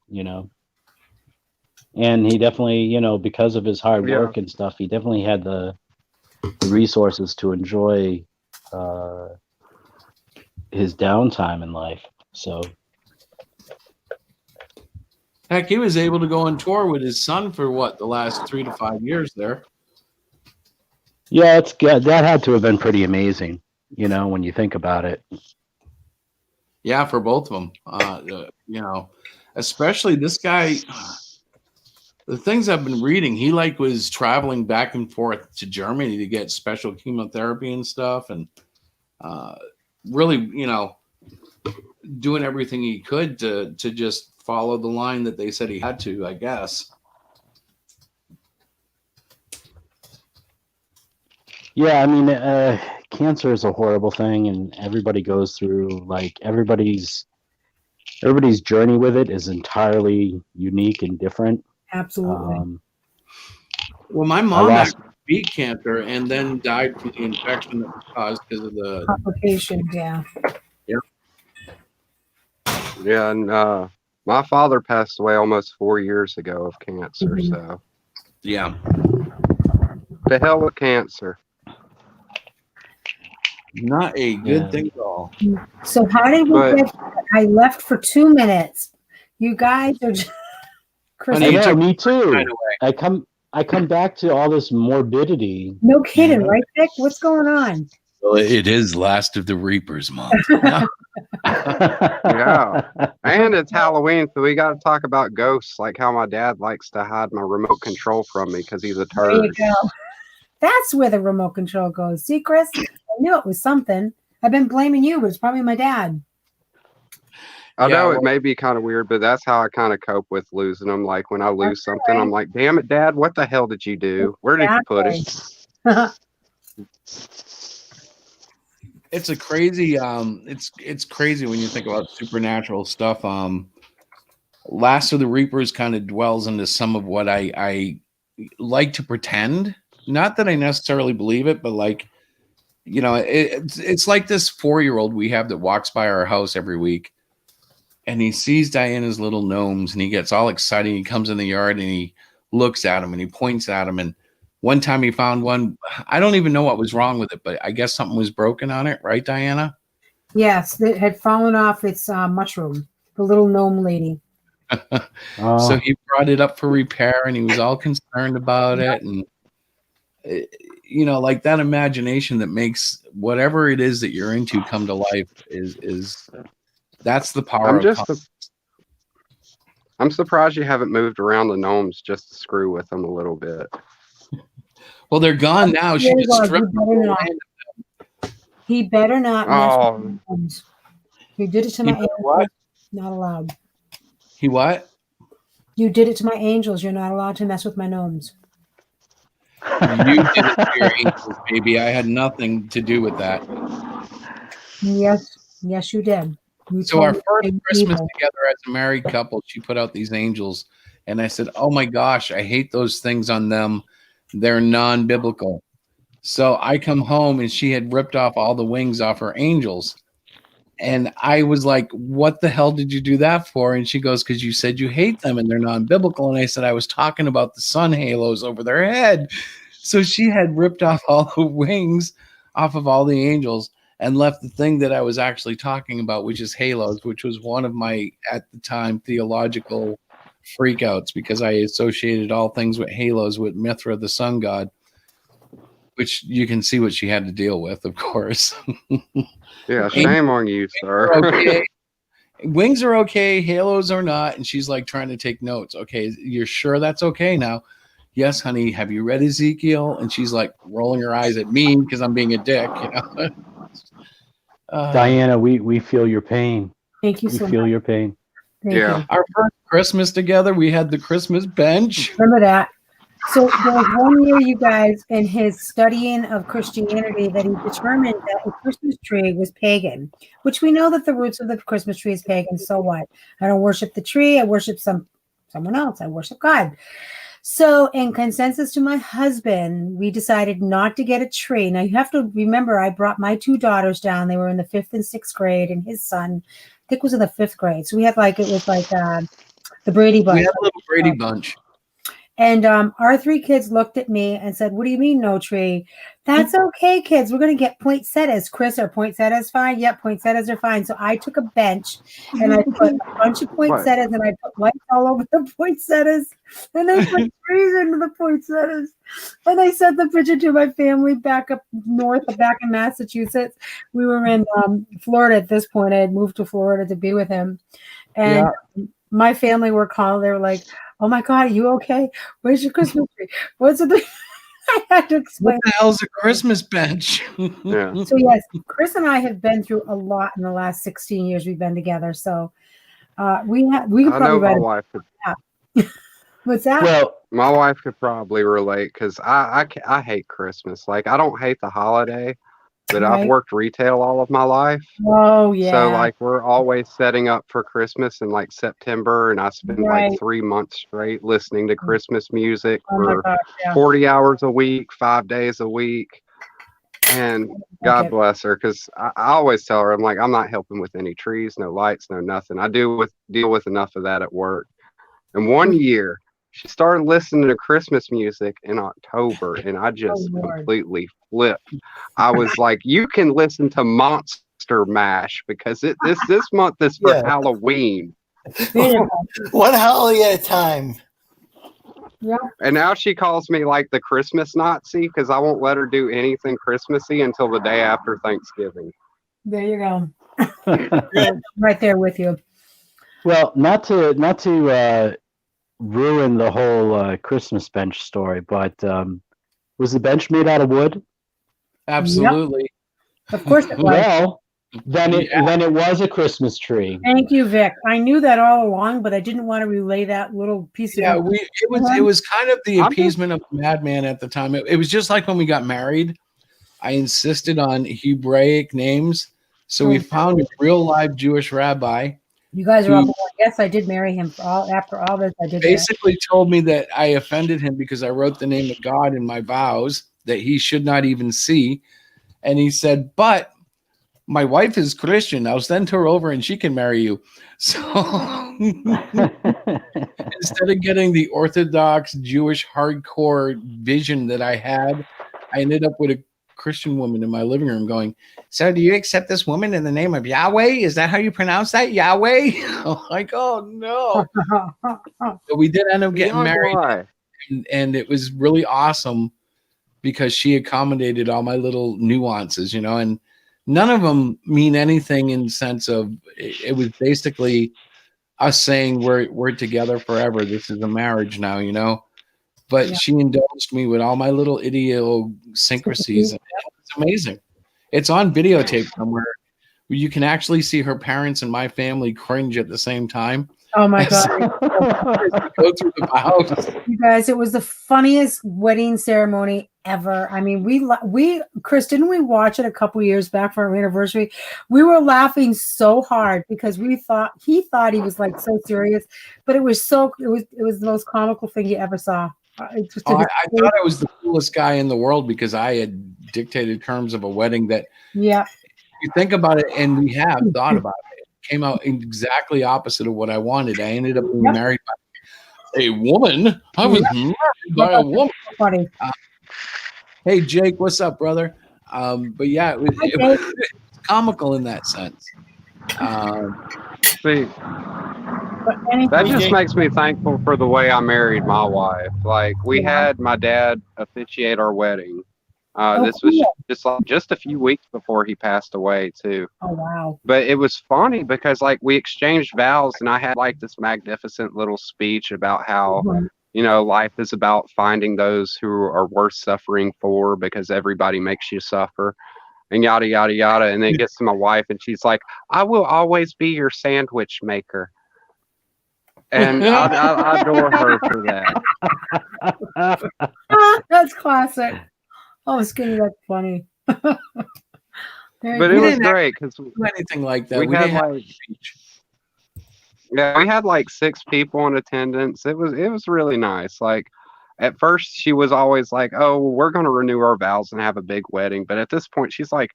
and he definitely, because of his hard work and stuff, he definitely had the resources to enjoy his downtime in life. So. Heck, he was able to go on tour with his son for the last 3 to 5 years there. Yeah, that had to have been pretty amazing, when you think about it. Yeah, for both of them, especially this guy. The things I've been reading, he was traveling back and forth to Germany to get special chemotherapy and stuff, and really, doing everything he could to just follow the line that they said he had to, I guess. Yeah, I mean, cancer is a horrible thing, and everybody goes through, everybody's journey with it is entirely unique and different. Absolutely. Well, my I mom lost. actually beat cancer and then died from the infection that was caused because of the. Complications, yeah. Yeah, and my father passed away almost 4 years ago of cancer. Mhm. So Yeah. the hell with cancer. Not a good Yeah. thing at all. So how did we But get? I left for 2 minutes. You guys are just. Chris, Honey, I you know, took me right too. away. I come back to all this morbidity. no kidding, Yeah. right, Vic? What's going on? Well, it is Last of the Reapers month. No. yeah, and it's Halloween, so we got to talk about ghosts, like how my dad likes to hide my remote control from me because he's a There you turd. go. That's where the remote control goes. See, Chris, I knew it was something. I've been blaming you, but it's probably my dad. I Yeah, know well, it may be kind of weird, but that's how I kind of cope with losing them. Like when I lose something, right. I'm like, "Damn it, Dad! What the hell did you do? Where did you put it?" it's a crazy it's crazy when you think about supernatural stuff. Last of the Reapers kind of dwells into some of what I like to pretend. Not that I necessarily believe it, but like, you know, it's like this 4-year-old we have that walks by our house every week and he sees Diana's little gnomes and he gets all excited. He comes in the yard and he looks at them and he points at them. And one time he found one. I don't even know what was wrong with it, but I guess something was broken on it, right, Diana? Yes, it had fallen off its mushroom. The little gnome lady. So he brought it up for repair and he was all concerned about it. And you know, like that imagination that makes whatever it is that you're into come to life is that's the power I'm surprised you haven't moved around the gnomes just to screw with them a little bit. Well, they're gone now. She just stripped He better not mess with Oh, my gnomes. He did it to He my better angels. what? Not allowed. He what? You did it to my angels. You're not allowed to mess with my gnomes. You did it to your angels, baby. I had nothing to do with that. Yes, you did. You So our told me first they were Christmas evil. together as a married couple, she put out these angels, and I said, "Oh my gosh, I hate those things on them. They're non-biblical." So I come home and she had ripped off all the wings off her angels. And I was like, "What the hell did you do that for?" And she goes, "Because you said you hate them and they're non-biblical." And I said, "I was talking about the sun halos over their head." So she had ripped off all the wings off of all the angels and left the thing that I was actually talking about, which is halos, which was one of my, at the time, theological freakouts because I associated all things with halos with Mithra, the sun god, which you can see what she had to deal with, of course. yeah, shame on you, sir. Okay. Wings are okay, halos are not. And she's like trying to take notes. Okay, you're sure that's okay now? Yes, honey. Have you read Ezekiel? And she's like rolling her eyes at me because I'm being a dick, you know. Diana, we feel your pain. Thank you We so feel much. your pain. Thank Yeah. you. Our first Christmas together, we had the Christmas bench. Remember that. So there was one year, you guys, in his studying of Christianity, that he determined that a Christmas tree was pagan, which we know that the roots of the Christmas tree is pagan. So what? I don't worship the tree. I worship someone else. I worship God. So in consensus to my husband, we decided not to get a tree. Now you have to remember, I brought my 2 daughters down. They were in the 5th and 6th grade, and his son, I think, was in the 5th grade. So we had it was like the Brady Bunch. We had a little Brady Bunch. And our 3 kids looked at me and said, "What do you mean no tree?" "That's okay, kids. We're going to get poinsettias." "Chris, are poinsettias fine?" "Yep, poinsettias are fine." So I took a bench and I put a bunch of poinsettias and I put lights all over the poinsettias and I put trees into the poinsettias. And I sent the picture to my family back up north, back in Massachusetts. We were in Florida at this point. I had moved to Florida to be with him. And my family were calling. They were like, "Oh my God, are you okay? Where's your Christmas tree? What's the?" I had to explain. What the hell's a Christmas bench? Yeah. So yes, Chris and I have been through a lot in the last 16 years we've been together. So we could I know probably my write wife could. What's that? Well, My wife could probably relate because I hate Christmas. Like I don't hate the holiday, but I've Right. worked retail all of my life. Oh yeah. So like we're always setting up for Christmas in like September, and I spend like Right. 3 months straight listening to Christmas music Oh my for gosh, yeah. 40 hours a week, 5 days a week. And God Okay. bless her, because I always tell her, I'm like, I'm not helping with any trees, no lights, no nothing. I deal with enough of that at work. And one year she started listening to Christmas music in October, and I just Lord. completely flipped. I was like, you can listen to Monster Mash because this month is for Yeah. Halloween. Beautiful. One holiday at a time. Yeah. And now she calls me like the Christmas Nazi because I won't let her do anything Christmassy until the day after Thanksgiving. There you go. Right there with you. Well, not to ruin the whole Christmas bench story, but was the bench made out of wood? Absolutely. Of course it was. Well, then Yeah. it was a Christmas tree. Thank you, Vic. I knew that all along, but I didn't want to relay that little piece Yeah, of it was kind of the I'm just- appeasement of the madman at the time. It was just like when we got married. I insisted on Hebraic names, so we found a real live Jewish rabbi. You guys are all who born. Yes, I did marry him. After all this, I did. basically told me that I offended him because I wrote the name of God in my vows that he should not even see. And he said, but my wife is Christian. I'll send her over and she can marry you. So instead of getting the Orthodox Jewish hardcore vision that I had, I ended up with a Christian woman in my living room going, so do you accept this woman in the name of Yahweh? Is that how you pronounce that? Yahweh? I'm like, oh no. But we did end up getting married, and it was really awesome because she accommodated all my little nuances, and none of them mean anything in the sense of it was basically us saying we're together forever. This is a marriage now, but Yeah. she indulged me with all my little idiosyncrasies. And it's amazing. It's on videotape somewhere. You can actually see her parents and my family cringe at the same time. Oh my God. Go through the house. You guys, it was the funniest wedding ceremony ever. I mean, we Chris, didn't we watch it a couple years back for our anniversary? We were laughing so hard because he thought he was like so serious, but it was the most comical thing you ever saw. I thought I was the coolest guy in the world because I had dictated terms of a wedding that, yeah, you think about it, and we have thought about it. It came out exactly opposite of what I wanted. I ended up being married by a woman. I was married by a woman. Funny. Hey, Jake, what's up, brother? But yeah, it was comical in that sense. See, that just makes me thankful for the way I married my wife. Like we had my dad officiate our wedding. This was just a few weeks before he passed away too. Oh wow! But it was funny because like we exchanged vows, and I had like this magnificent little speech about how life is about finding those who are worth suffering for because everybody makes you suffer, and yada yada yada. And then it gets to my wife, and she's like, "I will always be your sandwich maker." And I adore her for that. That's classic. Oh, Skinny, that's funny. But it was great because anything like that. We had like, we had like 6 people in attendance. It was really nice. Like at first she was always like, "Oh, we're going to renew our vows and have a big wedding." But at this point, she's like,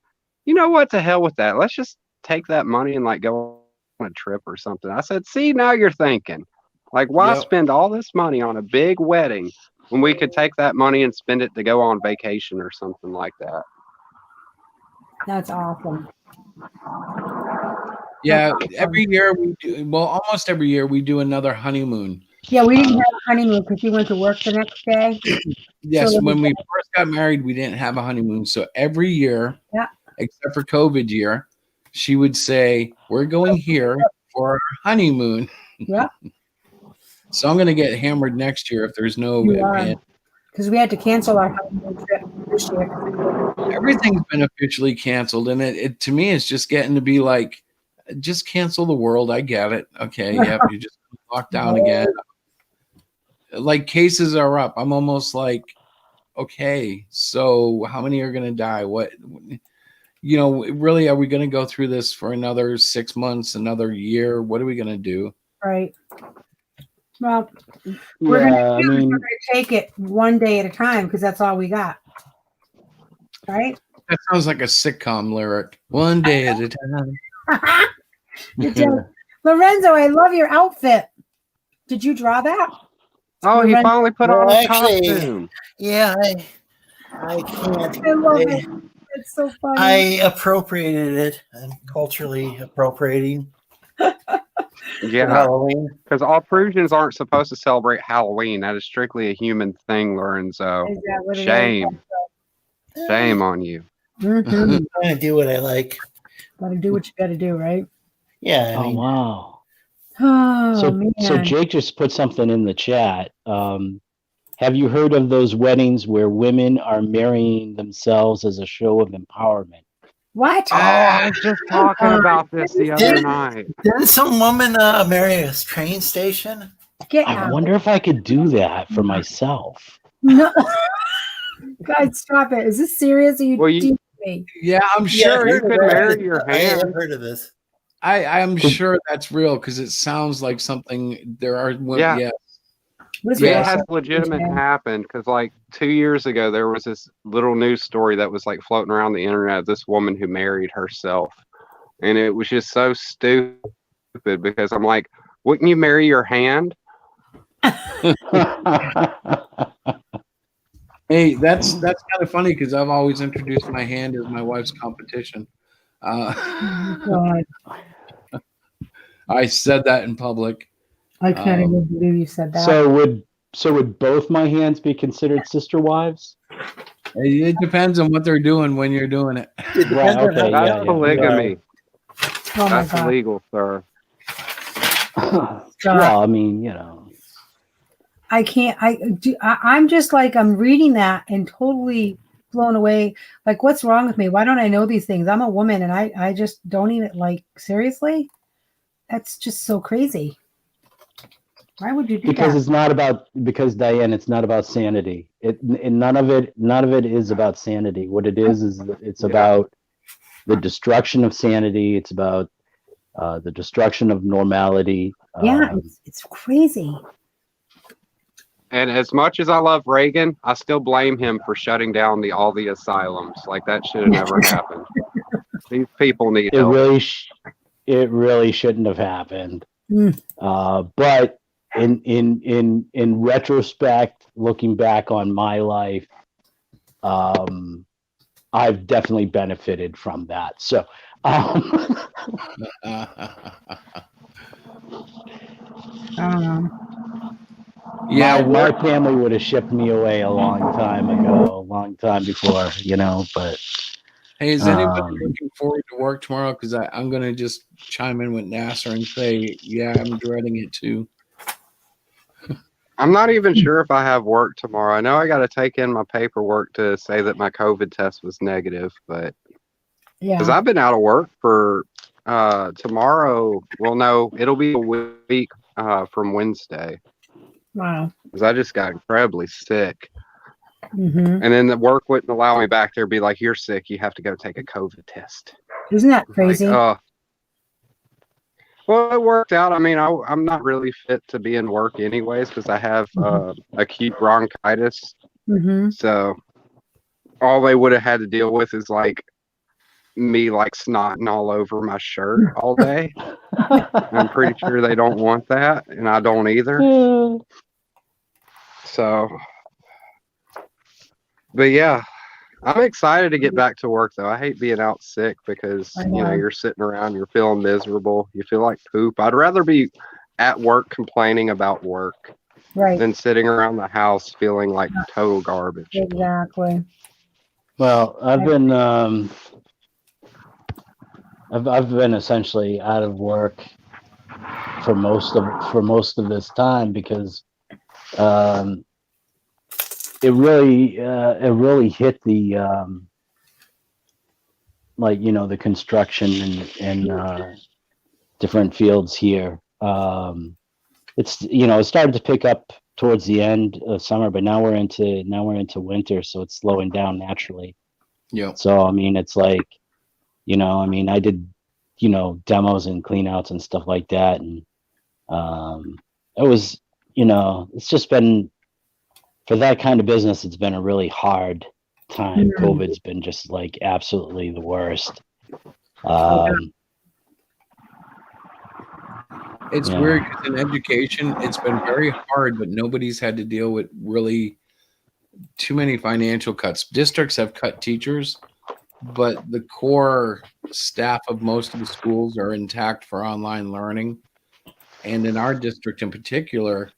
"You know what? To hell with that. Let's just take that money and like go on a trip or something." I said, "See, now you're thinking. Like, why spend all this money on a big wedding when we could take that money and spend it to go on vacation or something like that?" That's awesome. Yeah, every year almost every year we do another honeymoon. Yeah, we didn't have a honeymoon because you went to work the next day. Yes, so when we first got married, we didn't have a honeymoon. So every year, except for COVID year, she would say, "We're going here for our honeymoon." Yeah. So I'm going to get hammered next year if there's no. Because we had to cancel our honeymoon trip this year. Everything's been officially canceled, and it to me it's just getting to be like, just cancel the world. I get it. Okay, yeah, you just lock down again. Like cases are up. I'm almost like, okay, so how many are going to die? What? really, are we going to go through this for another 6 months, another year? What are we going to do? Right. Well, we're gonna Yeah, I mean, take it one day at a time because that's all we got. Right? That sounds like a sitcom lyric. One day at a time. It does. Lorenzo, I love your outfit. Did you draw that? Oh, he finally put on a actually, costume. Yeah, I can't. I love it. It's so funny. I appropriated it. I'm culturally appropriating Yeah, Halloween. because all Prussians aren't supposed to celebrate Halloween. That is strictly a human thing, Lorenzo. Is that what it is? Shame. Shame on you. Mhm. I'm trying to do what I like. Gotta do what you gotta do, right? Yeah, I oh mean, wow. Oh, man. So Jake just put something in the chat. Have you heard of those weddings where women are marrying themselves as a show of empowerment? What? Oh, I was just talking about this the other night. didn't some woman marry a train station? Get I out. wonder if I could do that for myself. No. Guys, stop it. Is this serious? Are you Well, teasing me? Yeah, I'm Yeah, sure. I've you heard could of that. marry your I have hand. heard of this. I'm sure that's real because it sounds like something. There are women. Yeah. Yes. What is It Yeah, it? has legitimate happened because like 2 years ago there was this little news story that was like floating around the internet of this woman who married herself, and it was just so stupid because I'm like, wouldn't you marry your hand? Hey, that's kind of funny because I've always introduced my hand as my wife's competition. God, I said that in public. I can't even believe you said that. So would both my hands be considered sister wives? It depends on what they're doing when you're doing it. Right. Okay. That's Yeah. polygamy. Oh my That's God. illegal, sir. Well, I mean, I can't. I'm just like I'm reading that and totally blown away. Like, what's wrong with me? Why don't I know these things? I'm a woman, and I just don't even like. Seriously, that's just so crazy. Why would you do because that? it's not about Diane, it's not about sanity. None of it is about sanity. What it is it's about the destruction of sanity. It's about the destruction of normality. Yeah, it's crazy. And as much as I love Reagan, I still blame him for shutting down all the asylums. Like that should have never happened. These people need help. It really shouldn't have happened. But in retrospect, looking back on my life, I've definitely benefited from that. So, Yeah, my family would have shipped me away a long time ago, a long time before, but. Hey, is anybody looking forward to work tomorrow? Because I'm going to just chime in with Nasser and say, yeah, I'm dreading it too. I'm not even sure if I have work tomorrow. I know I got to take in my paperwork to say that my COVID test was negative, but because I've been out of work for tomorrow. Well, no, it'll be a week from Wednesday. Wow. Because I just got incredibly sick. Mm-hmm. And then the work wouldn't allow me back there. Be like, you're sick. You have to go take a COVID test. Isn't that crazy? Well, it worked out. I mean, I'm not really fit to be in work anyways because I have acute bronchitis. Mm-hmm. So all they would have had to deal with is like me like snotting all over my shirt all day. I'm pretty sure they don't want that, and I don't either. So, but yeah, I'm excited to get back to work though. I hate being out sick because you're sitting around, you're feeling miserable, you feel like poop. I'd rather be at work complaining about work than sitting around the house feeling like total garbage. Exactly. Well, I've been I've been essentially out of work for most of this time because it really hit the the construction and different fields here. It's it started to pick up towards the end of summer, but now we're into winter, so it's slowing down naturally. Yeah. So I mean, it's like I mean, I did, demos and cleanouts and stuff like that. And it was, it's just been, for that kind of business, it's been a really hard time. COVID's been just like absolutely the worst. It's Yeah. weird because in education, it's been very hard, but nobody's had to deal with really too many financial cuts. Districts have cut teachers, but the core staff of most of the schools are intact for online learning. And in our district in particular,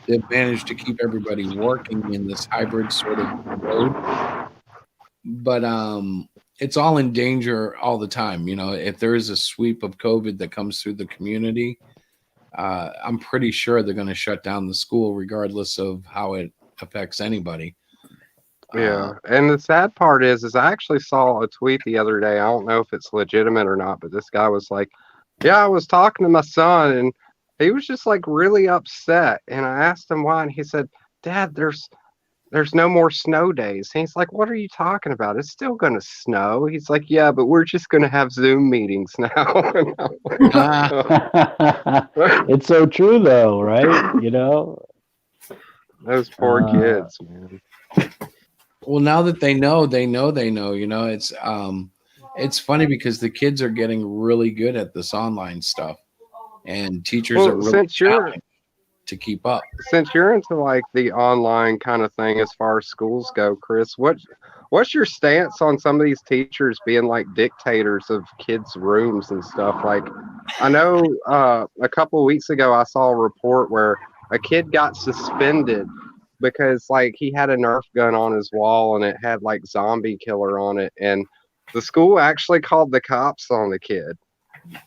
they've managed to keep everybody working in this hybrid sort of mode. But it's all in danger all the time. If there is a sweep of COVID that comes through the community, I'm pretty sure they're going to shut down the school regardless of how it affects anybody. Yeah, and the sad part is I actually saw a tweet the other day. I don't know if it's legitimate or not, but this guy was like, "Yeah, I was talking to my son, and he was just like really upset." And I asked him why, and he said, "Dad, there's no more snow days." And he's like, "What are you talking about? It's still going to snow." He's like, "Yeah, but we're just going to have Zoom meetings now." It's so true, though, right? Those poor kids, man. Well, now that they know. It's funny because the kids are getting really good at this online stuff, and teachers are really challenged to keep up. Since you're into like the online kind of thing as far as schools go, Chris, what's your stance on some of these teachers being like dictators of kids' rooms and stuff? Like, I know a couple of weeks ago I saw a report where a kid got suspended because like he had a Nerf gun on his wall and it had like zombie killer on it, and the school actually called the cops on the kid.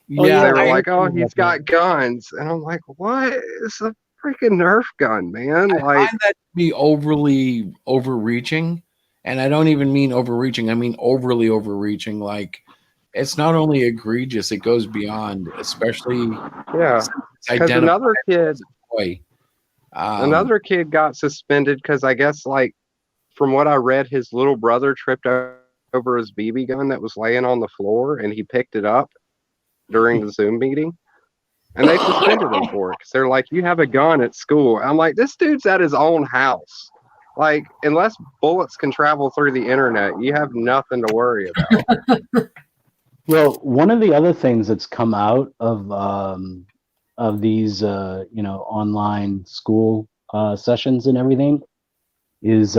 Yeah, they were like, "Oh, he's got guns," and I'm like, "What? It's a freaking Nerf gun, man!" I find that to be overly overreaching, and I don't even mean overreaching. I mean overly overreaching. Like, it's not only egregious; it goes beyond. Especially, because another kid got suspended because I guess, like, from what I read, his little brother tripped over his BB gun that was laying on the floor, and he picked it up during the Zoom meeting, and they suspended him for it because they're like, "You have a gun at school." I'm like, this dude's at his own house. Like, unless bullets can travel through the internet, you have nothing to worry about. Well, one of the other things that's come out of these online school sessions and everything is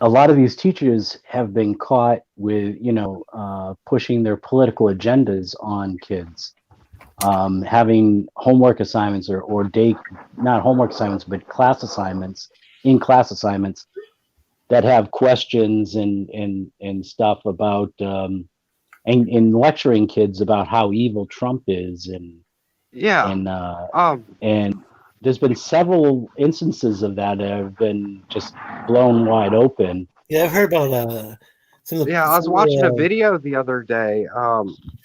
a lot of these teachers have been caught with pushing their political agendas on kids, having homework assignments or day, not homework assignments, but class assignments that have questions and stuff about and lecturing kids about how evil Trump is and there's been several instances of that have been just blown wide open. Yeah, I've heard about some of the. Yeah, I was watching a video the other day.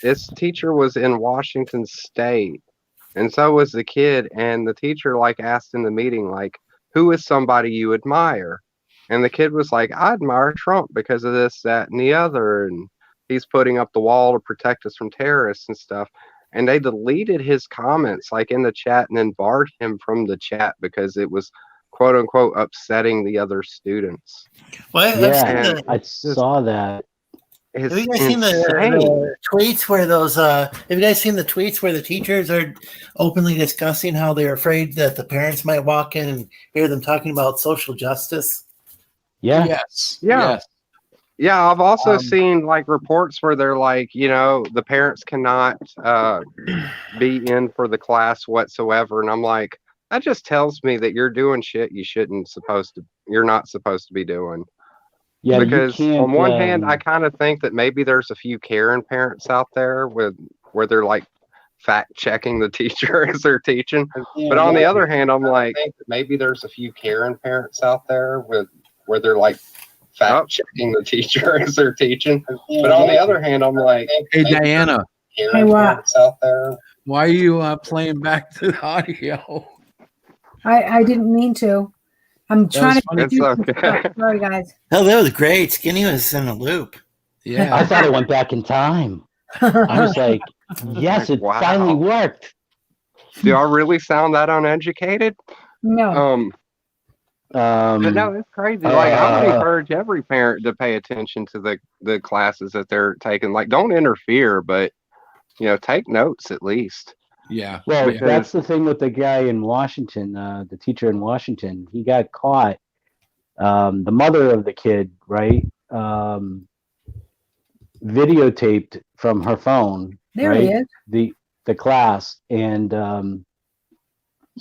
This teacher was in Washington State, and so was the kid. And the teacher like asked in the meeting, like, "Who is somebody you admire?" And the kid was like, "I admire Trump because of this, that, and the other, and he's putting up the wall to protect us from terrorists and stuff." And they deleted his comments like in the chat and then barred him from the chat because it was quote unquote upsetting the other students. Well, I saw that. Have you guys seen the tweets where those? Have you guys seen the tweets where the teachers are openly discussing how they're afraid that the parents might walk in and hear them talking about social justice? Yeah. Yes. Yeah. Yes. Yeah, I've also seen like reports where they're like, the parents cannot be in for the class whatsoever, and I'm like, that just tells me that you're doing shit you're not supposed to be doing. Yeah, because on one hand, I kind of think that maybe there's a few Karen parents out there where they're like fact checking the teacher as they're teaching, but on the other hand, I'm like, maybe there's a few Karen parents out there where they're like fact checking the teacher as they're teaching. But on the other hand, I'm like, hey, Diana. Hey, what? Out there. Why are you playing back the audio? I didn't mean to. I'm trying to do okay. Sorry, guys. Oh, that was great. Skinny was in a loop. Yeah. I thought it went back in time. I was like, yes, it Wow. finally worked. Do I really sound that uneducated? No. But no, it's crazy. Like I would encourage every parent to pay attention to the classes that they're taking. Like, don't interfere, but take notes at least. Yeah. Well, Because- that's the thing with the guy in Washington, the teacher in Washington. He got caught. The mother of the kid, right, videotaped from her phone. There right, he is. the class, and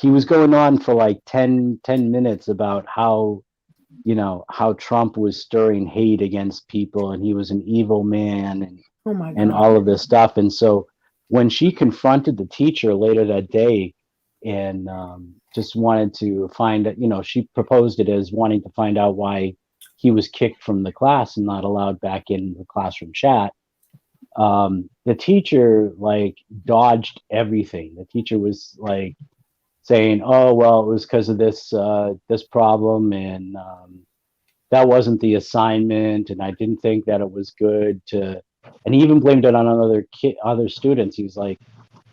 he was going on for like 10 minutes about how Trump was stirring hate against people, and he was an evil man, Oh my God. and all of this stuff. And so when she confronted the teacher later that day and just wanted to find out, she proposed it as wanting to find out why he was kicked from the class and not allowed back in the classroom chat. The teacher like dodged everything. The teacher was like saying, "Oh, well, it was because of this problem, and that wasn't the assignment, and I didn't think that it was good to," and he even blamed it on other students. He was like,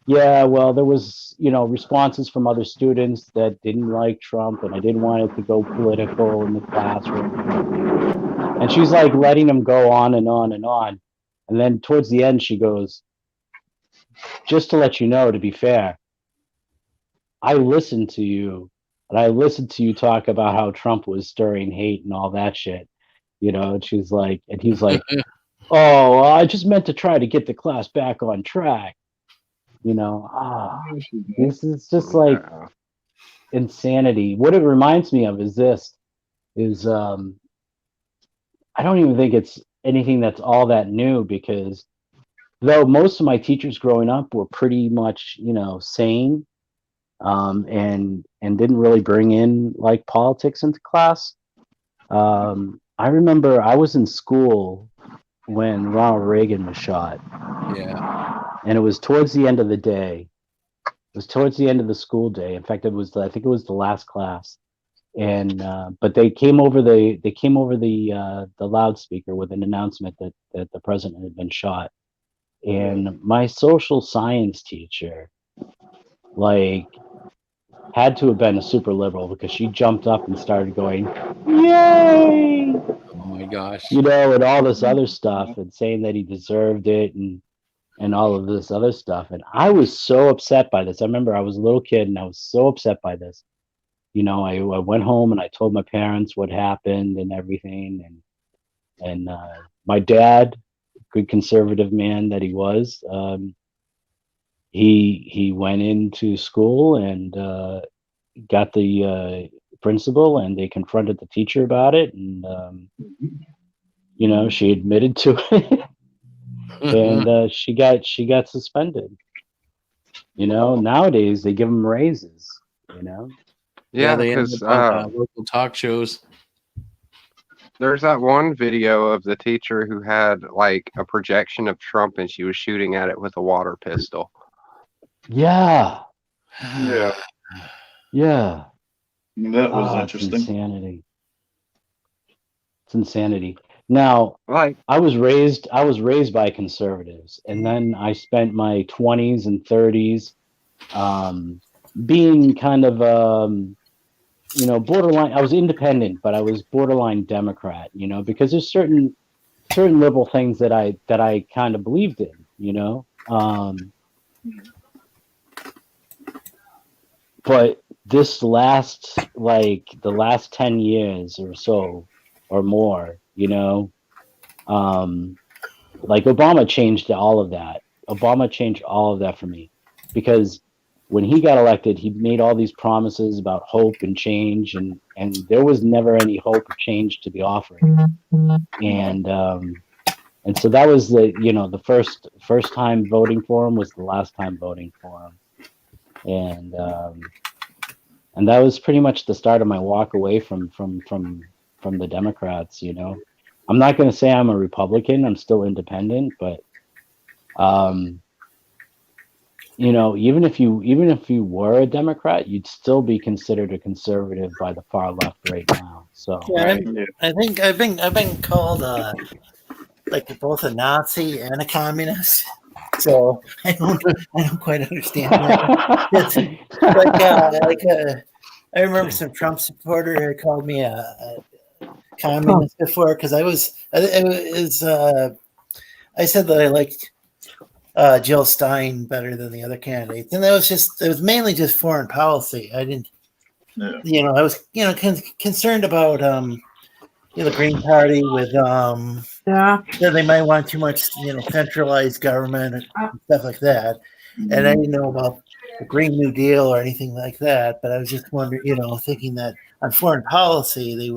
"Yeah, well, there was, responses from other students that didn't like Trump, and I didn't want it to go political in the classroom." And she's like letting him go on and on and on. And then towards the end, she goes, "Just to let you know, to be fair, I listened to you, and I listened to you talk about how Trump was stirring hate and all that shit." And she's like, and he's like, "Oh, I just meant to try to get the class back on track." This is just like insanity. What it reminds me of is I don't even think it's anything that's all that new, because though most of my teachers growing up were pretty much, sane, and didn't really bring in like politics into class. I remember I was in school when Ronald Reagan was shot. Yeah. And it was towards the end of the day. It was towards the end of the school day. In fact, I think it was the last class. And but they came over the loudspeaker with an announcement that the president had been shot. And my social science teacher, like, had to have been a super liberal, because she jumped up and started going, "Yay!" Oh my gosh. And all this other stuff, and saying that he deserved it, and all of this other stuff. And I was so upset by this. I remember I was a little kid, and I was so upset by this. I went home and I told my parents what happened and everything. And my dad, good conservative man that he was, he went into school and got the principal, and they confronted the teacher about it. And, she admitted to it. And she got suspended. Nowadays they give them raises. Yeah, they end because up on local talk shows. there's that one video of the teacher who had like a projection of Trump, and she was shooting at it with a water pistol. Yeah. Yeah, Yeah. that was It's interesting. insanity. It's insanity. Now, Like, I was raised by conservatives, and then I spent my 20s and 30s being kind of borderline. I was independent, but I was borderline Democrat, because there's certain liberal things that I kind of believed in, but this the last 10 years or so or more, like Obama changed all of that. Obama changed all of that for me, because when he got elected, he made all these promises about hope and change, and there was never any hope or change to be offered. And so that was the first time voting for him was the last time voting for him. And that was pretty much the start of my walk away from the Democrats. I'm not going to say I'm a Republican. I'm still independent, but even if you were a Democrat, you'd still be considered a conservative by the far left right now. So I think I've been called like both a Nazi and a communist. So I don't quite understand that. It's I remember some Trump supporter had called me a communist before because I said that I liked Jill Stein better than the other candidates, and it was mainly just foreign policy. I didn't, I was concerned about the Green Party with they might want too much centralized government and stuff like that, and I didn't know about the Green New Deal or anything like that. But I was just wondering, thinking that on foreign policy they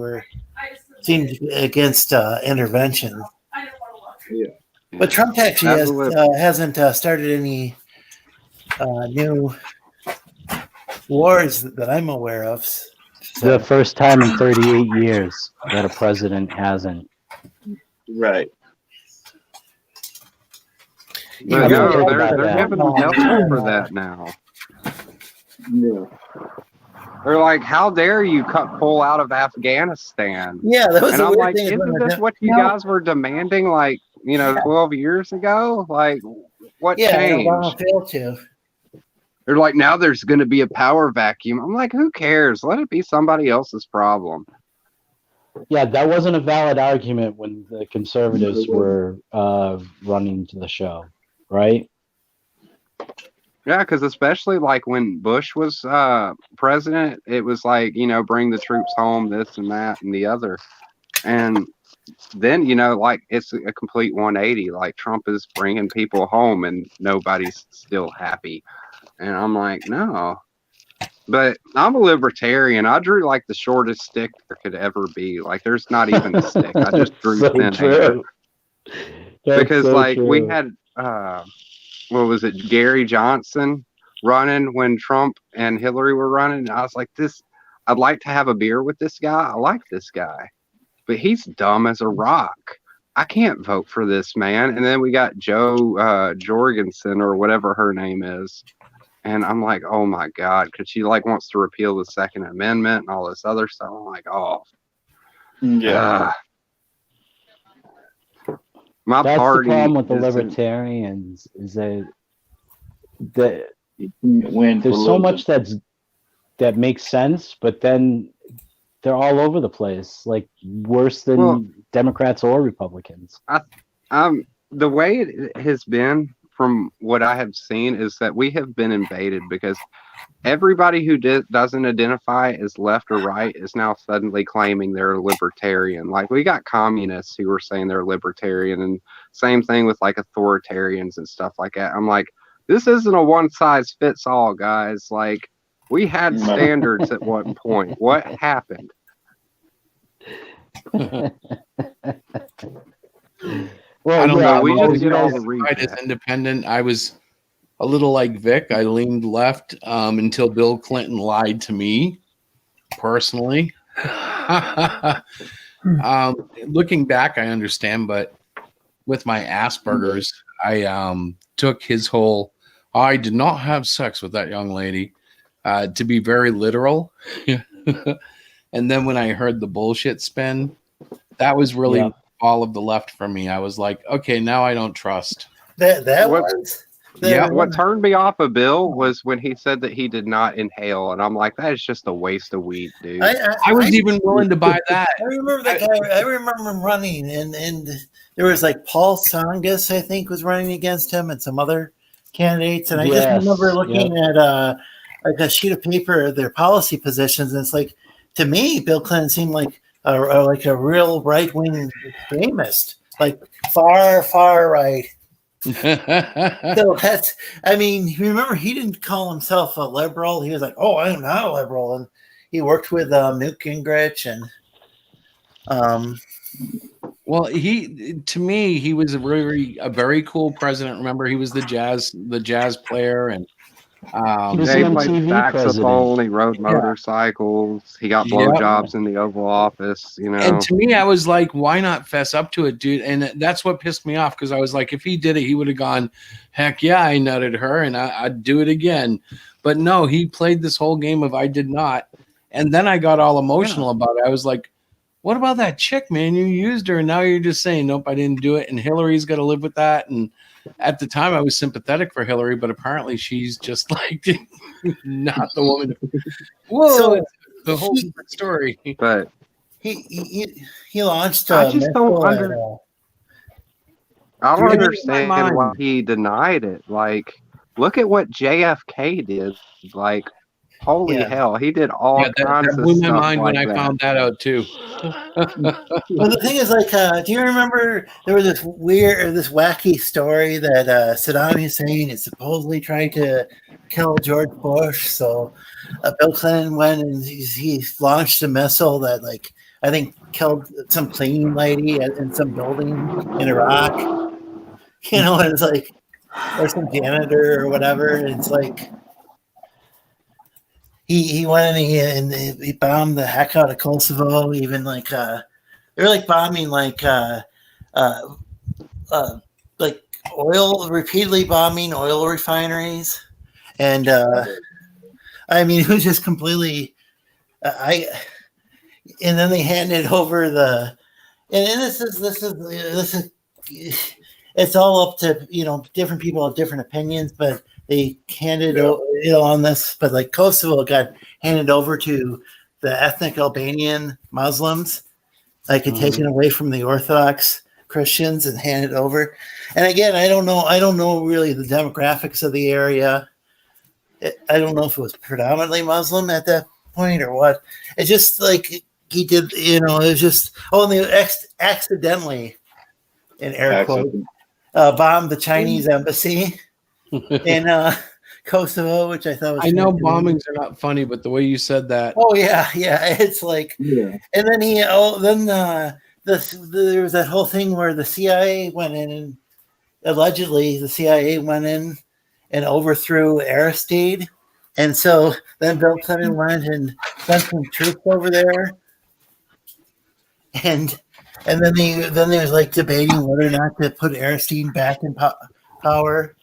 seemed against intervention. Yeah. But Trump actually hasn't started any new wars that I'm aware of. The first time in 38 years that a president hasn't. Right. They're giving them hell for that now. Yeah. They're like, how dare you pull out of Afghanistan? Yeah, that was. And a I'm weird like, thing isn't this what you guys were demanding 12 years ago? Like, what changed? Obama failed to. They're like, now there's going to be a power vacuum. I'm like, who cares? Let it be somebody else's problem. Yeah, that wasn't a valid argument when the conservatives were running to the show, right? Yeah, because especially like when Bush was president, it was like, bring the troops home, this and that and the other. And then, it's a complete 180. Like Trump is bringing people home and nobody's still happy. And I'm like, no. But I'm a libertarian. I drew like the shortest stick there could ever be. Like there's not even a stick. I just drew thin hair. Because we had what was it, Gary Johnson running when Trump and Hillary were running. And I was like, I'd like to have a beer with this guy. I like this guy. But he's dumb as a rock. I can't vote for this man. And then we got Joe Jorgensen or whatever her name is. And I'm like, oh my God, because she wants to repeal the Second Amendment and all this other stuff. I'm like, oh. Yeah. That's party the problem with the libertarians is that there's so much that makes sense, but then they're all over the place, like worse than Democrats or Republicans. The way it has been, from what I have seen, is that we have been invaded because everybody who doesn't identify as left or right is now suddenly claiming they're a libertarian. Like we got communists who were saying they're libertarian, and same thing with like authoritarians and stuff like that. I'm like, this isn't a one size fits all, guys. Like we had standards at one point. What happened? Well, I don't know. We just get all the as independent. I was a little like Vic. I leaned left until Bill Clinton lied to me personally. Looking back, I understand, but with my Asperger's, I took his whole "I did not have sex with that young lady" to be very literal. And then when I heard the bullshit spin, that was really all of the left for me. I was like, okay, now I don't trust. What turned me off of Bill was when he said that he did not inhale, and I'm like, that is just a waste of weed, dude. I was even willing to buy that. I remember that guy. I remember him running, and there was like Paul Tsongas, I think, was running against him, and some other candidates. And I just remember looking at like a sheet of paper, their policy positions, and it's like, to me, Bill Clinton seemed like a real right-wing extremist, like far right. So remember, he didn't call himself a liberal. He was like, "Oh, I am not a liberal," and he worked with Newt Gingrich and. Well, to me, he was a very cool president. Remember, he was the jazz player, and he played saxophone. He rode motorcycles. He got blowjobs in the Oval Office. And to me, I was like, why not fess up to it, dude? And that's what pissed me off, because I was like, if he did it, he would have gone, heck yeah, I nutted her, and I'd do it again. But no, he played this whole game of I did not, and then I got all emotional about it. I was like, what about that chick, man? You used her, and now you're just saying, nope, I didn't do it. And Hillary's got to live with that. And at the time, I was sympathetic for Hillary, but apparently she's just like not the woman. Whoa, So it's the whole different story. But he launched. I just don't I don't Dude, understand my mind. why he denied it. Like, look at what JFK did. Like, holy Yeah. hell, he did all Yeah, kinds that of blew my stuff mind like when I that. found that out too. Well, the thing is, like, do you remember there was this weird or this wacky story that Saddam Hussein had supposedly tried to kill George Bush? So Bill Clinton went and he launched a missile that, like, I think killed some cleaning lady in some building in Iraq. You know, and it's like, or some janitor or whatever. And it's like he went and he bombed the heck out of Kosovo. Even like they were like bombing like repeatedly bombing oil refineries, and I mean it was just completely. And then they handed over and this is it's all up to, you know, different people have different opinions, but they handed on this, but like Kosovo got handed over to the ethnic Albanian Muslims, like taken away from the Orthodox Christians and handed over. And again, I don't know really the demographics of the area. I don't know if it was predominantly Muslim at that point or what. It's just like he did, you know, it was just, and they accidentally, in air quotes, bombed the Chinese embassy in Kosovo, which I thought was. I know bombings are not funny, but the way you said that. Oh yeah, it's like. Yeah. And then there was that whole thing where the CIA went in and allegedly the CIA went in and overthrew Aristide, and so then Bill Clinton went and sent some troops over there, and then there was like debating whether or not to put Aristide back in power.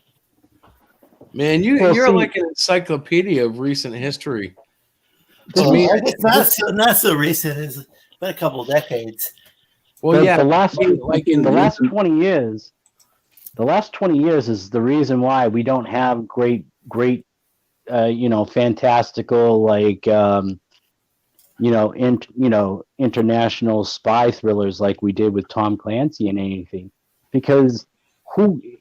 Man, you're like an encyclopedia of recent history. To me, it's not so recent. It's been a couple of decades. Well, the last 20 years. The last 20 years is the reason why we don't have great, fantastical, like, international spy thrillers like we did with Tom Clancy and anything, because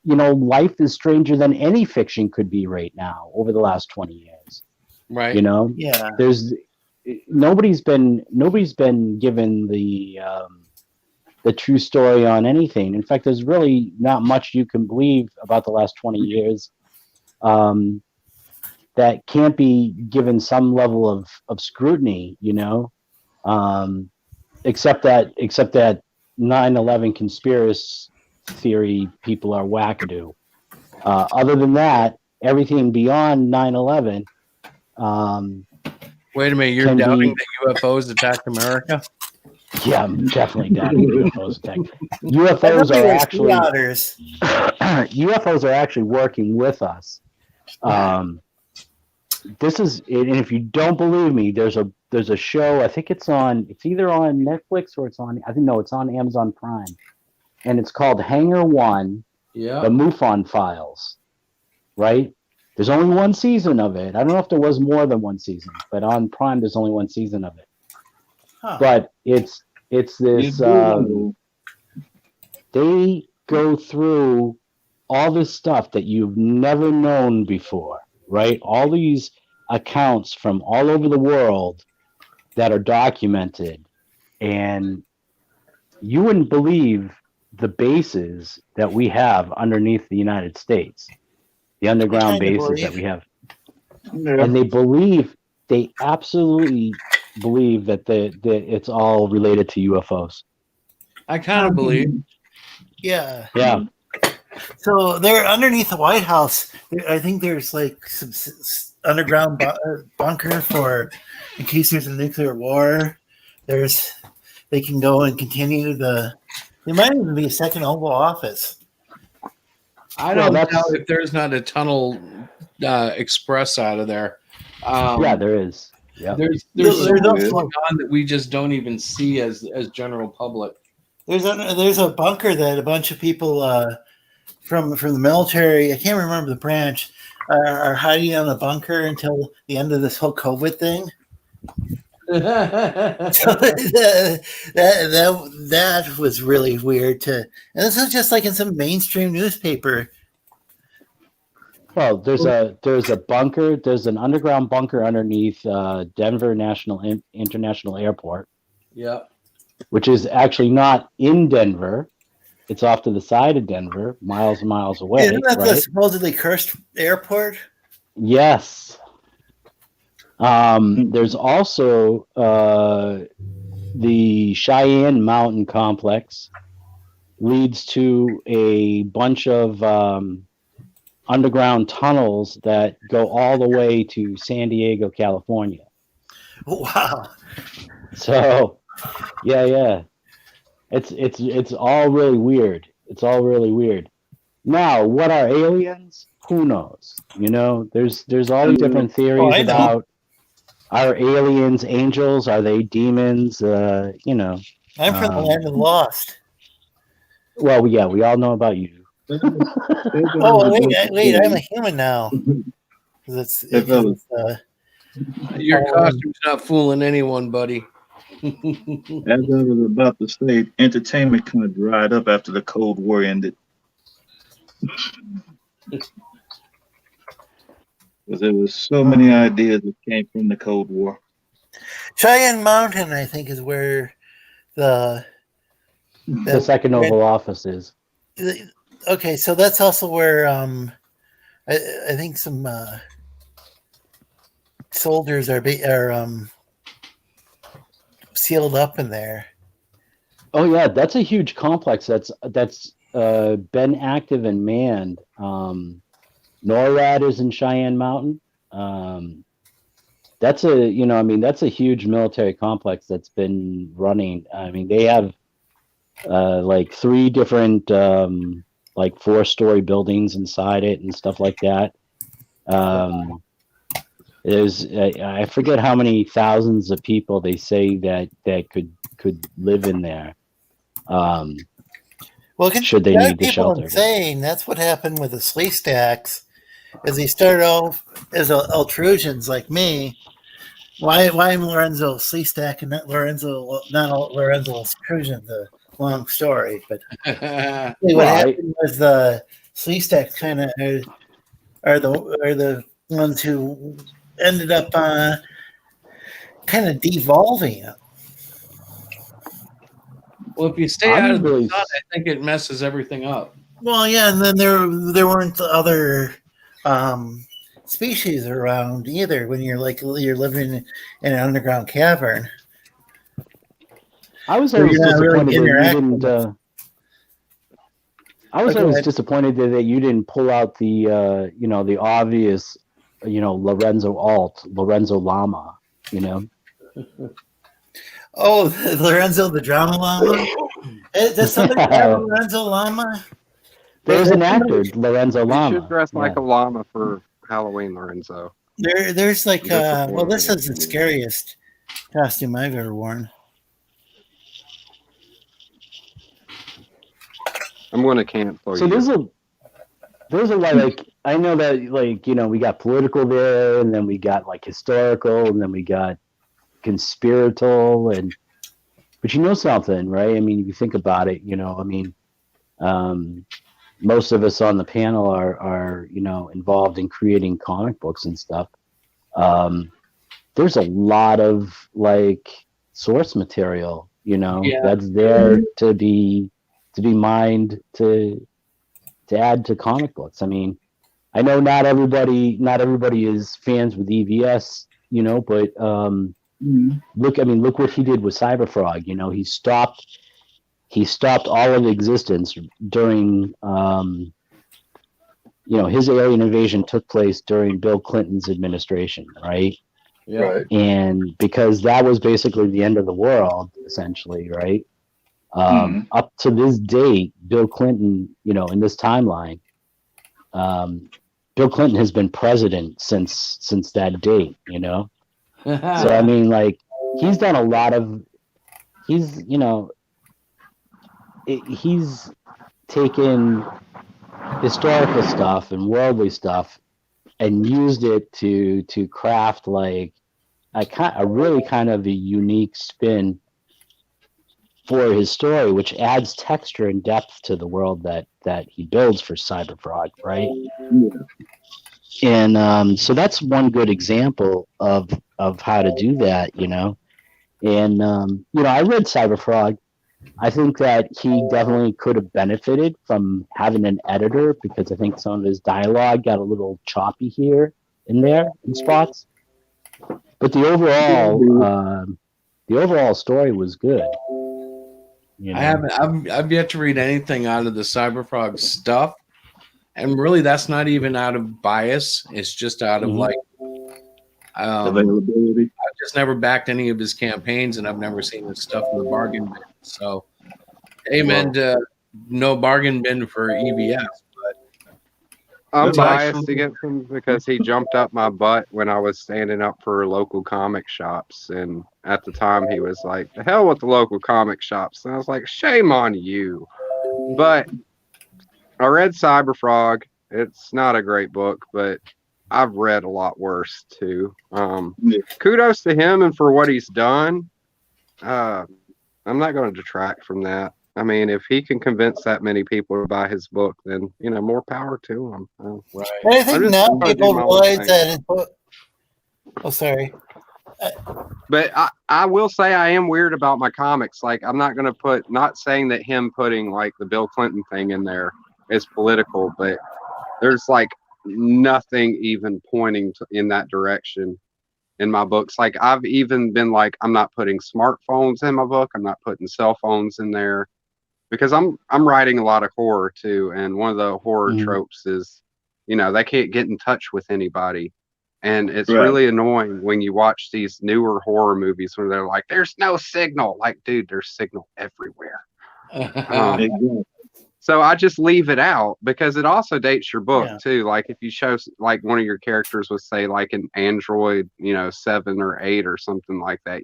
life is stranger than any fiction could be right now over the last 20 years. Right. Yeah. There's nobody's been given the true story on anything. In fact, there's really not much you can believe about the last 20 years that can't be given some level of scrutiny, except that 9/11 conspiracy theory people are wackadoo. Other than that, everything beyond 9/11. Wait a minute, you're doubting that UFOs attacked America? Yeah, I'm definitely doubting UFOs attacked. UFOs are actually working with us. This is, and if you don't believe me, there's a show. I think it's either on Netflix or it's on Amazon Prime, and it's called Hangar One: The MUFON Files. Right? There's only one season of it. I don't know if there was more than one season, but on Prime there's only one season of it. Huh. But it's this. They go through all this stuff that you've never known before, right? All these accounts from all over the world that are documented, and you wouldn't believe the bases that we have underneath the United States, the underground bases that we have. Yeah. And they absolutely believe that it's all related to UFOs. I kind of believe. Yeah. Yeah. So they're underneath the White House. I think there's like some underground bunker for in case there's a nuclear war. They can go and continue there might even be a second Oval Office. I don't know if there's not a tunnel express out of there. Yeah, there is. Yeah. There's There's so much also- going on that we just don't even see as general public. There's a bunker that a bunch of people from the military, I can't remember the branch, are hiding in a bunker until the end of this whole COVID thing. So that was really weird to, and this is just like in some mainstream newspaper. Well, there's a bunker. There's an underground bunker underneath Denver International Airport, Yeah. which is actually not in Denver. It's off to the side of Denver, miles and miles away. Isn't that the right? supposedly cursed airport? Yes. There's also the Cheyenne Mountain Complex leads to a bunch of underground tunnels that go all the way to San Diego, California. Wow. So, yeah. It's all really weird. It's all really weird. Now, what are aliens? Who knows? You know, there's all these different theories I know. about, are aliens angels? Are they demons? You know. I'm from the land of the lost. Well, yeah, we all know about you. Oh, wait, I'm a human now. 'Cause Your costume's not fooling anyone, buddy. As I was about to say, entertainment kind of dried up after the Cold War ended. Because there was so many ideas that came from the Cold War. Cheyenne Mountain, I think, is where the second Oval Office is. Okay, so that's also where I think some soldiers are sealed up in there. Oh yeah, that's a huge complex. That's been active and manned. NORAD is in Cheyenne Mountain. That's a huge military complex that's been running. I mean, they have like 3 different like 4-story buildings inside it and stuff like that. There's I forget how many thousands of people they say that could live in there. Well, should they need the people shelter? Insane. That's what happened with the Slee Stacks. As they started off as altrusions like me. Why am Lorenzo Slee Stack and not Lorenzo Altrusion? The long story, but what happened was the Slee Stacks kind of are the ones who ended up kind of devolving. Well, if you stay out of the sun, I think it messes everything up. Well, yeah, and then there weren't other species around either when you're living in an underground cavern. I was always disappointed that you didn't pull out the the obvious Lorenzo Llama, you know. Oh, Lorenzo the Drama Llama? Does somebody have Lorenzo Llama? There's an actor, Lorenzo Llama. You should dress like a llama for Halloween, Lorenzo. There's like this is the scariest costume I've ever worn. I'm going to camp for so you. There's a lot, like, I know that, like, we got political there, and then we got like historical, and then we got conspiratorial, but you know something, right? I mean, if you think about it, most of us on the panel are involved in creating comic books and stuff. There's a lot of like source material, that's there to be mined to add to comic books. I mean, I know not everybody is fans with EVS, but look what he did with Cyberfrog. He stopped all of existence during his alien invasion took place during Bill Clinton's administration, right? Yeah. Right. And because that was basically the end of the world, essentially, right? Up to this date, Bill Clinton, in this timeline, Bill Clinton has been president since that date, So I mean, like, he's done a lot of. He's he's taken historical stuff and worldly stuff and used it to craft like a really kind of a unique spin for his story, which adds texture and depth to the world that he builds for Cyberfrog, right? And so that's one good example of how to do that, And I read Cyberfrog. I think that he definitely could have benefited from having an editor because I think some of his dialogue got a little choppy here and there in spots. But the overall story was good. I haven't. I've yet to read anything out of the Cyberfrog stuff, and really, that's not even out of bias. It's just out of like availability. I've just never backed any of his campaigns, and I've never seen his stuff in the bargain bin. So, amen to no bargain bin for EVS. I'm That's biased actually- against him because he jumped up my butt when I was standing up for local comic shops. And at the time, he was like, the hell with the local comic shops. And I was like, shame on you. But I read Cyberfrog. It's not a great book, but I've read a lot worse too. Kudos to him and for what he's done. I'm not going to detract from that. I mean, if he can convince that many people to buy his book, then more power to him. Right. And I think now people realize that his book. Oh, sorry. But I will say I am weird about my comics. Like, I'm not going to not saying that him putting like the Bill Clinton thing in there is political, but there's like nothing even pointing in that direction in my books. Like, I've even been like, I'm not putting smartphones in my book. I'm not putting cell phones in there because I'm writing a lot of horror too. And one of the horror tropes is, they can't get in touch with anybody. And it's really annoying when you watch these newer horror movies where they're like, there's no signal. Like, dude, there's signal everywhere. So I just leave it out because it also dates your book too. Like if you show like one of your characters was say like an Android, 7 or 8 or something like that,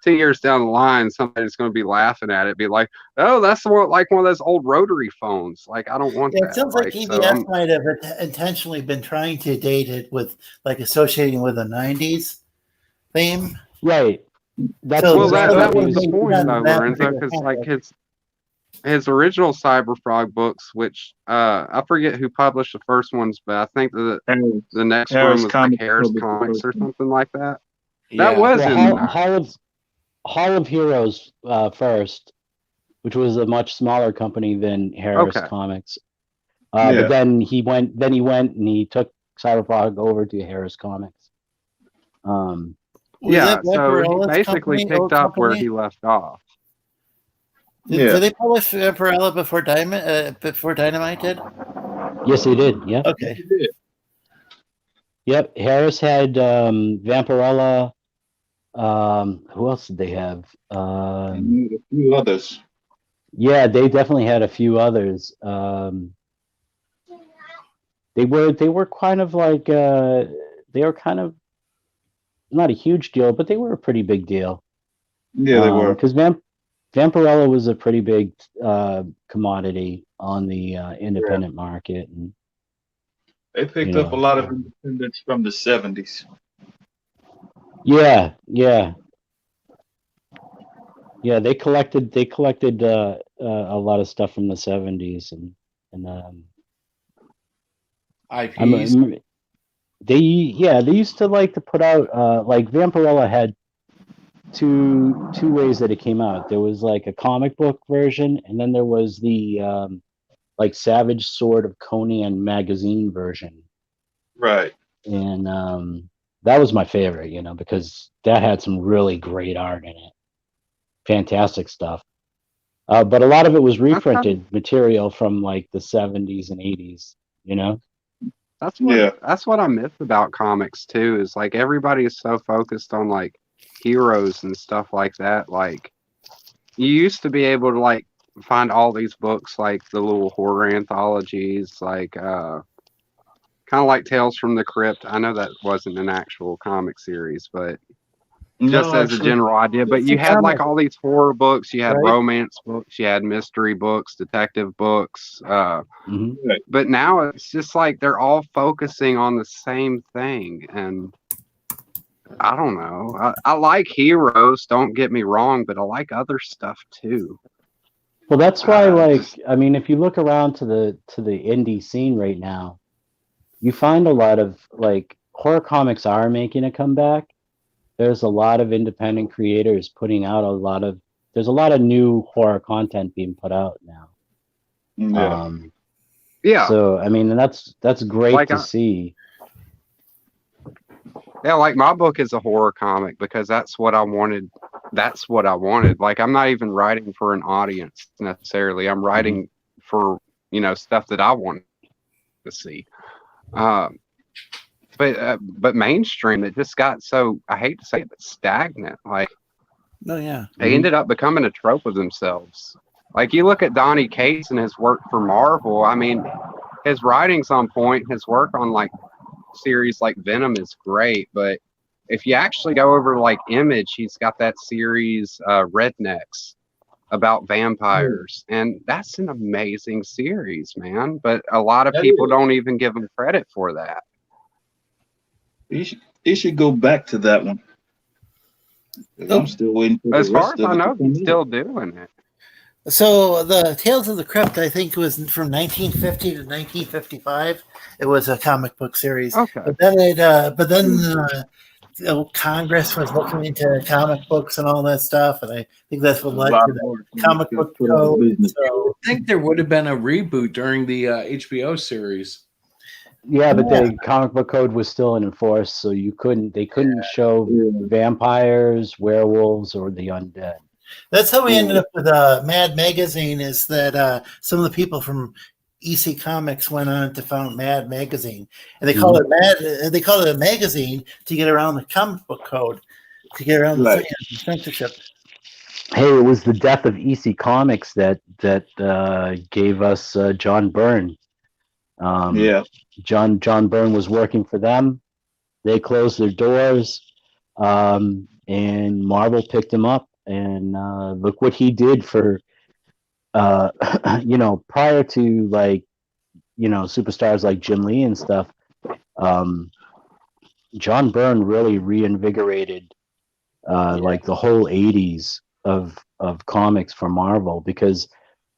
10 years down the line, somebody's going to be laughing at it, be like, "Oh, that's like one of those old rotary phones." Like, I don't want that. It sounds like EBS might have intentionally been trying to date it with, like, associating with a '90s theme. Right. That was the point, though, Lorenzo, because like his original Cyberfrog books, which I forget who published the first ones, but I think the next one was like Harris Comics or something like that. Yeah. That was Hall of Heroes first, which was a much smaller company than Harris Comics. But then he went and he took Cyberfrog over to Harris Comics. So he basically picked up where he left off. Did they publish Vampirella before Dynamite did? Yes, they did. Yeah. Okay. Yep. Harris had Vampirella. Who else did they have? A few others. Yeah, they definitely had a few others. They were kind of like they were kind of not a huge deal, but they were a pretty big deal. Yeah, they were. Because Vampirella was a pretty big commodity on the independent market, and they picked up a lot of independents from the '70s. Yeah. They collected a lot of stuff from the '70s and IPs. They used to like to put out like Vampirella had two ways that it came out. There was like a comic book version, and then there was the like Savage Sword of Conan magazine version. Right. And that was my favorite, because that had some really great art in it. Fantastic stuff. But a lot of it was reprinted material from like the '70s and '80s, That's what I miss about comics too, is like everybody is so focused on like heroes and stuff like that. Like you used to be able to like find all these books, like the little horror anthologies, like kind of like Tales from the Crypt. I know that wasn't an actual comic series, but just No, as a actually, general idea. But It's you a had like comic, all these horror books, you had right? romance books, you had mystery books, detective books. Hmm. But now it's just like they're all focusing on the same thing. And I don't know. I like heroes, don't get me wrong, but I like other stuff too. Well, that's why, like, Just, I mean, if you look around to the indie scene right now, you find a lot of like horror comics are making a comeback. There's a lot of independent creators putting out there's a lot of new horror content being put out now. yeah. yeah. So I mean, that's great Like to see. Yeah, like my book is a horror comic because that's what I wanted. That's what I wanted. Like I'm not even writing for an audience necessarily. I'm writing for, stuff that I want to see. Um, but mainstream, it just got so, I hate to say it, but stagnant. Like Oh yeah. they ended up becoming a trope of themselves. Like you look at Donnie Cates and his work for Marvel. I mean, his writing's on point. His work on like series like Venom is great, but if you actually go over like Image, he's got that series Rednecks about vampires, and that's an amazing series, man. But a lot of That people is. don't even give him credit for that. You should go back to that one. 'Cause I'm still waiting for As the far rest as of I it to know, come he's out. still doing it. So the Tales of the Crypt, I think, was from 1950 to 1955. It was a comic book series, Okay. but then Congress was looking into comic books and all that stuff, and I think that's what A led lot to the more comic got book put out of code. business. So I think there would have been a reboot during the HBO series. Yeah, but Yeah. the comic book code was still in force, so they couldn't show Yeah. vampires, werewolves, or the undead. that's how we ended up with Mad Magazine. Is that some of the people from EC Comics went on to found Mad Magazine, and they call it Mad. They call it a magazine to get around the comic book code, to get around Right. the censorship. Hey, it was the death of EC Comics that gave us John Byrne. Yeah. John Byrne was working for them. They closed their doors, and Marvel picked him up. And look what he did for, prior to like, superstars like Jim Lee and stuff. John Byrne really reinvigorated like the whole '80s of comics for Marvel, because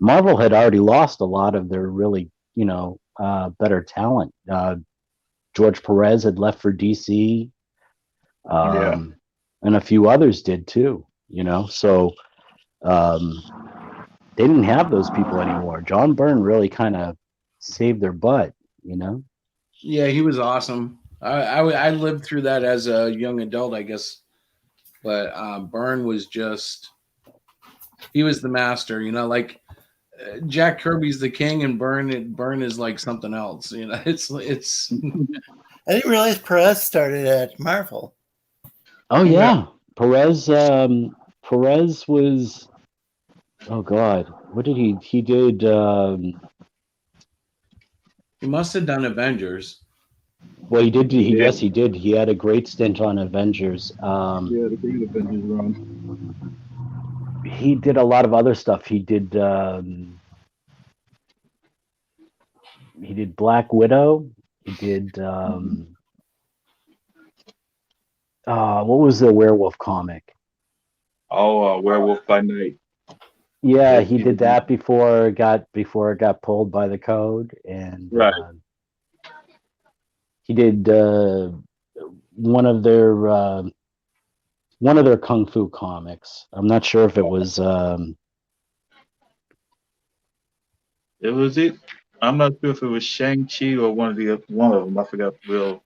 Marvel had already lost a lot of their really better talent. George Perez had left for DC, and a few others did too. So they didn't have those people anymore. John Byrne really kind of saved their butt. Yeah, he was awesome. I lived through that as a young adult, I guess. But Byrne was he was the master. Like Jack Kirby's the king, and Byrne is like something else. It's. I didn't realize Perez started at Marvel. Oh yeah, Perez. Perez was. Oh God, what did he? He did. He must have done Avengers. Well, he did. Yes, he did. He had a great stint on Avengers. The great Avengers run. He did a lot of other stuff. He did Black Widow. He did what was the werewolf comic? Oh, Werewolf by Night. Yeah, he did that before it got pulled by the code, and Right. he did one of their kung fu comics. I'm not sure if it was. It was it. I'm not sure if it was Shang-Chi or one of them. I forgot the real.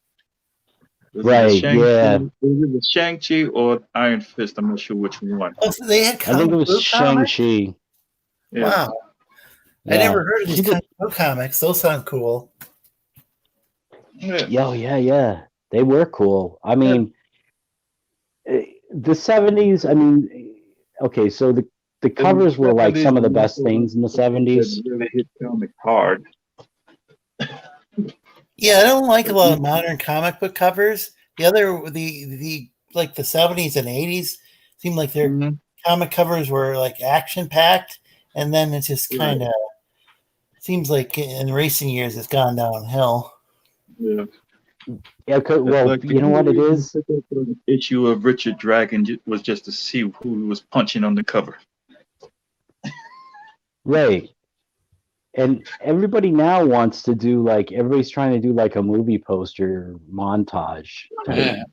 Was Right, it Shang-Chi? yeah. Was it the Shang-Chi or Iron Fist? I'm not sure which one. Oh, so they had I think it was comics? Shang-Chi. Yeah. Wow. I never heard of these comic book comics. Those sound cool. Yeah. Yeah. They were cool. I mean, the 70s, I mean, okay, so the covers were like some of the best things in the 70s. Really hit comic hard. Yeah, I don't like a lot of modern comic book covers. The like the 70s and 80s seemed like their Mhm. comic covers were like action packed, and then it just Right. kind of seems like in recent years it's gone downhill. Yeah. Yeah, well, Like the you know what it only reason is? I picked up an issue of Richard Dragon was just to see who he was punching on the cover. Right. And everybody now wants to do like everybody's trying to do like a movie poster montage type.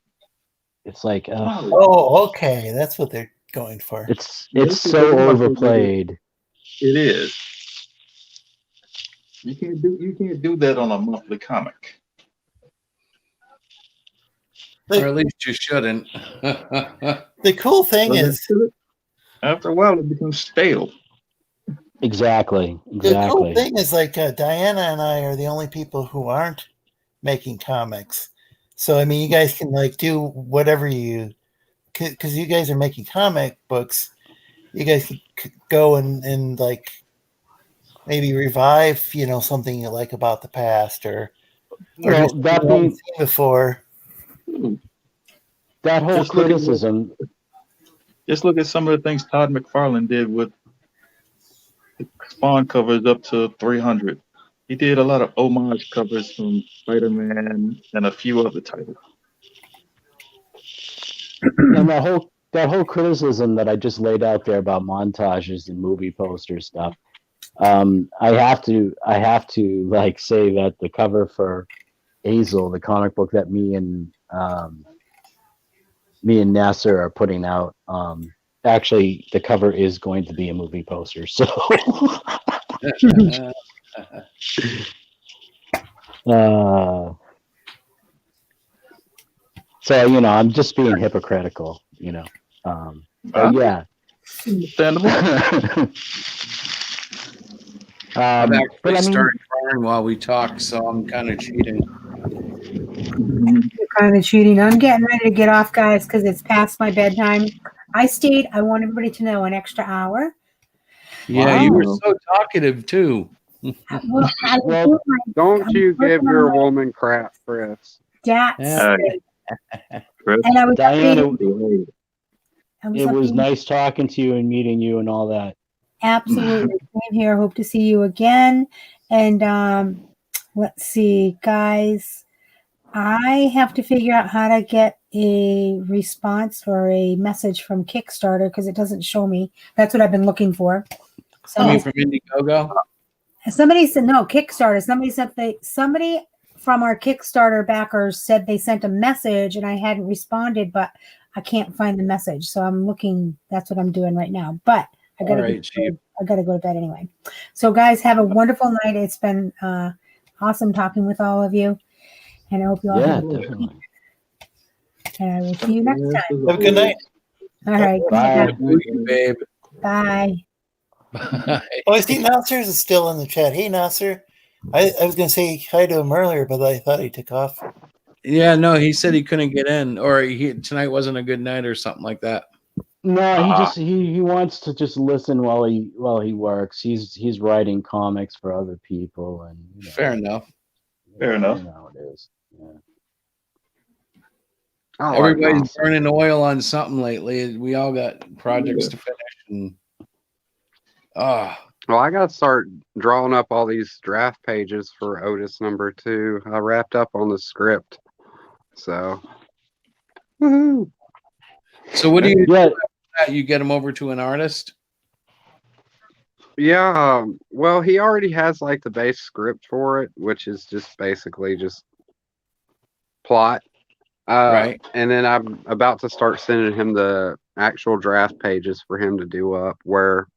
It's like Oh, okay, that's what they're going for. it's This is so the one thing that overplayed. it is. You can't do that on a monthly comic. Or at least you shouldn't. The cool thing is, After a while, it becomes stale. Exactly. the cool thing is like Diana and I are the only people who aren't making comics. So I mean, you guys can like do whatever you, because you guys are making comic books. You guys could go and like maybe revive, something you like about the past, or Well, just that being seen before. that whole Just look at criticism. Just look at some of the things Todd McFarlane did with the Spawn covers up to 300. He did a lot of homage covers from Spider-Man and a few other titles. And that whole criticism that I just laid out there about montages and movie poster stuff. I have to like say that the cover for Hazel, the comic book that me and Nasser are putting out, actually the cover is going to be a movie poster. So so I'm just being hypocritical, but yeah. Understandable. I've actually but I mean, started crying while we talk, so I'm kind of cheating. You're kind of cheating. I'm getting ready to get off, guys, because it's past my bedtime. I stayed, I want everybody to know, an extra hour. Yeah, you were so talkative too. Well, don't you give your woman crap, Chris. That's Yeah. and I was Diana, updating. it was nice talking to you and meeting you and all that. Absolutely. Same here. Hope to see you again. And let's see, guys. I have to figure out how to get a response or a message from Kickstarter because it doesn't show me. That's what I've been looking for. Coming from Indiegogo? Somebody said no, Kickstarter. Somebody from our Kickstarter backers said they sent a message and I hadn't responded, but I can't find the message. So I'm looking. That's what I'm doing right now. But I gotta go to bed anyway. So guys, have a wonderful night. It's been awesome talking with all of you. And I hope you all have a good night. And I will see you next time. Have a good night. All right. Bye. Babe. Bye. Oh, I see Nasser is still in the chat. Hey, Nasser. I was going to say hi to him earlier, but I thought he took off. Yeah, no, he said he couldn't get in, or tonight wasn't a good night, or something like that. No, he wants to just listen while he works. He's writing comics for other people, and fair enough. Fair enough. You know how it is. Yeah. Everybody's burning oil on something lately. We all got projects to finish, and well, I got to start drawing up all these draft pages for Otis #2. I wrapped up on the script, so. Woohoo! So what do you do? You get them over to an artist? Yeah, well, he already has like the base script for it, which is just basically just plot. Right. And then I'm about to start sending him the actual draft pages for him to do up. Where,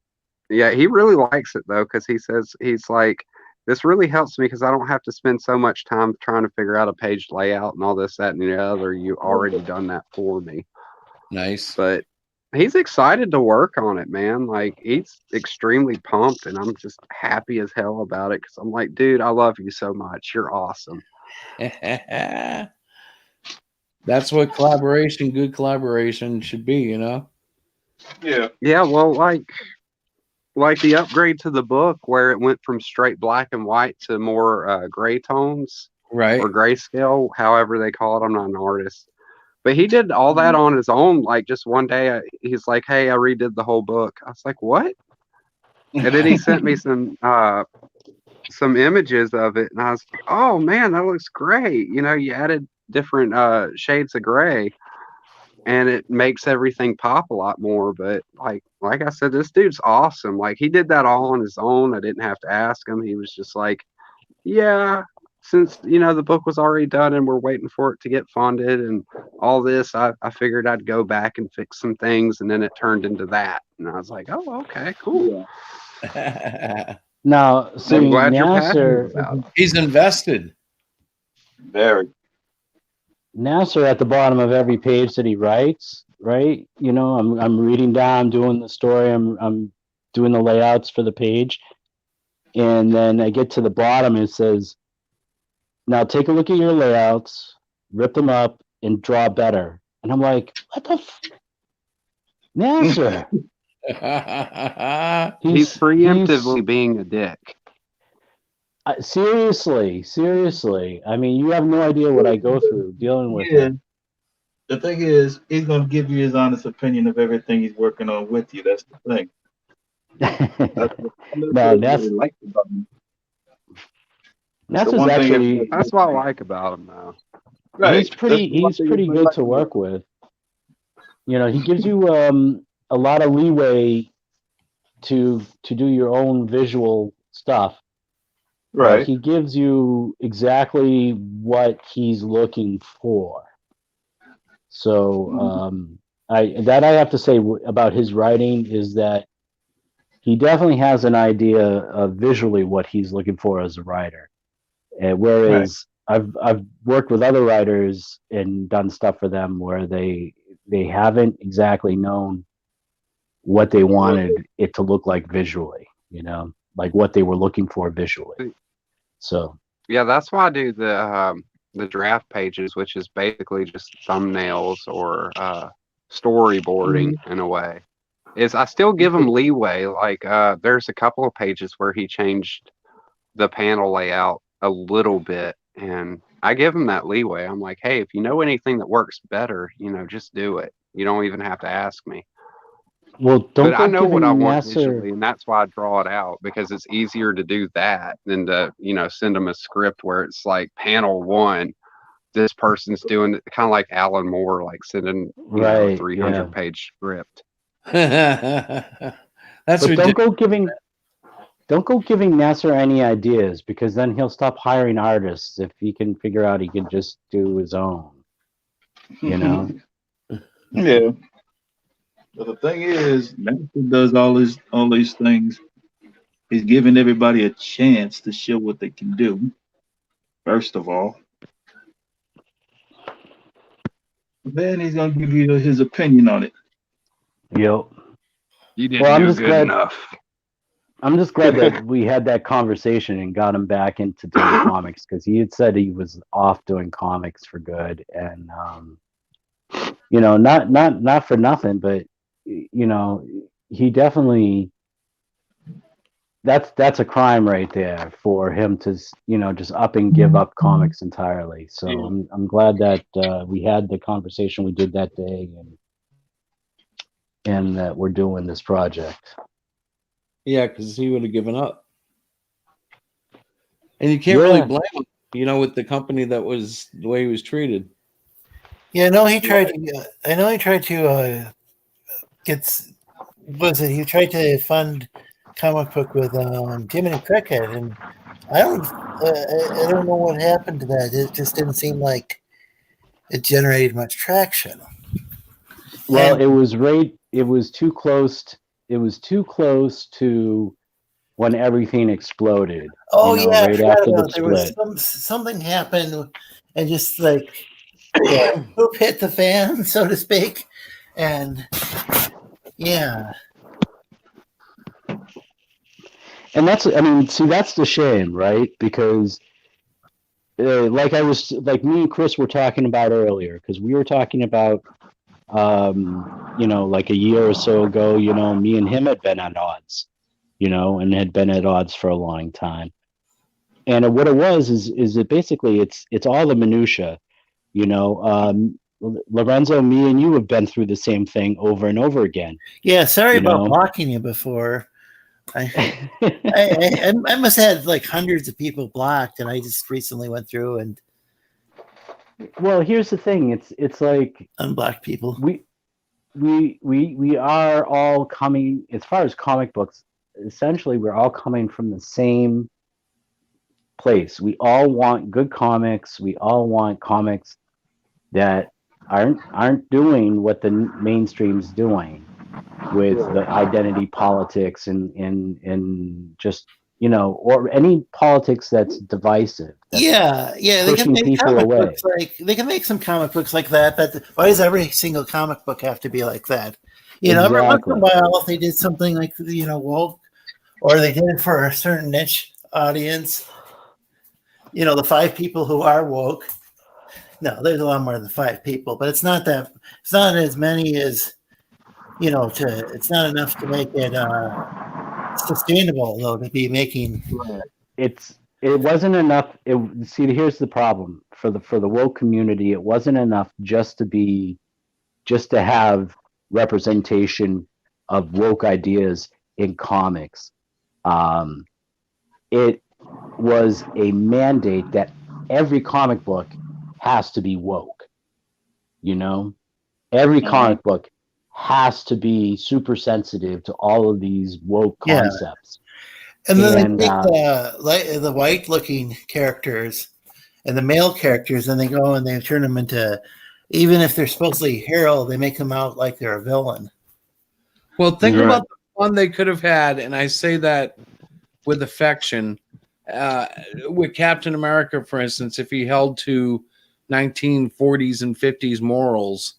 yeah, he really likes it though, because he says he's like, this really helps me because I don't have to spend so much time trying to figure out a page layout and all this, that, and the other. You already done that for me. Nice. But he's excited to work on it, man. Like, he's extremely pumped, and I'm just happy as hell about it because I'm like, dude, I love you so much. You're awesome. That's what good collaboration should be, you know? Yeah. Yeah, well, like the upgrade to the book where it went from straight black and white to more gray tones. Right. or grayscale, however they call it. I'm not an artist. But he did all that on his own. Like just one day, he's like, "Hey, I redid the whole book." I was like, "What?" And then he sent me some images of it, and I was like, "Oh man, that looks great." You know, you added different shades of gray, and it makes everything pop a lot more. But like I said, this dude's awesome. Like he did that all on his own. I didn't have to ask him. He was just like, "Yeah." Since the book was already done and we're waiting for it to get funded and all this, I figured I'd go back and fix some things, and then it turned into that. And I was like, "Oh, okay, cool." Now, see, I'm glad you're passionate Nasser, about it. He's invested. Very. Nasser at the bottom of every page that he writes, right? I'm reading down, I'm doing the story, I'm doing the layouts for the page, and then I get to the bottom. It says, "Now take a look at your layouts, rip them up, and draw better." And I'm like, "What the Nasser?" He's preemptively being a dick. Seriously. I mean, you have no idea what I go through dealing with Yeah. him. The thing is, he's gonna give you his honest opinion of everything he's working on with you. That's the thing. That's what I really like about him. That's one thing actually that's what I like about him, though. Right. he's pretty good to work with. He gives you a lot of leeway to do your own visual stuff. Right. But he gives you exactly what he's looking for. So I have to say about his writing is that he definitely has an idea of visually what he's looking for as a writer. Whereas I've worked with other writers and done stuff for them where they haven't exactly known what they wanted it to look like visually, like what they were looking for visually. So yeah, that's why I do the draft pages, which is basically just thumbnails or storyboarding in a way. Is I still give him leeway. Like there's a couple of pages where he changed the panel layout a little bit, and I give him that leeway. I'm like, "Hey, if you know anything that works better, just do it. You don't even have to ask me." Well, but I know what I want Nasser visually, and that's why I draw it out, because it's easier to do that than to send them a script where it's like panel 1. This person's doing it, kind of like Alan Moore, like sending a 300-page script. That's but don't go giving Nasser any ideas, because then he'll stop hiring artists if he can figure out he can just do his own. Yeah. But the thing is, Master does all these things. He's giving everybody a chance to show what they can do. First of all, then he's gonna give you his opinion on it. Yep. You didn't do good enough. I'm just glad that we had that conversation and got him back into doing comics, because he had said he was off doing comics for good, and not for nothing, but he definitely, that's a crime right there for him to just up and give up comics entirely. So Yeah. I'm glad that we had the conversation we did that day, and that we're doing this project. Yeah, because he would have given up, and you can't really blame him, with the company that was the way he was treated. Yeah, no, he tried to. I know he tried to get. Was it? He tried to fund comic book with Jiminy Cricket, and I don't know what happened to that. It just didn't seem like it generated much traction. Well, it was too close. It was too close to when everything exploded. Oh yeah, right after the there was split. something happened, and just like poop hit the fan, so to speak, and yeah. And that's the shame, right? Because like me and Chris were talking about earlier, because we were talking about like a year or so ago, me and him had been at odds, and had been at odds for a long time. And what it was is it basically it's all the minutia, you know. Lorenzo, me and you have been through the same thing over and over again. Yeah, sorry You about know? blocking you before. I must have had like hundreds of people blocked, and I just recently went through and Well, here's the thing. It's like unblocked people. We are all coming, as far as comic books, essentially we're all coming from the same place. We all want good comics. We all want comics that aren't doing what the mainstream's doing with the identity politics and just, you know, or any politics that's divisive. That's Yeah, they can pushing make people comic away. books like they can make some comic books like that. But why does every single comic book have to be like that? You know, every once in a Exactly. while, if they did something like woke, or they did it for a certain niche audience. You know, the 5 people who are woke. No, there's a lot more than 5 people, but it's not that. It's not as many as it's not enough to make it sustainable, though, to be making. It wasn't enough. See, here's the problem for the woke community. It wasn't enough just to have representation of woke ideas in comics. It was a mandate that every comic book has to be woke. You know, every comic book has to be super sensitive to all of these woke concepts. And then they take the white looking characters and the male characters, and they go and they turn them into, even if they're supposedly a hero, they make them out like they're a villain. Well, think about the fun they could have had, and I say that with affection. With Captain America, for instance, if he held to 1940s and 50s morals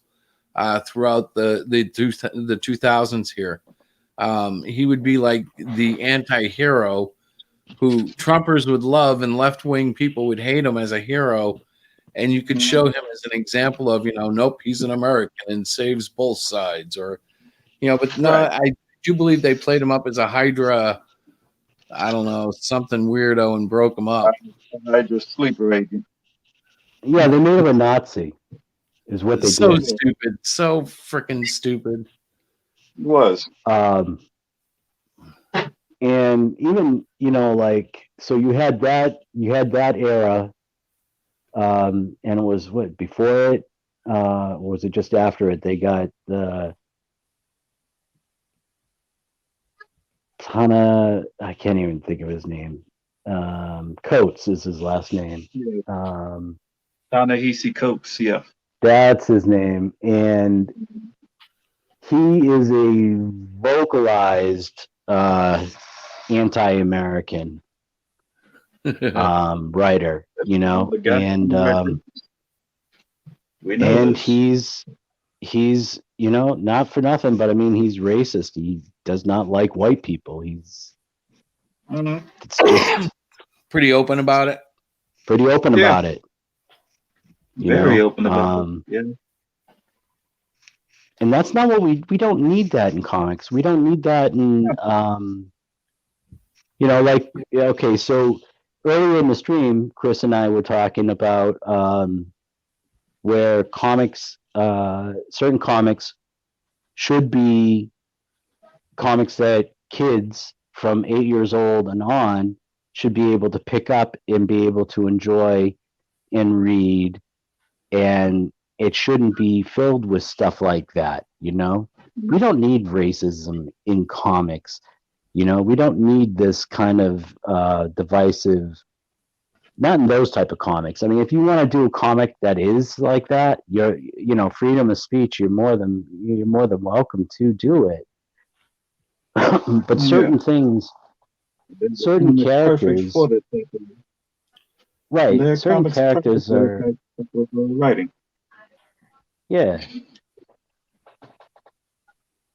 throughout the 2000s here, he would be like the anti-hero who Trumpers would love and left-wing people would hate him as a hero, and you could show him as an example of, nope, he's an American and saves both sides, or but no, I do believe they played him up as a Hydra, I don't know, something weirdo, and broke him up. Hydra sleeper agent. Yeah, they made him a Nazi, is what they so did. Stupid, so freaking stupid. It was. And even so you had that era, and it was before it, or was it just after it? They got the I can't even think of his name. Coates is his last name. Ta-Nehisi Coates, yeah. That's his name, and he is a vocalized anti-American writer, and he's not for nothing, but I mean, he's racist. He does not like white people. It's just pretty open about it. About it. Very open about it. Yeah. And that's not what we don't need that in comics. We don't need that in okay, so earlier in the stream, Chris and I were talking about where comics, certain comics should be comics that kids from 8 years old and on should be able to pick up and be able to enjoy and read, and it shouldn't be filled with stuff like that. We don't need racism in comics. We don't need this kind of divisive, not in those type of comics. I mean, if you want to do a comic that is like that, freedom of speech, you're more than welcome to do it. But certain things, certain characters, right? Certain characters are writing. Yeah.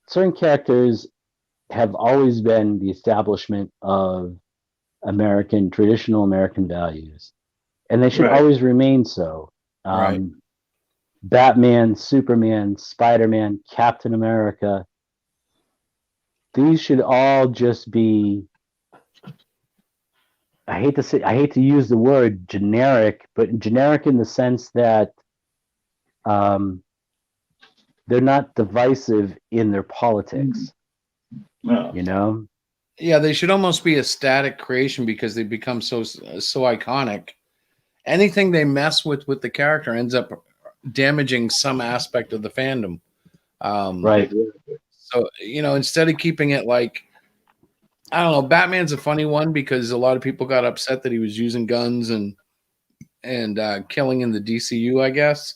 Certain characters have always been the establishment of traditional American values, and they should always remain so. Batman, Superman, Spider-Man, Captain America, these should all just be I hate to use the word generic, but generic in the sense that um, they're not divisive in their politics. No. You know, Yeah, they should almost be a static creation because they become so iconic. Anything they mess with the character ends up damaging some aspect of the fandom. Um, right? so instead of keeping it like, I don't know, Batman's a funny one because a lot of people got upset that he was using guns and killing in the DCU, I guess.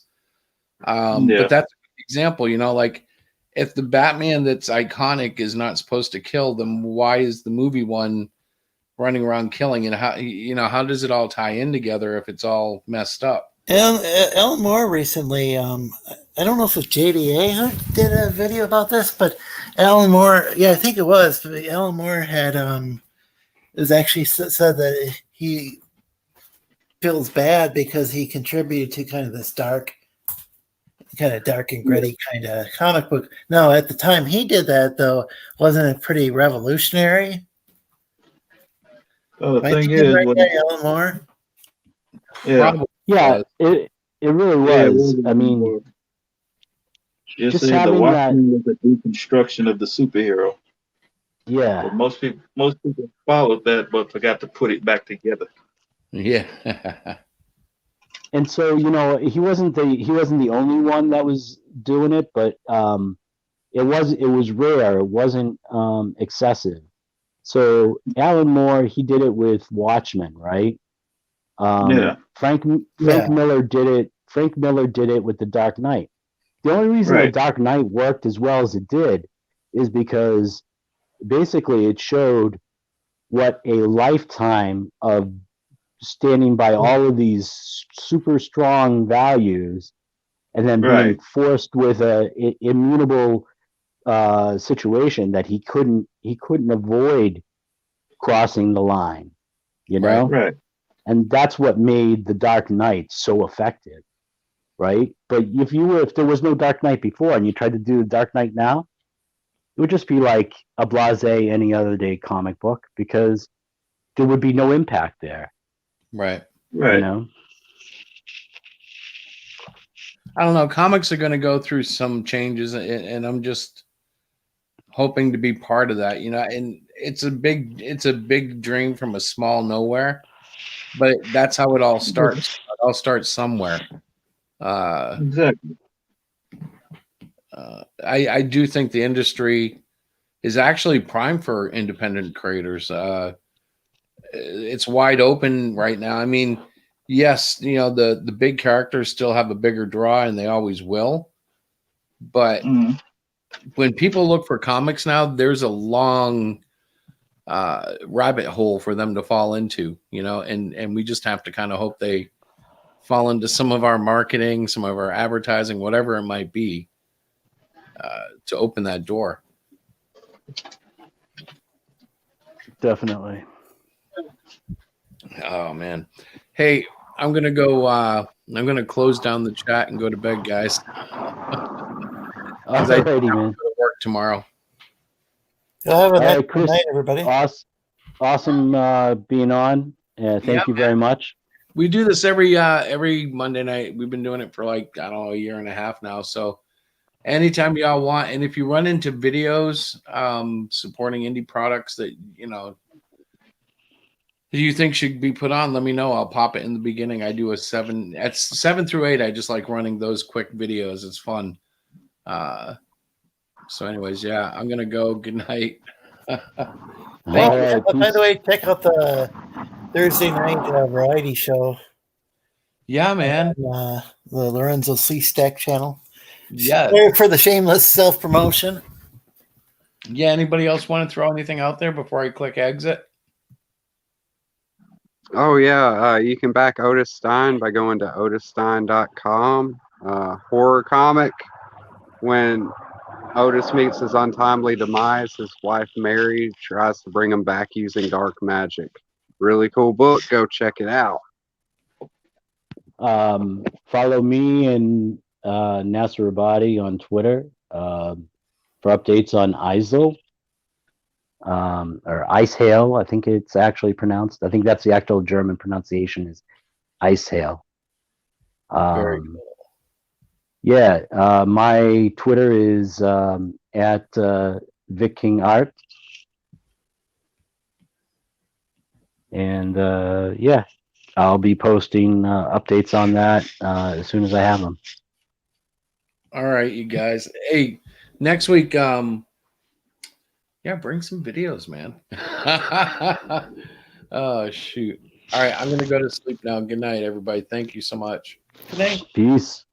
Yeah. But that's an example, like if the Batman that's iconic is not supposed to kill, then why is the movie one running around killing? And how does it all tie in together if it's all messed up? Alan Moore recently, I don't know if it was JDA who did a video about this, but Alan Moore, yeah, I think it was. But Alan Moore had it was actually said that he feels bad because he contributed to kind of this dark and gritty kind of comic book. No, at the time he did that though, wasn't it pretty revolutionary? Well, the Am I thing thinking is, right when there, Alan Moore? yeah, Probably Yeah, was. it really yeah, it was. was I mean, you just see, the having that. Watchmen was a deconstruction of the superhero. Yeah, But most people followed that, but forgot to put it back together. Yeah. and so he wasn't the only one that was doing it, but it was rare. It wasn't excessive. So Alan Moore, he did it with Watchmen, right? Yeah, Frank Yeah. Miller did it. Frank Miller did it with The Dark Knight. The only reason The right, Dark Knight worked as well as it did is because basically it showed what a lifetime of standing by all of these super strong values and then being right, forced with a immutable situation that he couldn't avoid crossing the line, you Right. know? right. And that's what made The Dark Knight so effective, right? But if there was no Dark Knight before and you tried to do The Dark Knight now, it would just be like a blase any other day comic book because there would be no impact there, Right. you Right. know? I don't know. Comics are going to go through some changes, and I'm just hoping to be part of that. And it's a big dream from a small nowhere, but that's how it all starts. It all starts somewhere. Uh, Exactly. I do think the industry is actually prime for independent creators. It's wide open right now. I mean, yes, the big characters still have a bigger draw, and they always will. But Mm. when people look for comics now, there's a long rabbit hole for them to fall into, and we just have to kind of hope they fall into some of our marketing, some of our advertising, whatever it might be, to open that door. Definitely. Oh man. Hey, I'm gonna go. I'm gonna close down the chat and go to bed, guys. 'Cause I have to Alrighty, go man. to work tomorrow. You'll have a All nice right, Chris. night, everybody. Awesome being on. Yeah, Thank you very much. We do this every Monday night. We've been doing it for like, I don't know, a year and a half now. So anytime y'all want, and if you run into videos supporting indie products that you think should be put on, let me know. I'll pop it in the beginning. I do at 7 through 8. I just like running those quick videos. It's fun. So anyways, yeah, I'm gonna go. Good night. Thank All you. right, By peace. the way, check out the Thursday night variety show Yeah, man. on the Lorenzo C. Stack channel. Yeah. Sorry for the shameless self promotion. Yeah. Anybody else want to throw anything out there before I click exit? Oh yeah, you can back Otis Stein by going to otisstein.com. Horror comic. When Otis meets his untimely demise, his wife Mary tries to bring him back using dark magic. Really cool book. Go check it out. Follow me and Nasser Abadi on Twitter for updates on ISIL. or ice hail. I think it's actually pronounced. I think that's the actual German pronunciation is ice hail. Very Um, yeah, my Twitter is at Viking Art, and yeah, I'll be posting updates on that as soon as I have them. All right, you guys. Hey, next week, yeah, bring some videos, man. Oh shoot. All right, I'm gonna go to sleep now. Good night, everybody. Thank you so much. Good night. Peace.